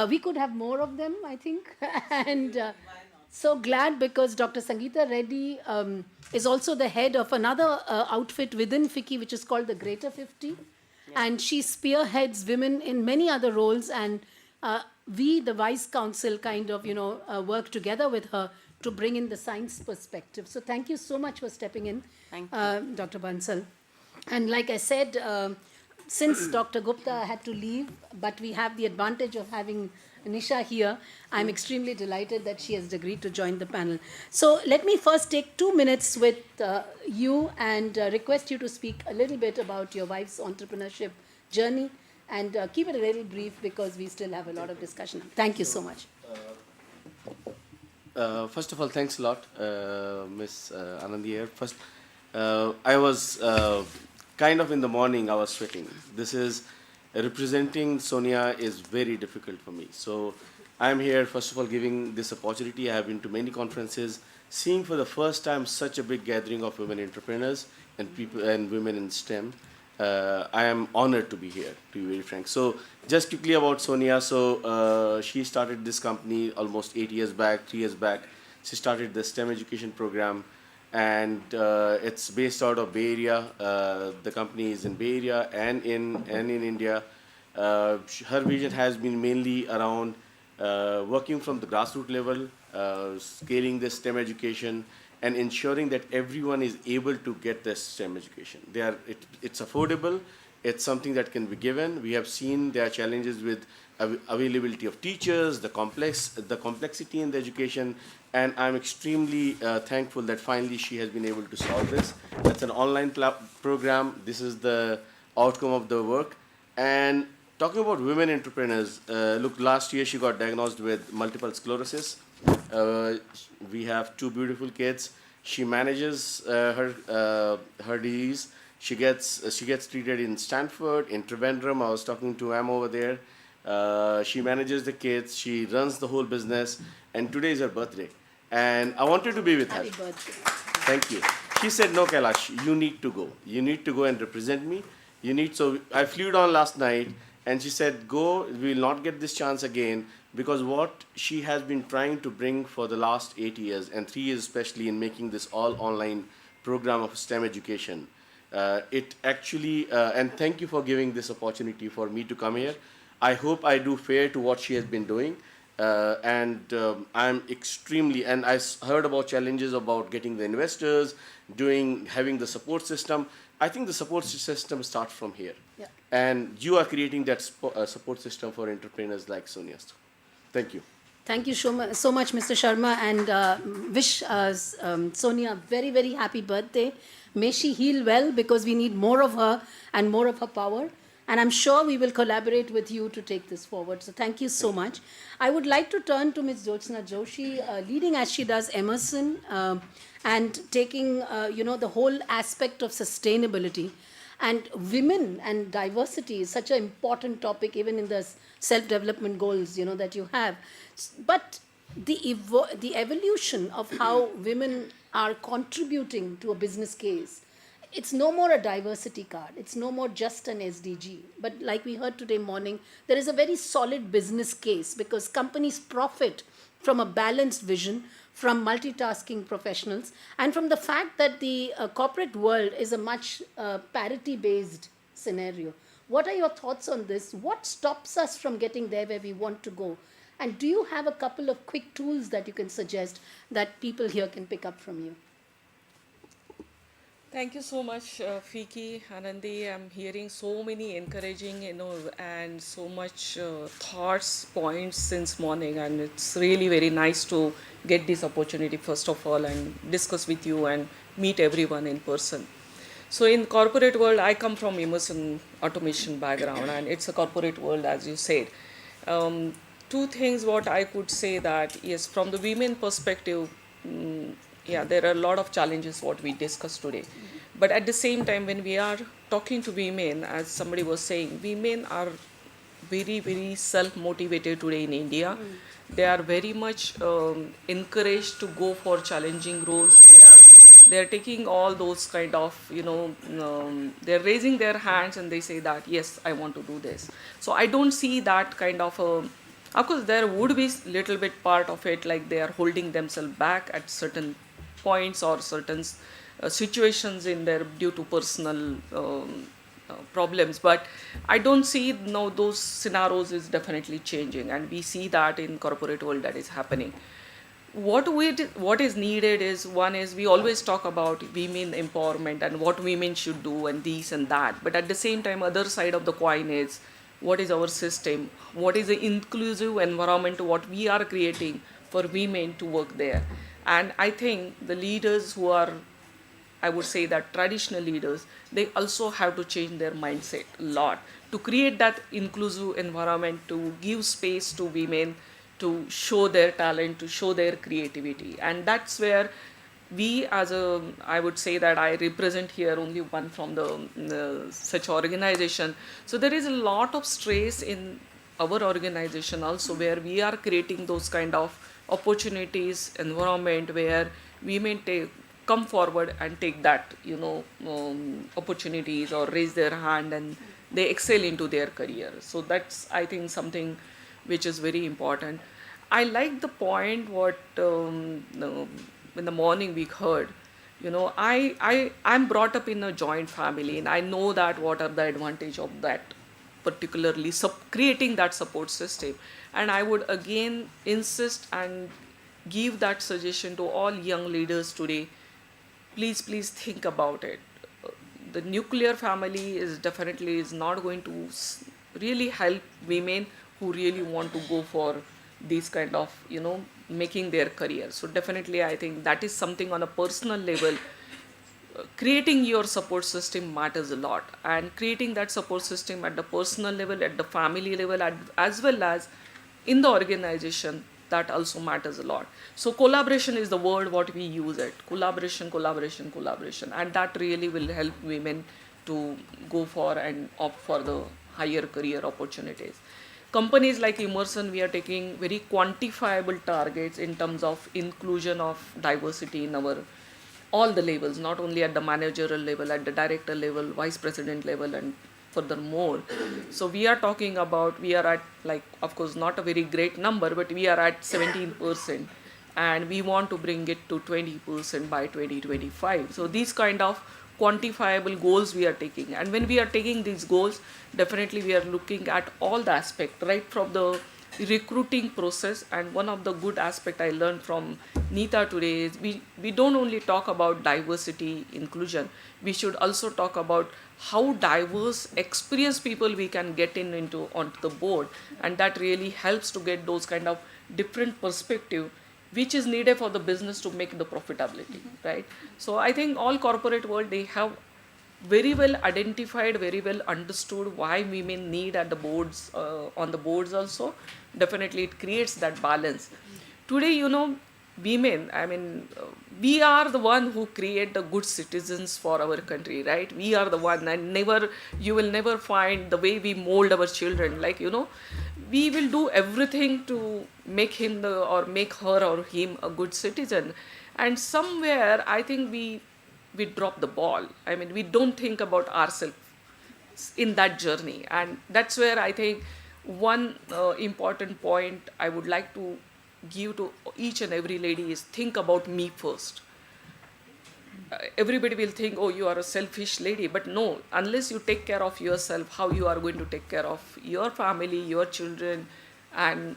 we could have more of them, I think. And so glad because Dr. Sangeeta Reddy is also the head of another outfit within FICCI, which is called the Greater 50. And she spearheads women in many other roles. And we, the Vice Council, kind of, work together with her to bring in the science perspective. So thank you so much for stepping in, Dr. Bansal. And like I said, since Dr. Gupta had to leave, but we have the advantage of having Nisha here, I'm extremely delighted that she has agreed to join the panel. So let me first take 2 minutes with you and request you to speak a little bit about your wife's entrepreneurship journey and keep it a little brief because we still have a lot of discussion. Thank you so much. First of all, thanks a lot, Miss Anandi here. First, I was kind of in the morning, I was sweating. This is representing Sonia is very difficult for me. So I'm here, first of all, giving this opportunity. I have been to many conferences, seeing for the first time such a big gathering of women entrepreneurs and people and women in STEM. I am honored to be here, to be very frank. So just quickly about Sonia. So she started this company almost 8 years back, 3 years back. She started the STEM education program, and it's based out of Bay Area. The company is in Bay Area and in India. Her vision has been mainly around working from the grassroots level, scaling the STEM education, and ensuring that everyone is able to get this STEM education. It's affordable. It's something that can be given. We have seen there are challenges with availability of teachers, the complexity in the education, and I'm extremely thankful that finally she has been able to solve this. It's an online program. This is the outcome of the work. And talking about women entrepreneurs, look, last year she got diagnosed with multiple sclerosis. We have 2 beautiful kids. She manages her disease. She gets treated in Stanford, in Trivandrum. I was talking to Am over there. She manages the kids. She runs the whole business. And today is her birthday. And I wanted to be with her. Happy birthday. Thank you. She said, no, Kailash, you need to go. You need to go and represent me. So I flew down last night, and she said, go, we will not get this chance again, because what she has been trying to bring for the last 8 years, and 3 years especially, in making this all online program of STEM education, it actually, and thank you for giving this opportunity for me to come here. I hope I do fair to what she has been doing. I'm extremely, and I heard about challenges about getting the investors, having the support system. I think the support system starts from here. Yeah. And you are creating that support system for entrepreneurs like Sonia. Thank you. Thank you so much, Mr. Sharma, and wish Sonia a very, very happy birthday. May she heal well, because we need more of her and more of her power. And I'm sure we will collaborate with you to take this forward. So thank you so much. I would like to turn to Ms. Jyotsna Joshi, leading as she does Emerson, and taking the whole aspect of sustainability. And women and diversity is such an important topic, even in the self-development goals that you have. But the evolution of how women are contributing to a business case, it's no more a diversity card. It's no more just an SDG. But like we heard today morning, there is a very solid business case, because companies profit from a balanced vision, from multitasking professionals, and from the fact that the corporate world is a much parity-based scenario. What are your thoughts on this? What stops us from getting there where we want to go? And do you have a couple of quick tools that you can suggest that people here can pick up from you? Thank you so much, Fiki, Anandi. I'm hearing so many encouraging, and so much thoughts, points since morning, and it's really very nice to get this opportunity, first of all, and discuss with you and meet everyone in person. So in corporate world, I come from Emerson automation background, and it's a corporate world, as you said. 2 things what I could say that, yes, from the women perspective, there are a lot of challenges what we discussed today. But at the same time, when we are talking to women, as somebody was saying, women are very, very self-motivated today in India. They are very much encouraged to go for challenging roles. They are taking all those kind of, they're raising their hands and they say that, yes, I want to do this. So I don't see that kind of of course, there would be little bit part of it, like they are holding themselves back at certain points or certain situations in their due to personal problems. But I don't see no those scenarios is definitely changing, and we see that in corporate world that is happening. What is needed is, one is, we always talk about women empowerment and what women should do and this and that, but at the same time other side of the coin is, what is our system, what is the inclusive environment what we are creating for women to work there. And I think the leaders who are, I would say that traditional leaders, they also have to change their mindset a lot to create that inclusive environment, to give space to women to show their talent, to show their creativity. And that's where we as a, I would say that I represent here only one from the such organization. So there is a lot of stress in our organization also, where we are creating those kind of opportunities, environment where women come forward and take that, opportunities or raise their hand and they excel into their career. So that's, I think, something which is very important. I like the point what in the morning we heard. I'm brought up in a joint family, and I know that what are the advantage of that, particularly creating that support system. And I would again insist and give that suggestion to all young leaders today. Please think about it. The nuclear family is definitely is not going to really help women who really want to go for these kind of, making their career. So definitely I think that is something on a personal level. Creating your support system matters a lot, and creating that support system at the personal level, at the family level, as well as in the organization, that also matters a lot. So collaboration is the word what we use it. Collaboration, and that really will help women to go for and opt for the higher career opportunities. Companies like Emerson, we are taking very quantifiable targets in terms of inclusion of diversity in our all the levels, not only at the managerial level, at the director level, vice president level, and furthermore. So we are talking about, we are at, like, of course, not a very great number, but we are at 17%, and we want to bring it to 20% by 2025. So these kind of quantifiable goals we are taking. And when we are taking these goals, definitely we are looking at all the aspects, right from the recruiting process. And one of the good aspect I learned from Neeta today is we don't only talk about diversity, inclusion, we should also talk about how diverse, experienced people we can get onto the board. And that really helps to get those kind of different perspective which is needed for the business to make the profitability, right? So I think all corporate world, they have very well identified, very well understood why women need at the boards, on the boards also. Definitely it creates that balance. Today, women, we are the one who create the good citizens for our country, right? We are the one, and you will never find the way we mold our children, like, we will do everything to make him or make her or him a good citizen. And somewhere I think we drop the ball. We don't think about ourselves in that journey. And that's where I think one important point I would like to give to each and every lady is, think about me first. Everybody will think, oh, you are a selfish lady, but no, unless you take care of yourself, how you are going to take care of your family, your children, and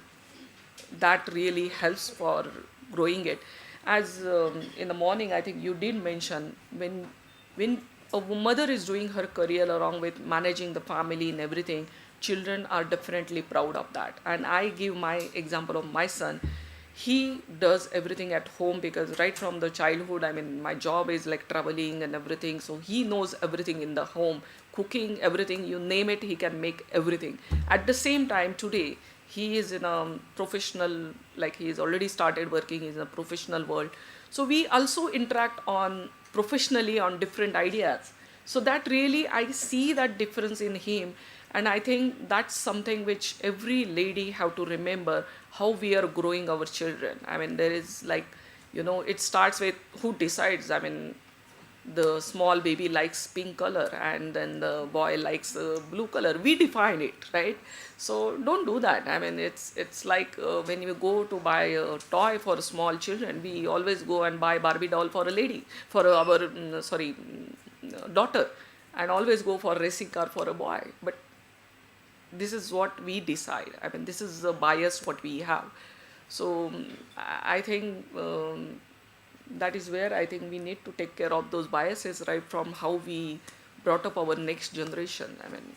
that really helps for growing it. As in the morning, I think you did mention, when a mother is doing her career along with managing the family and everything, children are definitely proud of that. And I give my example of my son. He does everything at home, because right from the childhood, my job is like traveling and everything. So he knows everything in the home, cooking, everything, you name it, he can make everything. At the same time, today, he is in a professional, like he's already started working in a professional world. So we also interact on professionally on different ideas. So that really, I see that difference in him. And I think that's something which every lady have to remember, how we are growing our children. I mean, there is like, it starts with who decides. I mean, the small baby likes pink color and then the boy likes blue color. We define it, right? So don't do that. I mean, it's like when you go to buy a toy for small children, we always go and buy Barbie doll for a lady, for our daughter, and always go for racing car for a boy. But this is what we decide. I mean, this is the bias what we have. So I think that is where I think we need to take care of those biases right from how we brought up our next generation. I mean,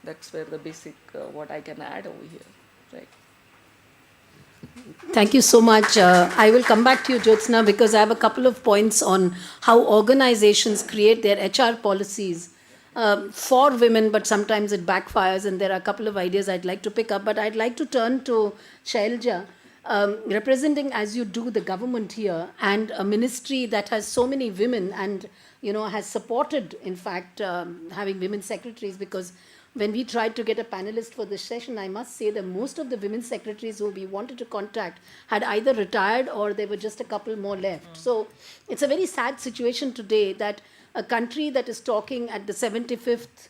that's where the basic what I can add over here, right? Thank you so much. I will come back to you, Jyotsna, because I have a couple of points on how organizations create their HR policies for women, but sometimes it backfires, and there are a couple of ideas I'd like to pick up. But I'd like to turn to Shailja, representing, as you do, the government here, and a ministry that has so many women and, has supported, in fact, having women secretaries, because when we tried to get a panelist for this session, I must say that most of the women secretaries who we wanted to contact had either retired or there were just a couple more left. So it's a very sad situation today that a country that is talking at the 75th,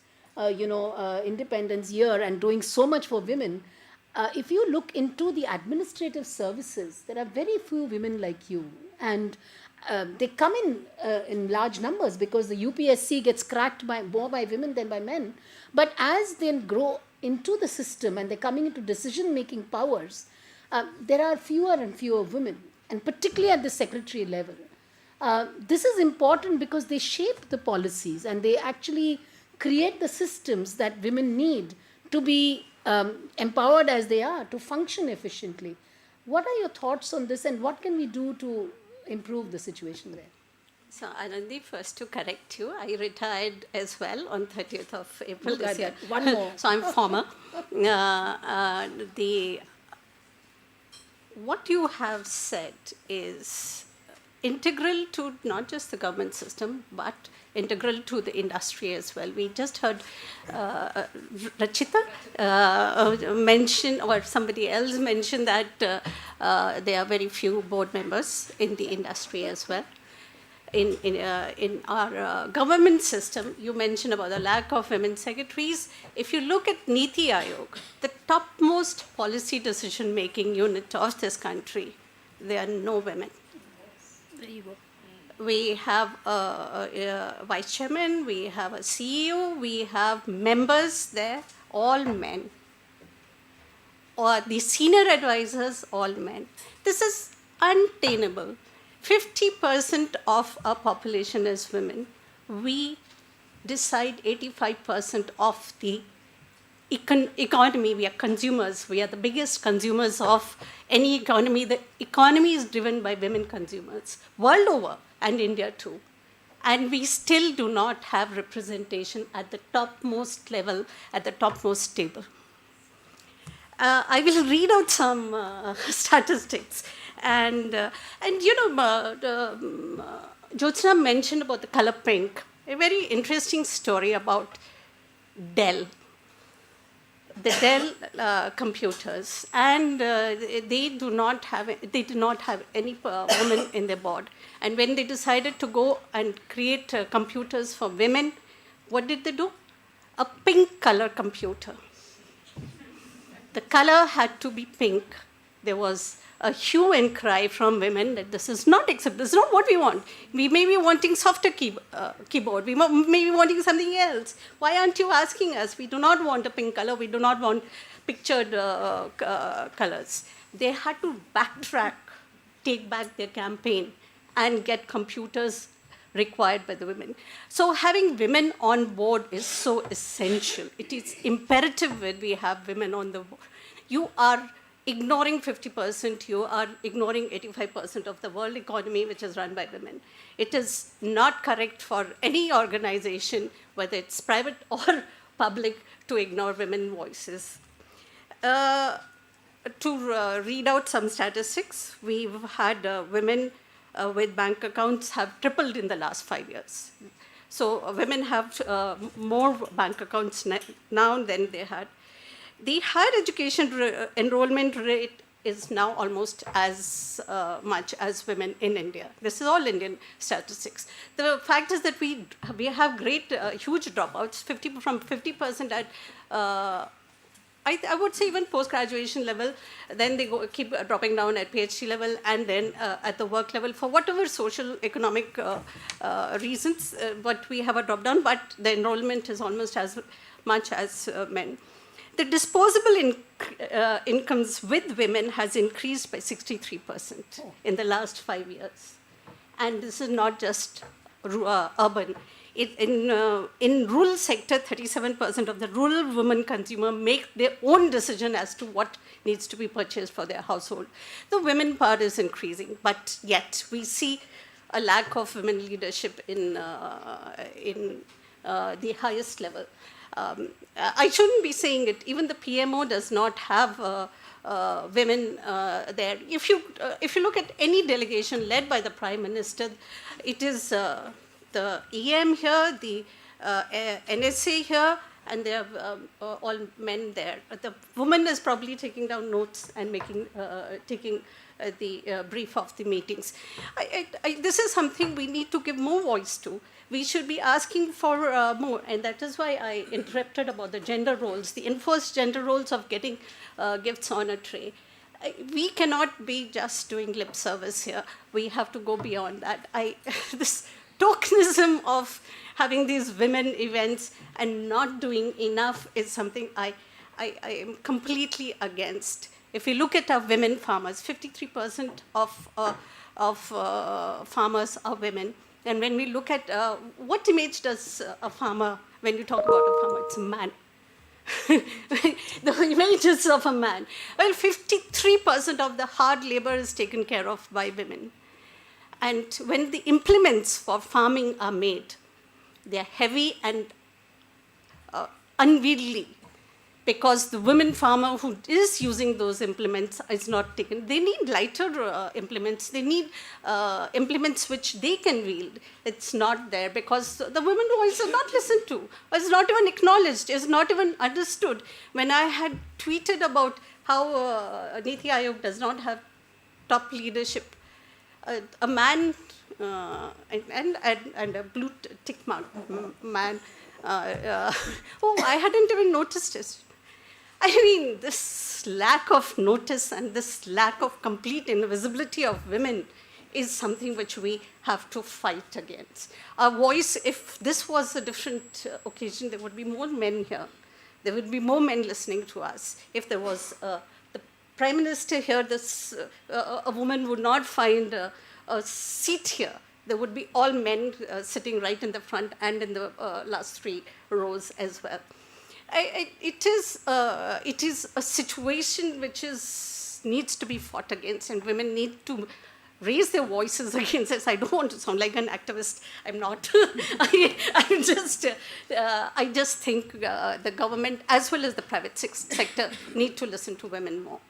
independence year and doing so much for women, if you look into the administrative services, there are very few women like you. And they come in large numbers because the UPSC gets cracked more by women than by men. But as they grow into the system and they're coming into decision-making powers, there are fewer and fewer women, and particularly at the secretary level. This is important because they shape the policies and they actually create the systems that women need to be empowered as they are, to function efficiently. What are your thoughts on this, and what can we do to improve the situation there? So, Anandi, first to correct you, I retired as well on 30th of April this year. One more. So, I'm former. What you have said is integral to not just the government system, but integral to the industry as well. We just heard Rachita mention, or somebody else mention that there are very few board members in the industry as well. In our government system, you mentioned about the lack of women secretaries. If you look at Niti Aayog, the topmost policy decision-making unit of this country, there are no women. There you go. We have a vice chairman, we have a CEO, we have members there, all men. Or the senior advisors, all men. This is untenable. 50% of our population is women. We decide 85% of the economy. We are consumers. We are the biggest consumers of any economy. The economy is driven by women consumers world over, and India too. And we still do not have representation at the topmost level, at the topmost table. I will read out some statistics. And Jyotsna mentioned about the color pink. A very interesting story about Dell. The Dell computers, and they did not have any women in their board. And when they decided to go and create computers for women, what did they do? A pink color computer. The color had to be pink. There was a hue and cry from women that this is not acceptable. This is not what we want. We may be wanting softer keyboard. We may be wanting something else. Why aren't you asking us? We do not want a pink color. We do not want pictured colors. They had to backtrack, take back their campaign, and get computers required by the women. So having women on board is so essential. It is imperative when we have women on the board. You are ignoring 50%, you are ignoring 85% of the world economy, which is run by women. It is not correct for any organization, whether it's private or public, to ignore women voices. To read out some statistics, we've had women with bank accounts have tripled in the last 5 years. So women have more bank accounts now than they had. The higher education enrollment rate is now almost as much as women in India. This is all Indian statistics. The fact is that we have great, huge dropouts, from 50% at I would say even post-graduation level, then they keep dropping down at PhD level, and then at the work level for whatever social economic reasons. But we have a drop down, but the enrollment is almost as much as men. The disposable incomes with women has increased by 63% in the last 5 years. And this is not just urban. In rural sector, 37% of the rural women consumer make their own decision as to what needs to be purchased for their household. The women part is increasing, but yet we see a lack of women leadership in the highest level. I shouldn't be saying it. Even the PMO does not have women there. If you look at any delegation led by the Prime Minister, it is the EM here, the NSA here, and they have all men there. The woman is probably taking down notes and taking the brief of the meetings. This is something we need to give more voice to. We should be asking for more, and that is why I interrupted about the gender roles, the enforced gender roles of getting gifts on a tray. We cannot be just doing lip service here. We have to go beyond that. This tokenism of having these women events and not doing enough is something I am completely against. If we look at our women farmers, 53% of farmers are women. And when we look at what image does a farmer, when you talk about a farmer, it's a man. The images of a man. Well, 53% of the hard labor is taken care of by women. And when the implements for farming are made, they are heavy and unwieldy, because the women farmer who is using those implements is not taken. They need lighter implements. They need implements which they can wield. It's not there because the women voice is not listened to. It's not even acknowledged. It's not even understood. When I had tweeted about how Niti Aayog does not have top leadership, a man and a blue tick mark man, I hadn't even noticed it. I mean, this lack of notice and this lack of complete invisibility of women is something which we have to fight against. Our voice, if this was a different occasion, there would be more men here. There would be more men listening to us. If there was the Prime Minister here, a woman would not find a seat here. There would be all men sitting right in the front and in the last 3 rows as well. It is a situation which needs to be fought against, and women need to raise their voices against this. I don't want to sound like an activist. I'm not. I just think the government as well as the private sector need to listen to women more.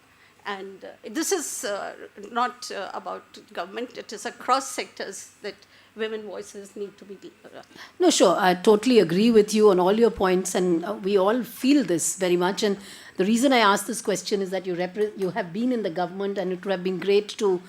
And this is not about government. It is across sectors that women voices need to be. No, sure. I totally agree with you on all your points, and we all feel this very much. And the reason I asked this question is that you have been in the government, and it would have been great to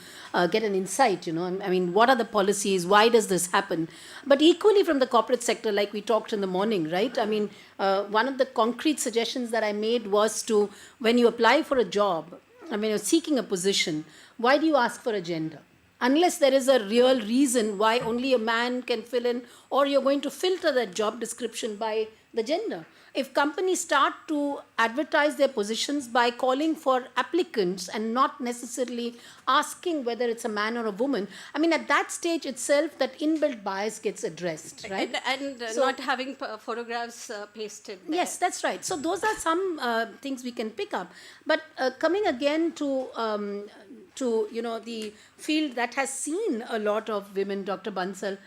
get an insight, I mean, what are the policies? Why does this happen? But equally from the corporate sector, like we talked in the morning, right? I mean, one of the concrete suggestions that I made was to, when you apply for a job, I mean, you're seeking a position, why do you ask for a gender? Unless there is a real reason why only a man can fill in, or you're going to filter that job description by the gender. If companies start to advertise their positions by calling for applicants and not necessarily asking whether it's a man or a woman, I mean, at that stage itself, that inbuilt bias gets addressed, right? And not having photographs pasted there. Yes, that's right. So those are some things we can pick up. But coming again to the field that has seen a lot of women, Dr. Bansal,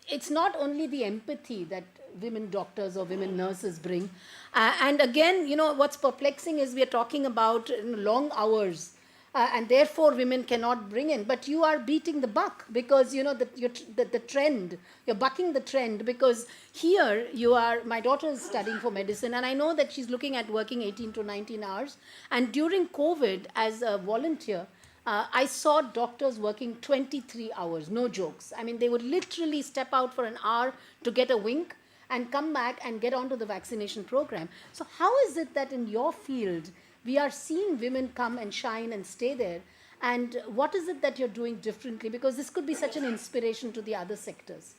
it's not only the empathy that women doctors or women nurses bring. And again, what's perplexing is we are talking about long hours. and therefore women cannot bring in. But you are beating the buck because you know the trend. You're bucking the trend because here you are. My daughter is studying for medicine, and I know that she's looking at working 18 to 19 hours. And during COVID, as a volunteer, I saw doctors working 23 hours. No jokes. I mean, they would literally step out for an hour to get a wink and come back and get onto the vaccination program. So how is it that in your field, we are seeing women come and shine and stay there? And what is it that you're doing differently? Because this could be such an inspiration to the other sectors.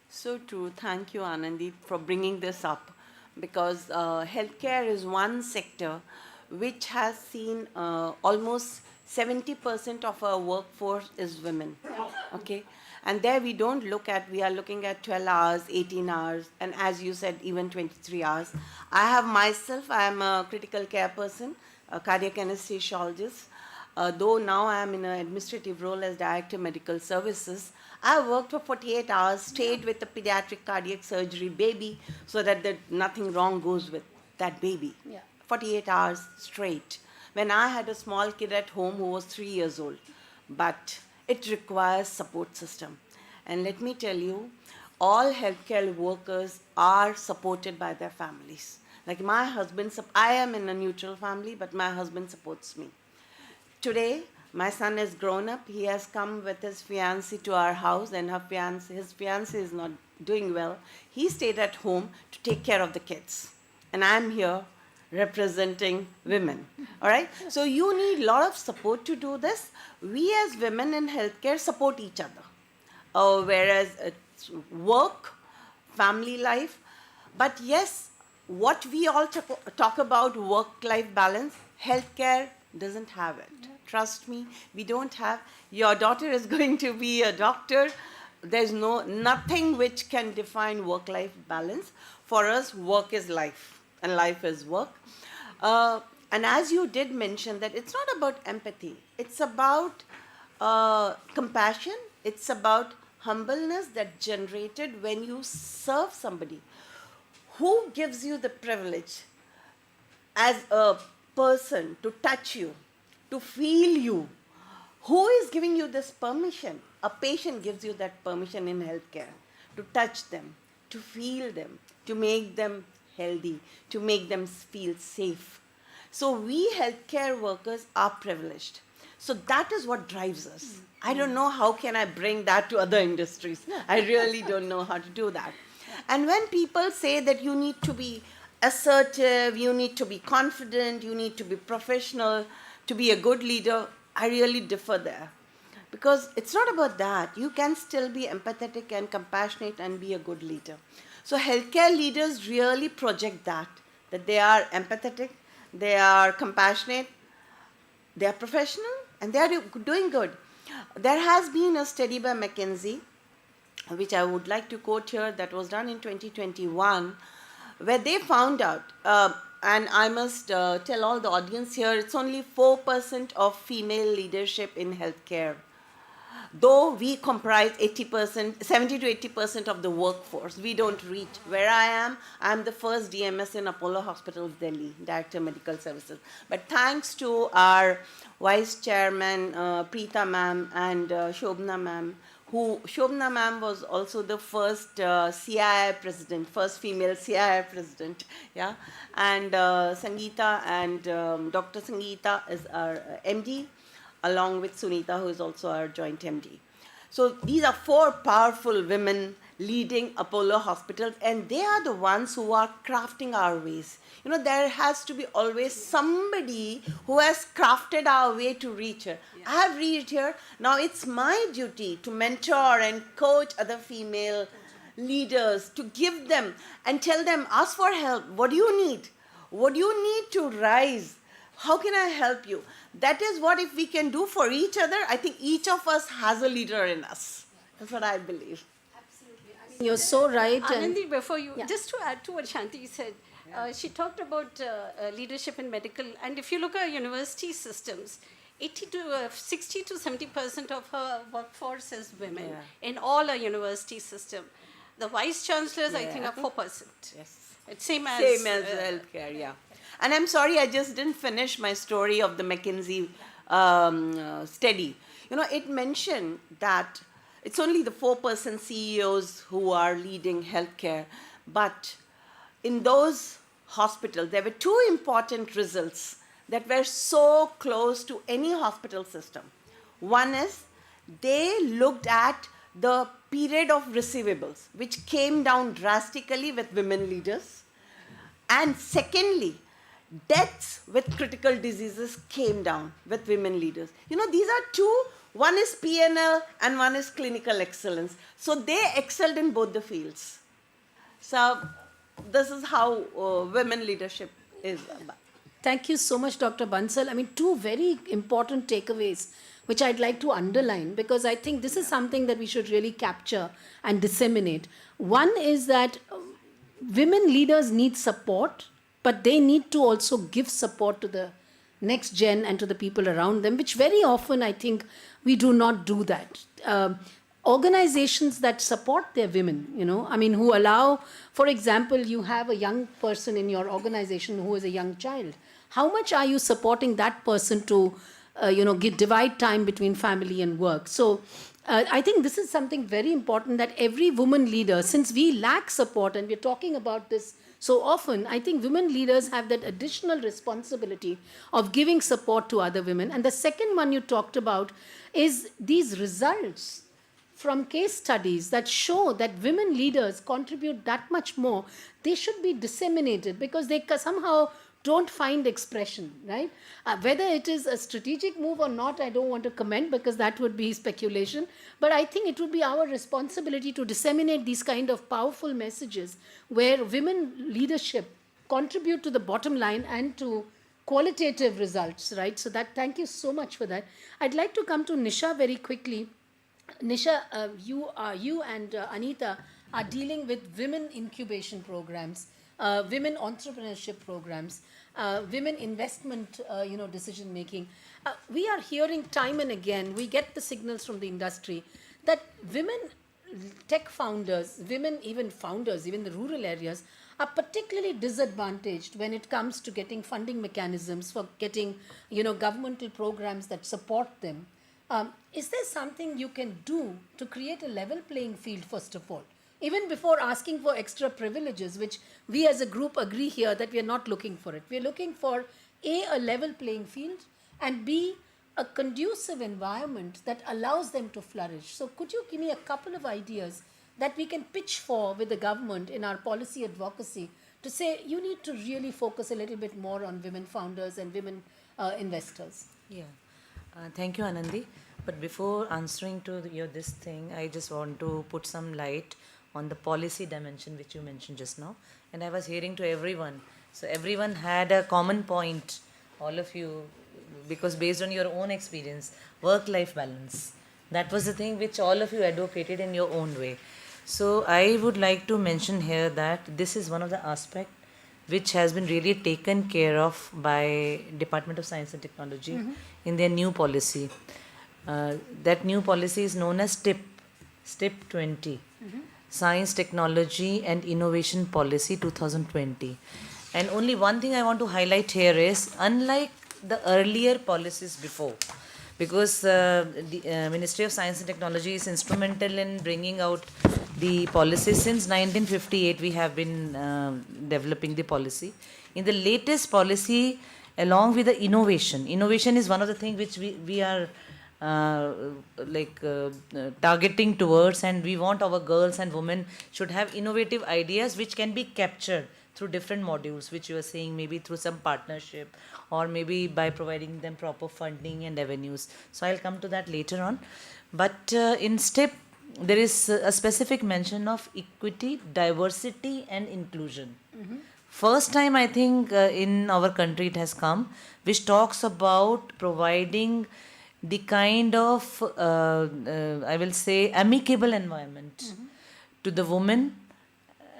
So true. Thank you, Anandi, for bringing this up. Because healthcare is one sector which has seen almost 70% of our workforce is women. Okay? And there we don't look at, we are looking at 12 hours, 18 hours, and as you said, even 23 hours. I have myself, I am a critical care person, a cardiac anesthesiologist. Though now I am in an administrative role as Director of Medical Services, I worked for 48 hours, stayed with the pediatric cardiac surgery baby so that nothing wrong goes with that baby. 48 hours straight. When I had a small kid at home who was 3 years old. But it requires support system. And let me tell you, all healthcare workers are supported by their families. Like my husband, I am in a neutral family, but my husband supports me. Today, my son is grown up. He has come with his fiancée to our house, and his fiancée is not doing well. He stayed at home to take care of the kids. And I'm here representing women. All right? So you need a lot of support to do this. We as women in healthcare support each other. Whereas it's work, family life. But yes, what we all talk about work-life balance, healthcare doesn't have it. Trust me, we don't have. Your daughter is going to be a doctor. There's nothing which can define work-life balance. For us, work is life and life is work. And as you did mention that it's not about empathy. It's about compassion. It's about humbleness that generated when you serve somebody. Who gives you the privilege as a person to touch you, to feel you? Who is giving you this permission? A patient gives you that permission in healthcare to touch them, to feel them, to make them healthy, to make them feel safe. So we healthcare workers are privileged. So that is what drives us. I don't know how can I bring that to other industries. I really don't know how to do that. And when people say that you need to be assertive, you need to be confident, you need to be professional, to be a good leader, I really differ there. Because it's not about that. You can still be empathetic and compassionate and be a good leader. So healthcare leaders really project that they are empathetic, they are compassionate, they are professional, and they are doing good. There has been a study by McKinsey, which I would like to quote here, that was done in 2021, where they found out, and I must tell all the audience here, it's only 4% of female leadership in healthcare. Though we comprise 80%, 70 to 80% of the workforce, we don't reach. Where I am, I'm the first DMS in Apollo Hospitals, Delhi, Director of Medical Services. But thanks to our Vice Chairman, Preeta ma'am, and Shobna ma'am, Shobna ma'am was also the first CII president, first female CII president, yeah. And Sangeeta and Dr. Sangeeta is our MD, along with Sunita, who is also our joint MD. So these are 4 powerful women leading Apollo hospitals, and they are the ones who are crafting our ways. You know, there has to be always somebody who has crafted our way to reach here. I have reached here. Now it's my duty to mentor and coach other female leaders, to give them and tell them, ask for help. What do you need? What do you need to rise? How can I help you? That is what if we can do for each other, I think each of us has a leader in us. That's what I believe. Absolutely. I mean, you're so right. Anandi, before you, just to add to what Shanti said, she talked about leadership in medical, and if you look at university systems, 60 to 70% of her workforce is women in all our university system. The vice chancellors, I think, are 4%. Yes. It's same as healthcare, yeah. And I'm sorry, I just didn't finish my story of the McKinsey study. You know, it mentioned that it's only the 4% CEOs who are leading healthcare, but in those hospitals, there were two important results that were so close to any hospital system. One is they looked at the period of receivables, which came down drastically with women leaders. And secondly, deaths with critical diseases came down with women leaders. You know, these are two, one is PNL and one is clinical excellence. So they excelled in both the fields. So this is how women leadership is. Thank you so much, Dr. Bansal. I mean, two very important takeaways, which I'd like to underline, because I think this is something that we should really capture and disseminate. One is that women leaders need support, but they need to also give support to the next gen and to the people around them, which very often I think we do not do that. Organizations that support their women, you know, I mean, who allow, for example, you have a young person in your organization who is a young child. How much are you supporting that person to, divide time between family and work? So I think this is something very important that every woman leader, since we lack support and we're talking about this so often, I think women leaders have that additional responsibility of giving support to other women. And the second one you talked about is these results from case studies that show that women leaders contribute that much more. They should be disseminated because they somehow don't find expression, right? Whether it is a strategic move or not, I don't want to comment because that would be speculation. But I think it would be our responsibility to disseminate these kind of powerful messages where women leadership contribute to the bottom line and to qualitative results, right? So that, thank you so much for that. I'd like to come to Nisha very quickly. Nisha, you and Anita are dealing with women incubation programs, women entrepreneurship programs, women investment, decision making. We are hearing time and again, we get the signals from the industry that women tech founders, women even founders, even the rural areas, are particularly disadvantaged when it comes to getting funding mechanisms for getting, governmental programs that support them. Is there something you can do to create a level playing field, first of all? Even before asking for extra privileges, which we as a group agree here that we are not looking for it. We are looking for A, a level playing field, and B, a conducive environment that allows them to flourish. So could you give me a couple of ideas that we can pitch for with the government in our policy advocacy to say you need to really focus a little bit more on women founders and women investors? Yeah. Thank you, Anandi. But before answering to this thing, I just want to put some light on the policy dimension which you mentioned just now. And I was hearing to everyone. So everyone had a common point, all of you, because based on your own experience, work-life balance. That was the thing which all of you advocated in your own way. So I would like to mention here that this is one of the aspects which has been really taken care of by Department of Science and Technology in their new policy. That new policy is known as STEP 20, Science, Technology and Innovation Policy 2020. And only one thing I want to highlight here is, unlike the earlier policies before, because the Ministry of Science and Technology is instrumental in bringing out the policies. Since 1958, we have been developing the policy. In the latest policy, along with the innovation is one of the things which we are targeting towards, and we want our girls and women should have innovative ideas which can be captured through different modules, which you are saying, maybe through some partnership or maybe by providing them proper funding and avenues. So I'll come to that later on. But in STEP, there is a specific mention of equity, diversity and inclusion. First time I think in our country it has come, which talks about providing the kind of, I will say, amicable environment to the women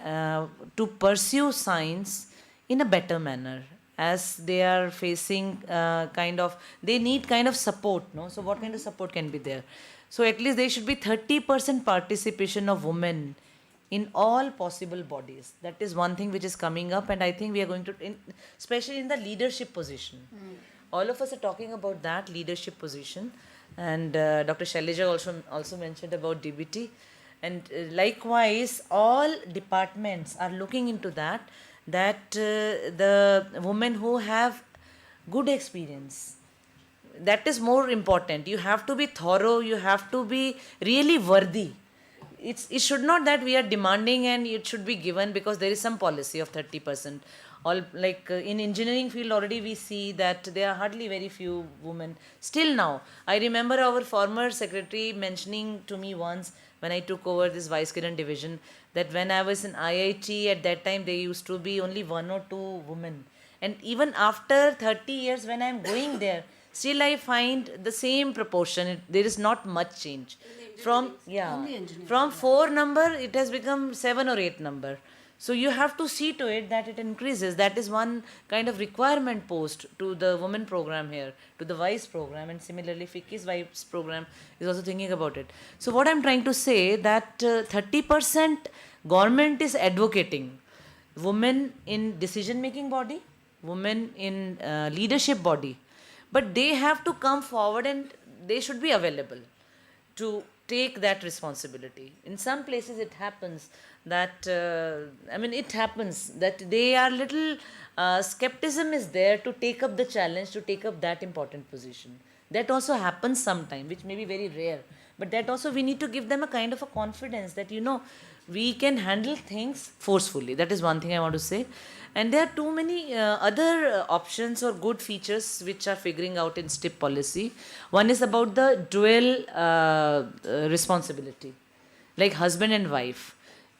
to pursue science in a better manner, as they are facing they need kind of support, no? So what kind of support can be there? So at least there should be 30% participation of women in all possible bodies. That is one thing which is coming up, and I think we are going to, especially in the leadership position. All of us are talking about that leadership position, and Dr. Shailaja also mentioned about DBT, and likewise all departments are looking into that. The women who have good experience, that is more important. You have to be thorough, you have to be really worthy. It should not that we are demanding and it should be given because there is some policy of 30%. All like in engineering field already we see that there are hardly very few women still now. I remember our former secretary mentioning to me once when I took over this Vice Kiran division that when I was in IIT at that time there used to be only 1 or 2 women, and even after 30 years when I am going there still I find the same proportion. There is not much change. From 4 number it has become 7 or 8 number. So you have to see to it that it increases. That is one kind of requirement post to the women program here, to the vice program, and similarly FICCI's vice program is also thinking about it. So what I'm trying to say that 30% government is advocating women in decision making body, women in leadership body, but they have to come forward and they should be available to take that responsibility. In some places it happens that, it happens that they are little, skepticism is there to take up the challenge, to take up that important position. That also happens sometime, which may be very rare. But that also we need to give them a kind of a confidence that, we can handle things forcefully. That is one thing I want to say. And there are too many other options or good features which are figuring out in STIP policy. One is about the dual responsibility, like husband and wife.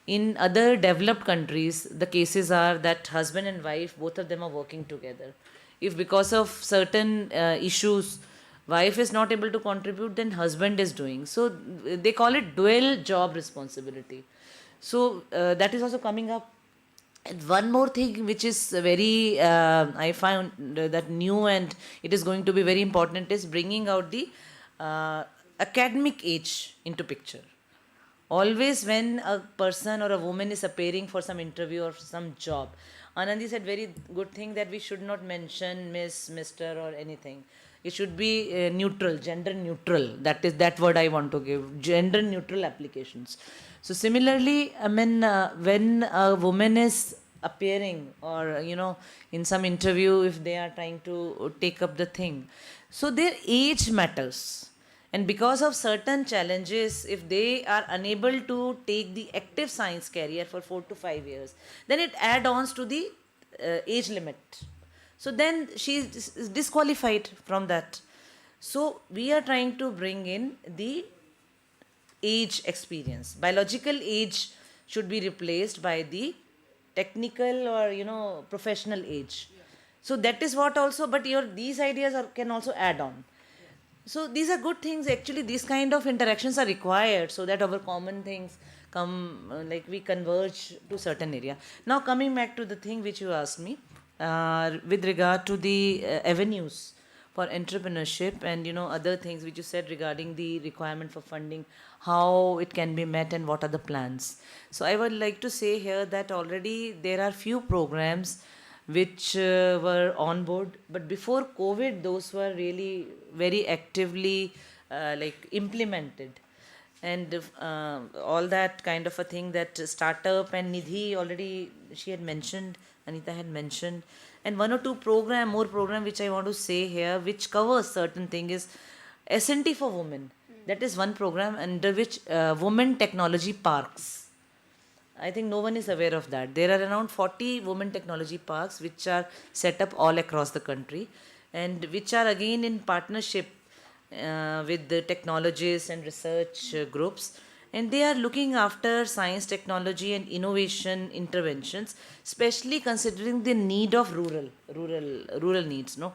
In other developed countries, the cases are that husband and wife, both of them are working together. If because of certain issues, wife is not able to contribute, then husband is doing. So they call it dual job responsibility. So that is also coming up. And one more thing which is very, I found that new and it is going to be very important is bringing out the academic age into picture. Always when a person or a woman is appearing for some interview or some job, Anandi said very good thing that we should not mention Miss, Mr. or anything. It should be neutral, gender neutral. That is that word I want to give, gender neutral applications. So similarly, when a woman is appearing or, in some interview, if they are trying to take up the thing, so their age matters. And because of certain challenges, if they are unable to take the active science career for 4 to 5 years, then it adds to the age limit. So then she is disqualified from that. So we are trying to bring in the age experience. Biological age should be replaced by the technical or professional age. So that is what also, but these ideas can also add on. So these are good things. Actually, these kind of interactions are required so that our common things come, like we converge to certain area. Now coming back to the thing which you asked me, with regard to the avenues for entrepreneurship and other things which you said regarding the requirement for funding, how it can be met and what are the plans. So I would like to say here that already there are few programs which were on board, but before COVID those were really very actively implemented, and all that kind of a thing, that startup and Nidhi already she had mentioned, Anita had mentioned, and 1 or 2 more program which I want to say here which covers certain thing is S&T for women. That is one program under which women technology parks. I think no one is aware of that. There are around 40 women technology parks which are set up all across the country and which are again in partnership with the technologists and research groups, and they are looking after science, technology and innovation interventions, especially considering the need of rural needs, no?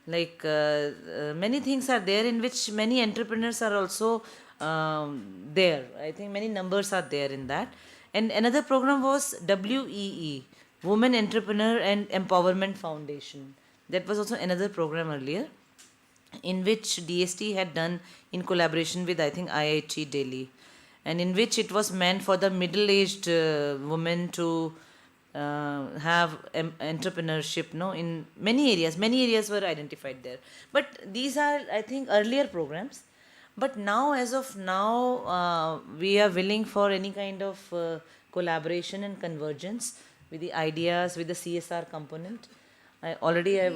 Like many things are there in which many entrepreneurs are also there. I think many numbers are there in that. And another program was WEE, Women Entrepreneur and Empowerment Foundation. That was also another program earlier, in which DST had done in collaboration with, I think, IIT Delhi. and in which it was meant for the middle-aged women to have entrepreneurship, no, in many areas. Many areas were identified there. But these are, I think, earlier programs. But now, as of now, we are willing for any kind of collaboration and convergence with the ideas, with the CSR component. I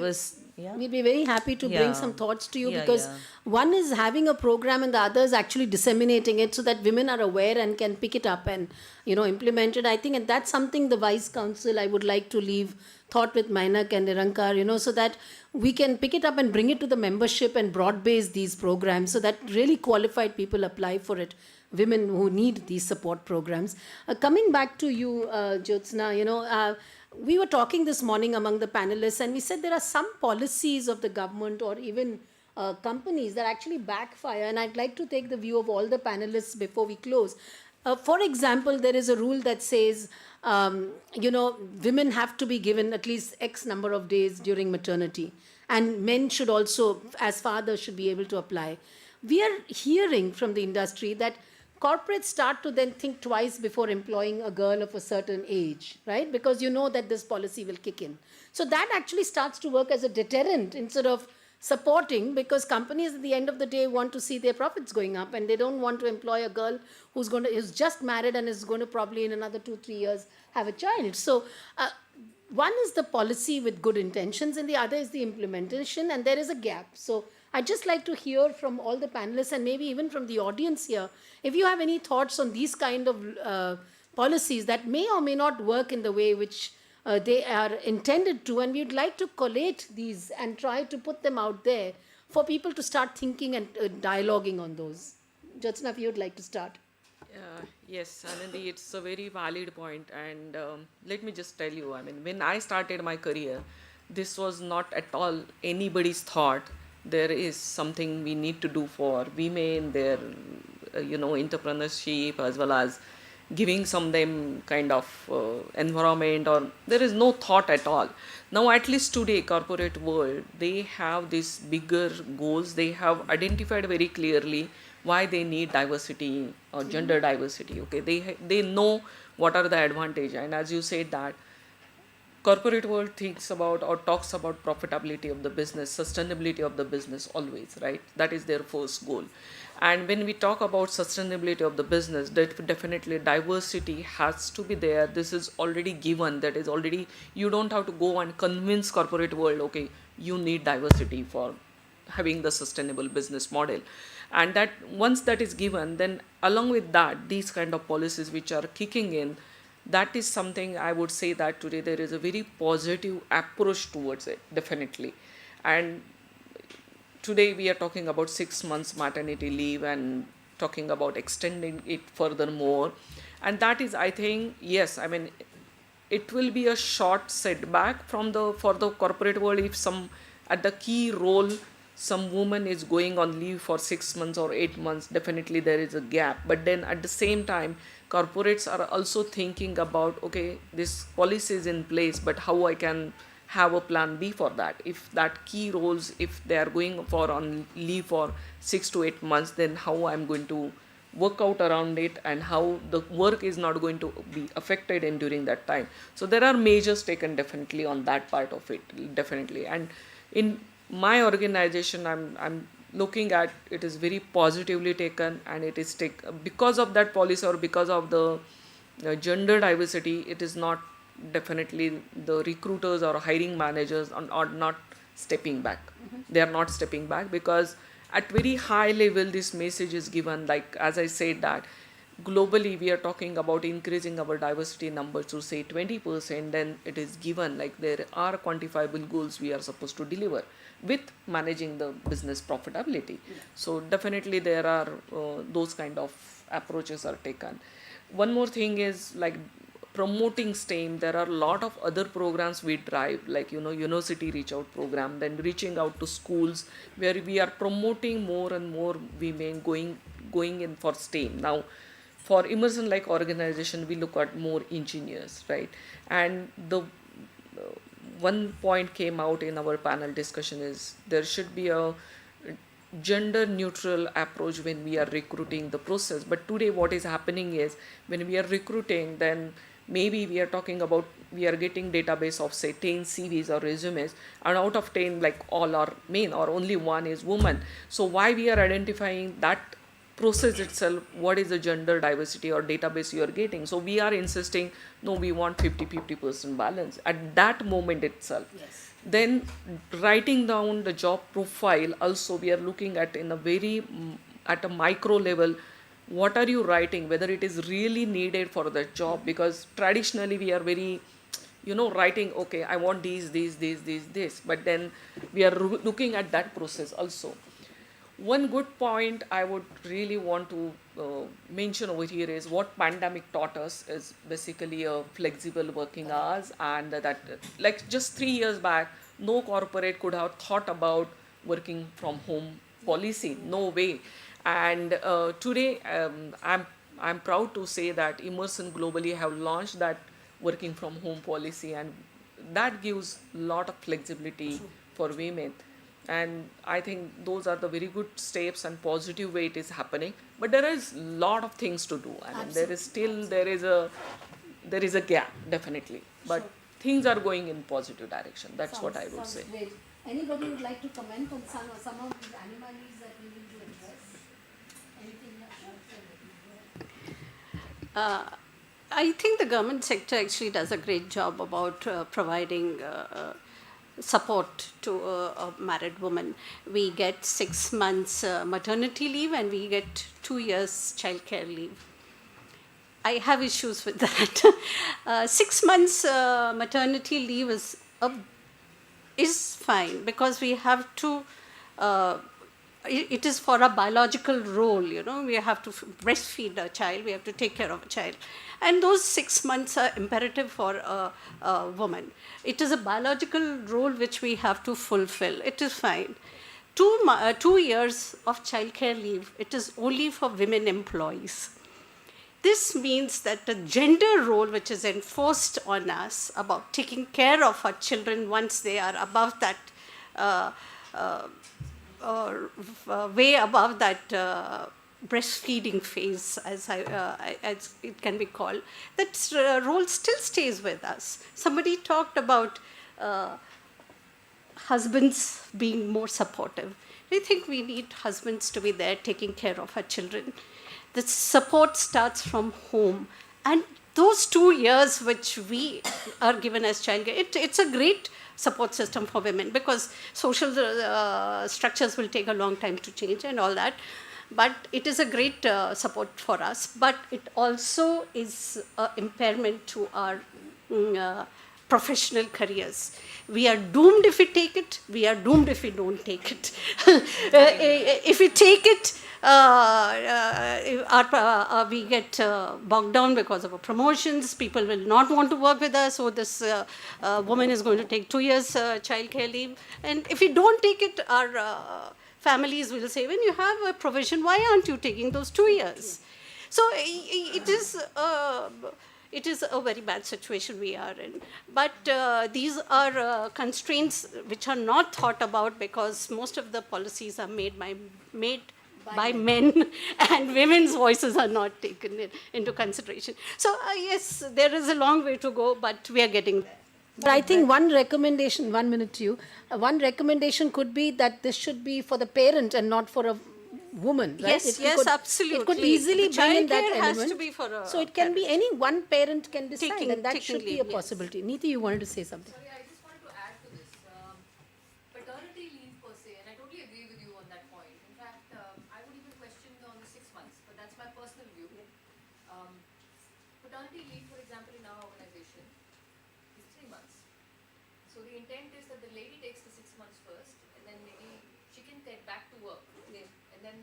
was, yeah. We'd be very happy to bring Yeah. some thoughts to you Yeah, because yeah. one is having a program and the other is actually disseminating it so that women are aware and can pick it up and implement it. I think, and that's something the Vice Council I would like to leave thought with Mainak and Nirankar, so that we can pick it up and bring it to the membership and broad base these programs so that really qualified people apply for it. Women who need these support programs. Coming back to you, Jyotsna, we were talking this morning among the panelists and we said there are some policies of the government or even companies that actually backfire, and I'd like to take the view of all the panelists before we close. For example, there is a rule that says, women have to be given at least X number of days during maternity, and men should also, as fathers, should be able to apply. We are hearing from the industry that corporates start to then think twice before employing a girl of a certain age, right? Because you know that this policy will kick in. So that actually starts to work as a deterrent instead of supporting, because companies at the end of the day want to see their profits going up and they don't want to employ a girl who's just married and is going to probably in another 2-3 years have a child. So one is the policy with good intentions and the other is the implementation, and there is a gap. So I'd just like to hear from all the panelists and maybe even from the audience here, if you have any thoughts on these kind of policies that may or may not work in the way which they are intended to, and we'd like to collate these and try to put them out there for people to start thinking and dialoguing on those. Jyotsna, if you'd like to start. Yes, Anandi, it's a very valid point. And let me just tell you, I mean, when I started my career, this was not at all anybody's thought. There is something we need to do for women, their, entrepreneurship, as well as giving some them kind of environment, or there is no thought at all. Now, at least today, corporate world, they have these bigger goals. They have identified very clearly why they need diversity or gender diversity. Okay, they know what are the advantage, and as you said that corporate world thinks about or talks about profitability of the business, sustainability of the business always, right? That is their first goal. And when we talk about sustainability of the business, definitely diversity has to be there. This is already given. That is already, you don't have to go and convince corporate world, okay, you need diversity for having the sustainable business model. And that once that is given, then along with that, these kind of policies which are kicking in, that is something I would say that today there is a very positive approach towards it, definitely. And today we are talking about 6 months maternity leave and talking about extending it furthermore. And that is, I think, yes, I mean, it will be a short setback for the corporate world if some at the key role some woman is going on leave for 6 months or 8 months. Definitely there is a gap. But then at the same time, corporates are also thinking about, okay, this policy is in place, but how I can have a plan B for that. If that key roles, if they are going for on leave for 6 to 8 months, then how I'm going to work out around it and how the work is not going to be affected in during that time. So there are measures taken definitely on that part of it, definitely. And in my organization, I'm looking at it is very positively taken, and it is because of that policy or because of the gender diversity, it is not definitely the recruiters or hiring managers are not stepping back. They are not stepping back because at very high level this message is given, like as I said that globally we are talking about increasing our diversity numbers to say 20%, then it is given like there are quantifiable goals we are supposed to deliver with managing the business profitability. So definitely there are those kind of approaches are taken. One more thing is like promoting STEM. There are a lot of other programs we drive, like university reach out program, then reaching out to schools where we are promoting more and more women going in for STEM. Now for Emerson like organization, we look at more engineers, right? And the one point came out in our panel discussion is there should be a gender neutral approach when we are recruiting the process. But today what is happening is when we are recruiting, then maybe we are talking about, we are getting database of say 10 CVs or resumes, and out of 10 like all are men or only one is woman. So why we are identifying that process itself, what is the gender diversity or database you are getting? So we are insisting, no, we want 50% balance at that moment itself. Yes. Then writing down the job profile also we are looking at in a very at a micro level, what are you writing, whether it is really needed for the job, because traditionally we are very writing, okay, I want these, but then we are looking at that process also. One good point I would really want to mention over here is what pandemic taught us is basically a flexible working hours, and that like just 3 years back, no corporate could have thought about working from home policy, no way. And today I'm proud to say that Emerson globally have launched that working from home policy, and that gives a lot of flexibility for women. And I think those are the very good steps and positive way it is happening. But there is a lot of things to do. I mean, there is still there is a gap definitely, but things are going in positive direction. That's what I would say. Great. Anybody would like to comment on some of these anomalies that we need to address? Anything I think the government sector actually does a great job about providing support to a married woman. We get 6 months maternity leave and we get 2 years childcare leave. I have issues with that. 6 months maternity leave is fine because we have to. It is for a biological role, we have to breastfeed a child, we have to take care of a child. And those 6 months are imperative for a woman. It is a biological role which we have to fulfill. It is fine. 2 years of childcare leave, it is only for women employees. This means that the gender role which is enforced on us about taking care of our children once they are above that way above that breastfeeding phase, as it can be called, that role still stays with us. Somebody talked about husbands being more supportive. I think we need husbands to be there taking care of our children. The support starts from home. And those 2 years which we are given as childcare, it's a great support system for women because social structures will take a long time to change and all that. But it is a great support for us. But it also is an impairment to our professional careers. We are doomed if we take it. We are doomed if we don't take it. If we take it, we get bogged down because of our promotions. People will not want to work with us. So this woman is going to take 2 years childcare leave. And if we don't take it, our families will say, when you have a provision, why aren't you taking those 2 years? So it is a very bad situation we are in. But these are constraints which are not thought about because most of the policies are made by men and women's voices are not taken into consideration. So yes, there is a long way to go, but we are getting there. But I think one recommendation, 1 minute to you, one recommendation could be that this should be for the parent and not for a woman, right? Yes, absolutely. It could easily The bring in that childcare has element. to be for a So it can be any one parent can decide, Taking- and that taking should be leave, a yes. possibility. Neeti, you wanted to say something. Sorry, I just wanted to add to this. Paternity leave per se, and I totally agree with you on that point. In fact, I would even question on the 6 months, but that's my personal view. Paternity leave, for example, in our organization is 3 months. So the intent is that the lady takes the 6 months first, and then maybe she can get back to work. And then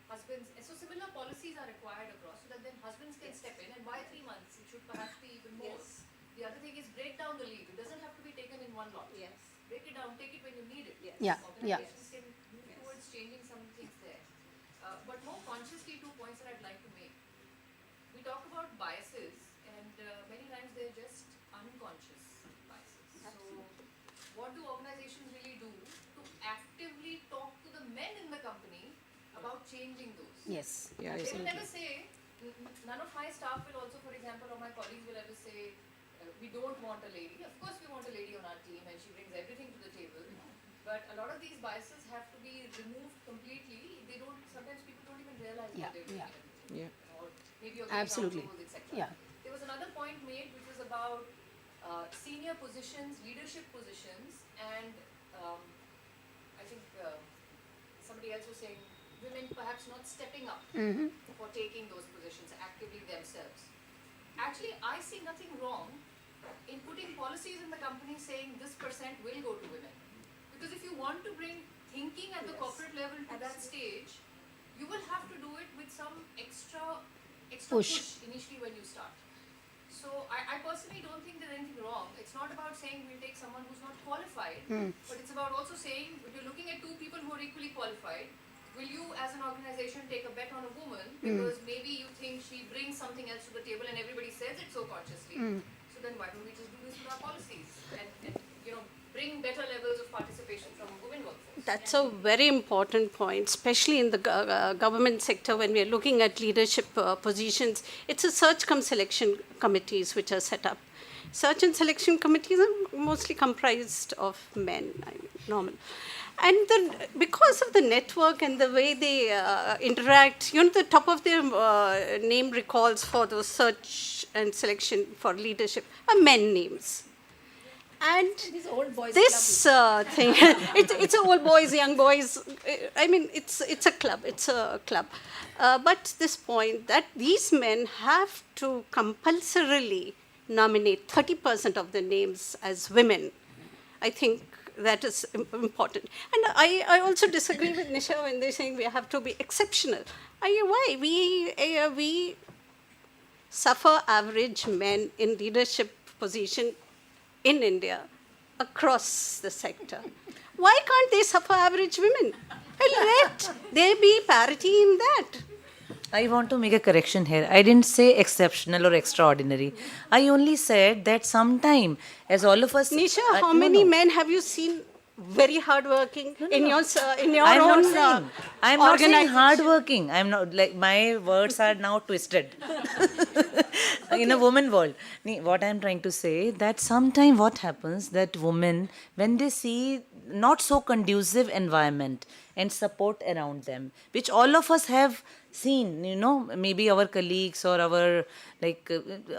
husbands, so similar policies are required across so that then husbands can step in. And why 3 months? It should perhaps be even more. Yes. The other thing is break down the leave. It doesn't have to be taken in one lot. Yes. Break it down, take it when you need it. Yes. Yeah, yeah. Organizations can move towards changing some things there. But more consciously, 2 points that I'd like to make. We talk about biases, and many times they're just unconscious biases. So, what do organizations really do to actively talk to the changing those. Yes. Yeah, They will absolutely. never say, none of my staff will also, for example, or my colleagues will ever say, we don't want a lady. Of course, we want a lady on our team and she brings everything to the table. But a lot of these biases have to be removed completely. They don't, sometimes people don't even realize Yeah, what they're doing. yeah. Or maybe you're Absolutely. etc. Yeah. There was another point made which was about senior positions, leadership positions, and I think somebody else was saying women perhaps not stepping up for taking those positions actively themselves. Actually, I see nothing wrong in putting policies in the company saying this percent will go to women. Because if you want to bring thinking at the corporate level to that stage, you will have to do it with some extra push initially when you start. So I personally don't think there's anything wrong. It's not about saying we'll take someone who's not qualified, but it's about also saying if you're looking at two people who are equally qualified, will you as an organization take a bet on a woman because maybe you think she brings something else to the table and everybody says it so consciously. So then why don't we just do this with our policies and bring better levels of participation from women workforce? That's a very important point, especially in the government sector when we are looking at leadership positions. It's a search cum selection committees which are set up. Search and selection committees are mostly comprised of men, normal. And then because of the network and the way they interact, the top of their name recalls for those search and selection for leadership are men names. And These old boys this thing, it's a old boys, young boys. I mean, it's a club. It's a club. But this point that these men have to compulsorily nominate 30% of the names as women, I think that is important. And I also disagree with Nisha when they're saying we have to be exceptional. Why? We suffer average men in leadership position in India across the sector. Why can't they suffer average women? And let there be parity in that. I want to make a correction here. I didn't say exceptional or extraordinary. I only said that sometime, as all of us... Nisha, how many men have you seen very hardworking in your I'm own not saying, I'm not saying organization? hardworking. I'm not, like, my words are now twisted in a woman world. What I'm trying to say, that sometime what happens, that women, when they see not so conducive environment and support around them, which all of us have seen, maybe our colleagues or our,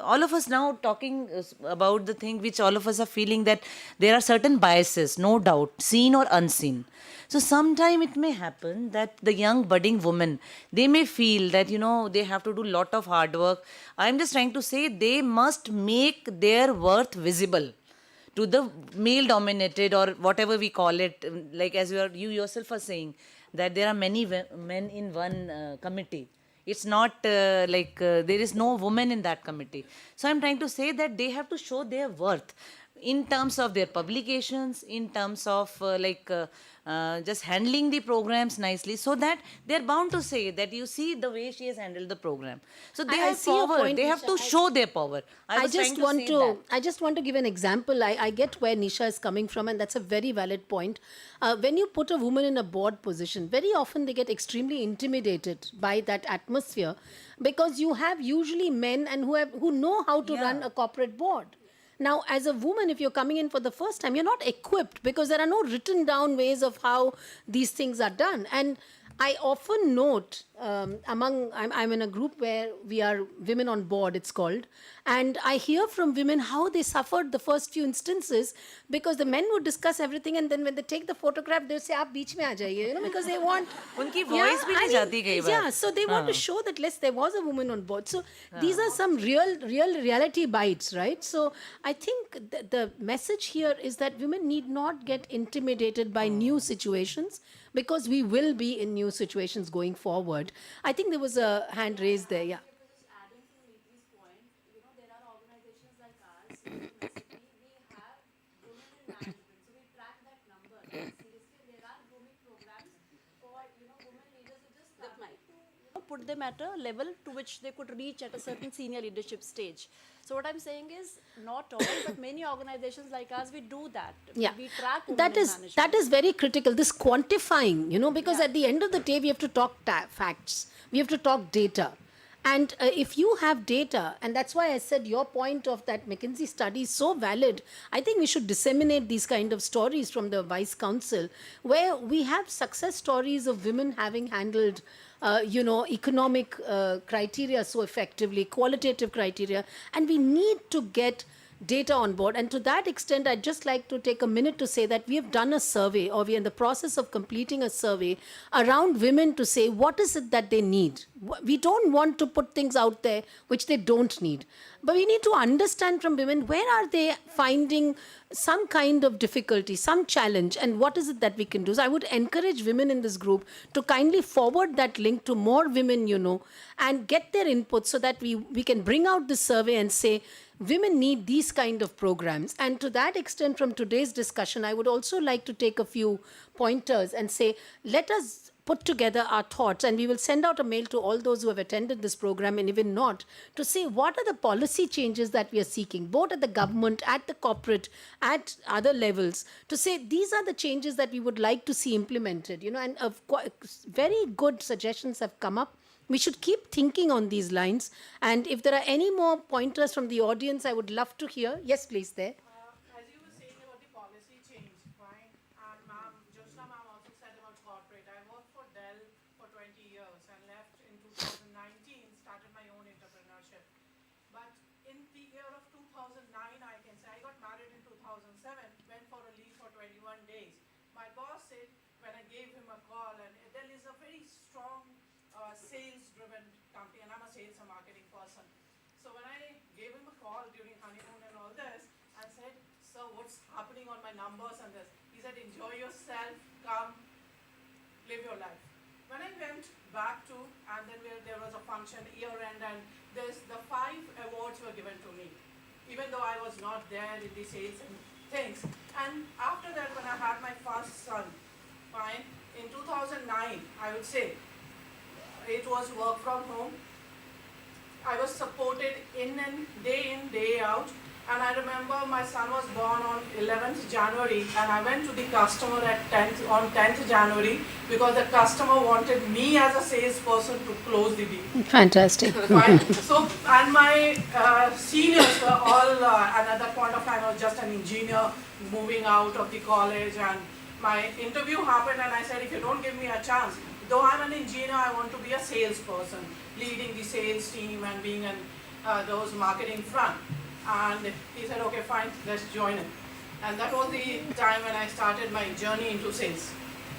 all of us now talking about the thing which all of us are feeling, that there are certain biases, no doubt, seen or unseen. So sometime it may happen that the young budding woman, they may feel that, they have to do lot of hard work. I'm just trying to say they must make their worth visible to the male dominated or whatever we call it, like as you yourself are saying, that there are many men in one committee. It's not there is no woman in that committee. So I'm trying to say that they have to show their worth in terms of their publications, in terms of just handling the programs nicely, so that they're bound to say that you see the way she has handled the program. So they have see your power. point, They have to Nisha. show their power. I just want to give an example. I get where Nisha is coming from, and that's a very valid point. When you put a woman in a board position, very often they get extremely intimidated by that atmosphere, because you have usually men and who know how to run a corporate board. Now, as a woman, if you're coming in for the first time, you're not equipped, because there are no written down ways of how these things are done. And I often note I'm in a group where we are women on board, it's called, and I hear from women how they suffered the first few instances, because the men would discuss everything, and then when they take the photograph, they'll say, "Aap beech mein aa jaiye," because they want. Unki voice bhi nahi jati kai baar. Yeah, so they want to show that there was a woman on board. So these are some real reality bites, right? So I think the message here is that women need not get intimidated by new situations, because we will be in new situations going forward. I think there was a hand raised there, yeah. put them at a level to which they could reach at a certain senior leadership stage. So what I'm saying is, not all, but many organizations like us, we do that. Yeah, We track women that in is management. very critical. This quantifying, because at the end of the day, we have to talk facts. We have to talk data. And if you have data, and that's why I said your point of that McKinsey study is so valid, I think we should disseminate these kind of stories from the Vice Council, where we have success stories of women having handled economic criteria so effectively, qualitative criteria, and we need to get data on board. And to that extent, I'd just like to take a minute to say that we have done a survey, or we are in the process of completing a survey around women to say what is it that they need. We don't want to put things out there which they don't need, but we need to understand from women where are they finding some kind of difficulty, some challenge, and what is it that we can do. So I would encourage women in this group to kindly forward that link to more women, and get their input so that we can bring out this survey and say, women need these kind of programs. And to that extent, from today's discussion, I would also like to take a few pointers and say, let us put together our thoughts, and we will send out a mail to all those who have attended this program and even not, to say what are the policy changes that we are seeking, both at the government, at the corporate, at other levels, to say these are the changes that we would like to see implemented. And very good suggestions have come up. We should keep thinking on these lines. And if there are any more pointers from the audience, I would love to hear. Yes, please, there. As you were saying about the policy change, right? And ma'am, Jyotsna ma'am also said about corporate. I worked for Dell for 20 years and left in 2019, started my own entrepreneurship. But in the year of 2009, I can say, I got married in 2007, went for a leave for 21 days. My boss said, when I gave him a call, and Dell is a very strong sales-driven company, and I'm a sales and marketing person. So when I gave him a call during honeymoon and all this, I said, sir, what's happening on my numbers and this? He said, enjoy yourself, come, live your life. When I went back to, and then there was a function, year-end, and the 5 awards were given to me, even though I was not there in the sales and things. And after that, when I had my first son, fine, in 2009, I would say, it was work from home. I was supported in, day out. And I remember my son was born on 11th January, and I went to the customer on 10th January because the customer wanted me as a salesperson to close the deal. Fantastic. So, and my seniors were all, and at that point of time, I was just an engineer moving out of the college, and my interview happened, and I said, if you don't give me a chance, though I'm an engineer, I want to be a salesperson, leading the sales team and being in those marketing front. And he said, okay, fine, let's join it. And that was the time when I started my journey into sales.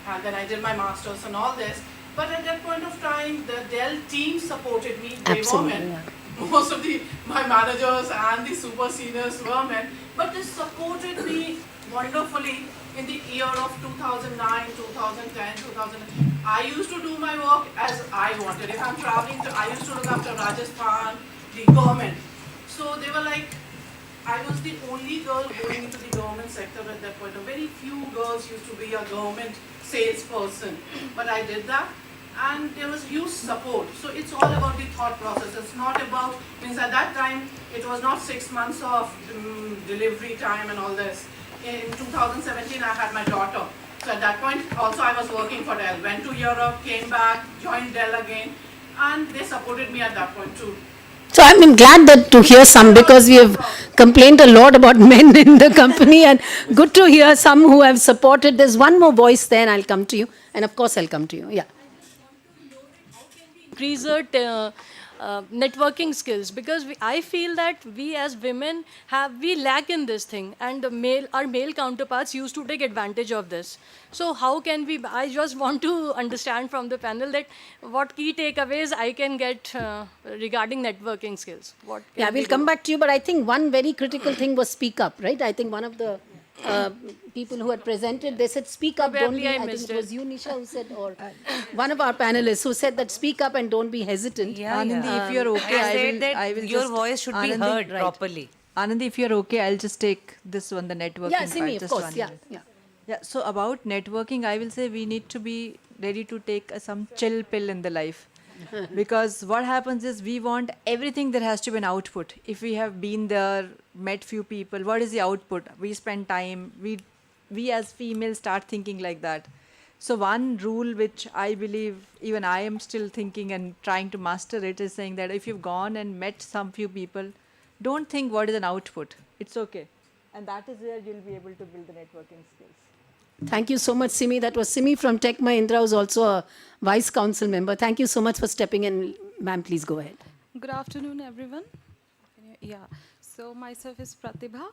And then I did my master's and all this. But at that point of time, the Dell team supported me. They were men. Yeah. Most of my managers and the super seniors were men. But they supported me wonderfully in the year of 2009, 2010, 2011. I used to do my work as I wanted. If I'm traveling, I used to look after Rajasthan, the government. So they were like, I was the only girl going into the government sector at that point. Very few girls used to be a government salesperson. But I did that, and there was huge support. So it's all about the thought process. It's not about, means at that time, it was not 6 months of delivery time and all this. In 2017, I had my daughter. So at that point, also I was working for Dell. Went to Europe, came back, joined Dell again, and they supported me at that point too. So I'm glad to hear some, because we have complained a lot about men in the company, and good to hear some who have supported. There's one more voice there, and I'll come to you. And of course, I'll come to you. Yeah. Increase our networking skills, because I feel that we as women we lack in this thing, and our male counterparts used to take advantage of this. So how can we? I just want to understand from the panel that what key takeaways I can get regarding networking skills. We'll come back to you, but I think one very critical thing was speak up, right? I think one of the people who had presented, they said speak up, don't be, I think it was you, Nisha, who said, or one of our panelists who said that speak up and don't be hesitant. Anandi, if you're okay, I will your just, voice should be heard properly. Anandi, if you're okay, I'll just take this one, the networking part. Simi, of just course, 1 yeah. minute. Yeah, so about networking, I will say we need to be ready to take some chill pill in the life. Because what happens is we want everything, there has to be an output. If we have been there, met few people, what is the output? We spend time, we as females start thinking like that. So one rule which I believe even I am still thinking and trying to master it is saying that if you've gone and met some few people, don't think what is an output. It's okay. And that is where you'll be able to build the networking skills. Thank you so much, Simi. That was Simi from Tech Mahindra, who's also a Vice Council member. Thank you so much for stepping in. Ma'am, please go ahead. Good afternoon, everyone. Yeah, so myself is Pratibha.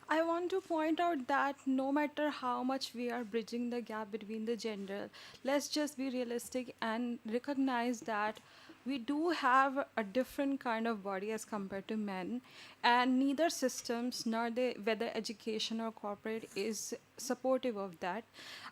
I want to point out that no matter how much we are bridging the gap between the gender, let's just be realistic and recognize that we do have a different kind of body as compared to men, and neither systems nor the whether education or corporate is supportive of that.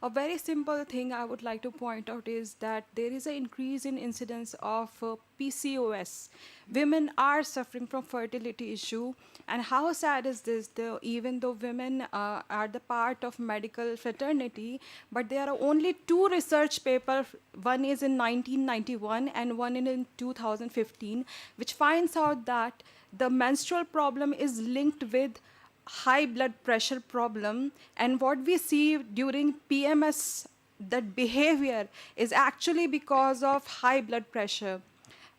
A very simple thing I would like to point out is that there is an increase in incidence of PCOS. Women are suffering from fertility issue, and how sad is this? Even though women are the part of medical fraternity, but there are only two research papers. One is in 1991 and one in 2015, which finds out that the menstrual problem is linked with high blood pressure problem, and what we see during PMS, that behavior is actually because of high blood pressure,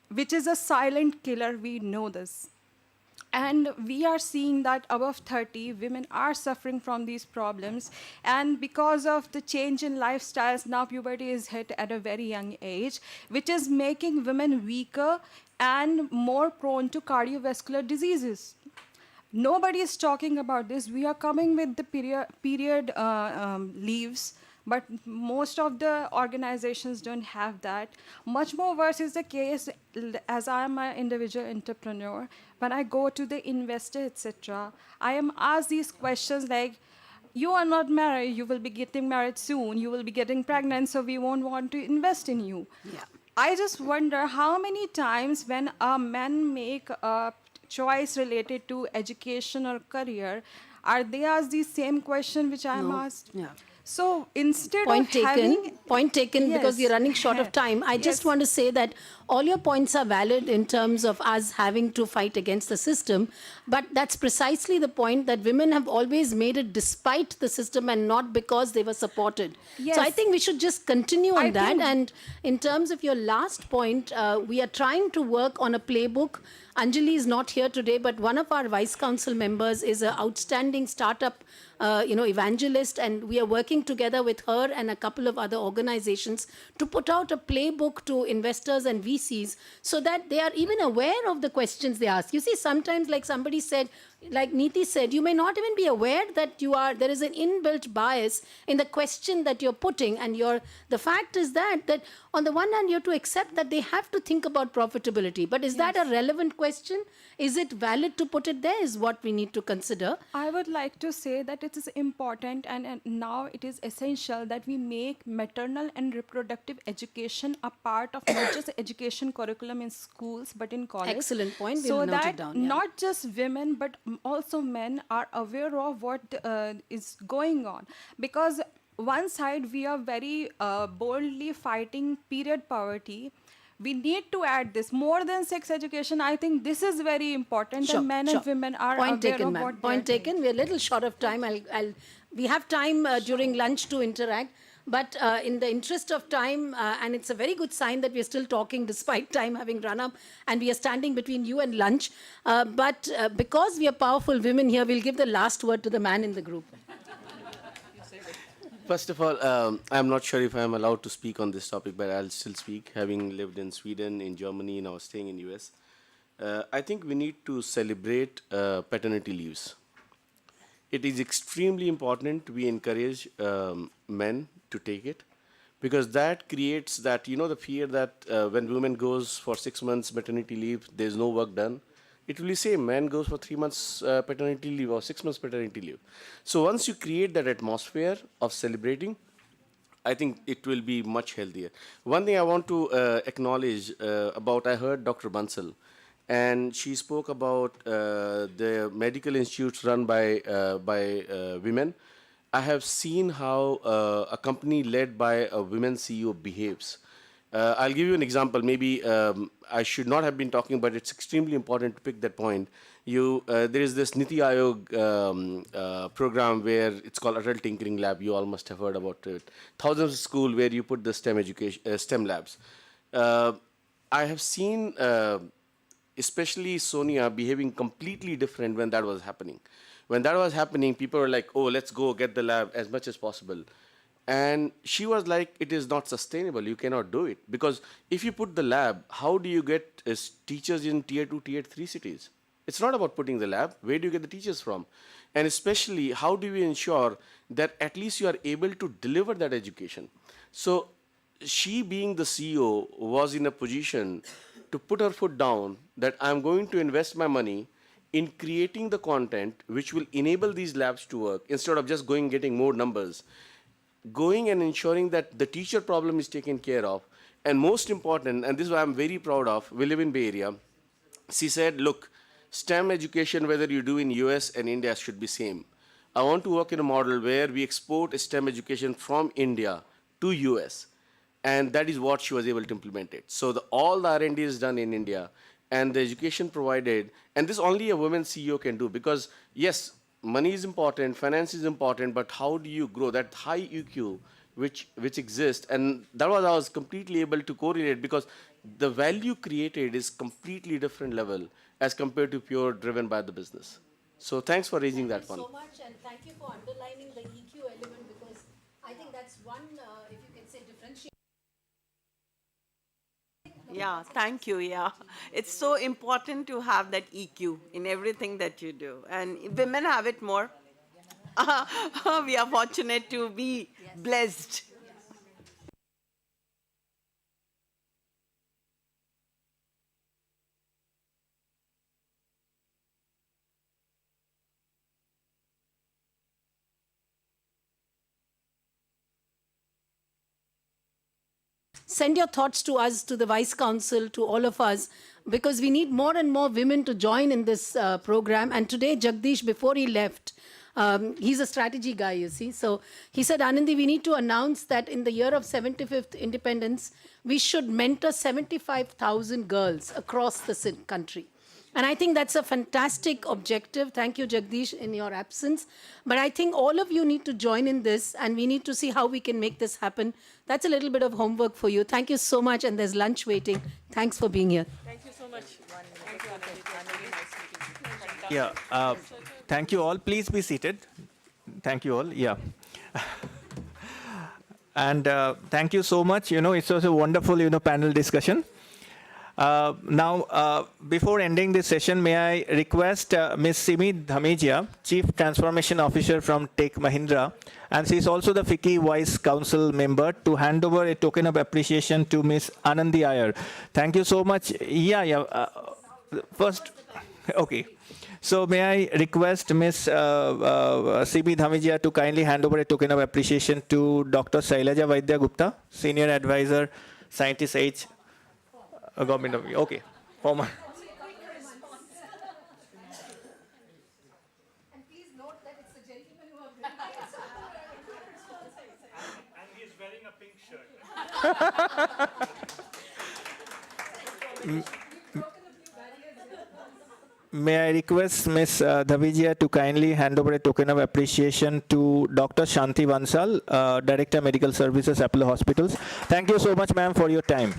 which is a silent killer. We know this. And we are seeing that above 30, women are suffering from these problems. And because of the change in lifestyles, now puberty is hit at a very young age, which is making women weaker and more prone to cardiovascular diseases. Nobody is talking about this. We are coming with the period leaves, but most of the organizations don't have that. Much more worse is the case, as I am an individual entrepreneur. When I go to the investor, etc., I am asked these questions like, you are not married, you will be getting married soon, you will be getting pregnant, so we won't want to invest in you. Yeah. I just wonder how many times when a man make a choice related to education or career, are they asked the same question which I am asked? Yeah. So instead Point of taken. having... Point taken, because Yes. we're running short of time. I just want to say that all your points are valid in terms of us having to fight against the system, but that's precisely the point, that women have always made it despite the system and not because they were supported. Yes. So I think we should just continue on I that. think- And in terms of your last point, we are trying to work on a playbook. Anjali is not here today, but one of our vice council members is an outstanding startup evangelist, and we are working together with her and a couple of other organizations to put out a playbook to investors and VCs so that they are even aware of the questions they ask. You see, sometimes, like somebody said, like Neeti said, you may not even be aware that there is an inbuilt bias in the question that you're putting, and the fact is that on the one hand you have to accept that they have to think about profitability, but is that a relevant question? Is it valid to put it there, is what we need to consider. I would like to say that it is important and now it is essential that we make maternal and reproductive education a part of not just education curriculum in schools but in college. Excellent point. We'll So note it that down, yeah. not just women but also men are aware of what is going on. Because one side we are very boldly fighting period poverty. We need to add this more than sex education. I think this is very important, and men and women are Point aware taken, of ma'am. what Point they're taken. We're a little short of time. We have time during lunch to interact, but in the interest of time, and it's a very good sign that we're still talking despite time having run up, and we are standing between you and lunch. But because we are powerful women here, we'll give the last word to the man in the group. First of all, I'm not sure if I'm allowed to speak on this topic, but I'll still speak, having lived in Sweden, in Germany, now staying in US. I think we need to celebrate paternity leaves. It is extremely important we encourage men to take it, because that creates that, the fear that when women goes for 6 months maternity leave, there's no work done. It will be same, man goes for 3 months paternity leave or 6 months paternity leave. So once you create that atmosphere of celebrating, I think it will be much healthier. One thing I want to acknowledge I heard Dr. Bansal, and she spoke about the medical institutes run by women. I have seen how a company led by a women CEO behaves. I'll give you an example. Maybe I should not have been talking, but it's extremely important to pick that point. There is this Niti Aayog program where it's called Adult Tinkering Lab. You all must have heard about it. Thousands of schools where you put the STEM education, STEM labs. I have seen, especially Sonia, behaving completely different when that was happening. When that was happening, people were like, "Oh, let's go get the lab as much as possible." And she was like, it is not sustainable. You cannot do it. Because if you put the lab, how do you get teachers in tier 2, tier 3 cities? It's not about putting the lab. Where do you get the teachers from? And especially, how do we ensure that at least you are able to deliver that education? So she, being the CEO, was in a position to put her foot down that I'm going to invest my money in creating the content which will enable these labs to work instead of just going getting more numbers. Going and ensuring that the teacher problem is taken care of. And most important, and this is what I'm very proud of, we live in Bay Area. She said, look, STEM education, whether you do in US and India, should be same. I want to work in a model where we export STEM education from India to US. And that is what she was able to implement it. So all the R&D is done in India, and the education provided, and this only a woman CEO can do, because yes, money is important, finance is important, but how do you grow that high EQ which exists? And that was, I was completely able to correlate, because the value created is completely different level as compared to pure driven by the business. So thanks for raising that one. Thank you so much, and thank you for underlining the EQ element, because I think that's one, if you can say, differentiation. Yeah, thank you. Yeah, it's so important to have that EQ in everything that you do, and women have it more. We are fortunate to be blessed. Send your thoughts to us, to the Vice Council, to all of us, because we need more and more women to join in this program. And today, Jagdish, before he left, he's a strategy guy, you see. So he said, Anandi, we need to announce that in the year of 75th independence, we should mentor 75,000 girls across the country. And I think that's a fantastic objective. Thank you, Jagdish, in your absence. But I think all of you need to join in this, and we need to see how we can make this happen. That's a little bit of homework for you. Thank you so much, and there's lunch waiting. Thanks for being here. Thank you so much. Thank you, Anandi. Yeah, thank you all. Please be seated. Thank you all. Yeah. And thank you so much. You know, it was a wonderful, panel discussion. Now, before ending this session, may I request Ms. Simi Dhamejia, Chief Transformation Officer from Tech Mahindra, and she is also the FICCI Vice Council member, to hand over a token of appreciation to Ms. Anandi Iyer. Thank you so much. First, okay. So may I request Ms. Simi Dhamejia to kindly hand over a token of appreciation to Dr. Shailaja Vaidya Gupta, Senior Advisor, Scientist H, Government of, okay, former. And please note that it's the gentleman who are And he is wearing a pink shirt. May I request Ms. Dhamejia to kindly hand over a token of appreciation to Dr. Shanti Vansal, Director Medical Services, Apollo Hospitals. Thank you so much, ma'am, for your time.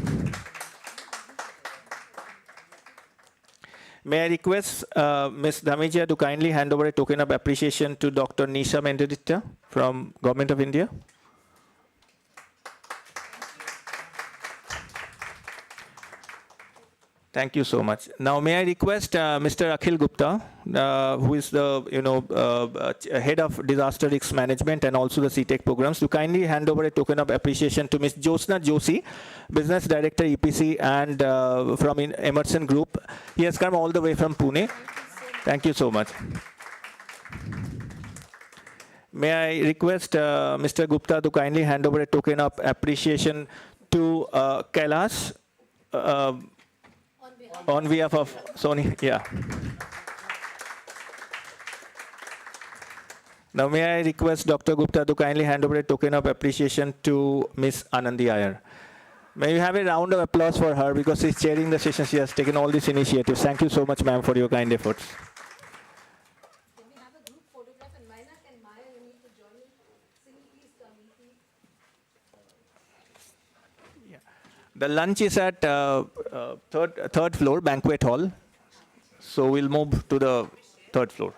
May I request Ms. Dhamejia to kindly hand over a token of appreciation to Dr. Nisha Mendeditta from Government of India. Thank you so much. Now, may I request Mr. Akhil Gupta, who is the head of disaster risk management and also the CTEC programs, to kindly hand over a token of appreciation to Ms. Josna Joshi, business director EPC and from Emerson Group. He has come all the way from Pune. Thank you so much. May I request Mr. Gupta to kindly hand over a token of appreciation to Kailash. On behalf of Sony, yeah. Now, may I request Dr. Gupta to kindly hand over a token of appreciation to Ms. Anandi Iyer. May we have a round of applause for her because she's chairing the session. She has taken all these initiatives. Thank you so much, ma'am, for your kind efforts. Can we have a group photograph? And Maina and Maya, you need to join me. Cindy, please come. The lunch is at third floor, banquet hall. So we'll move to the third floor.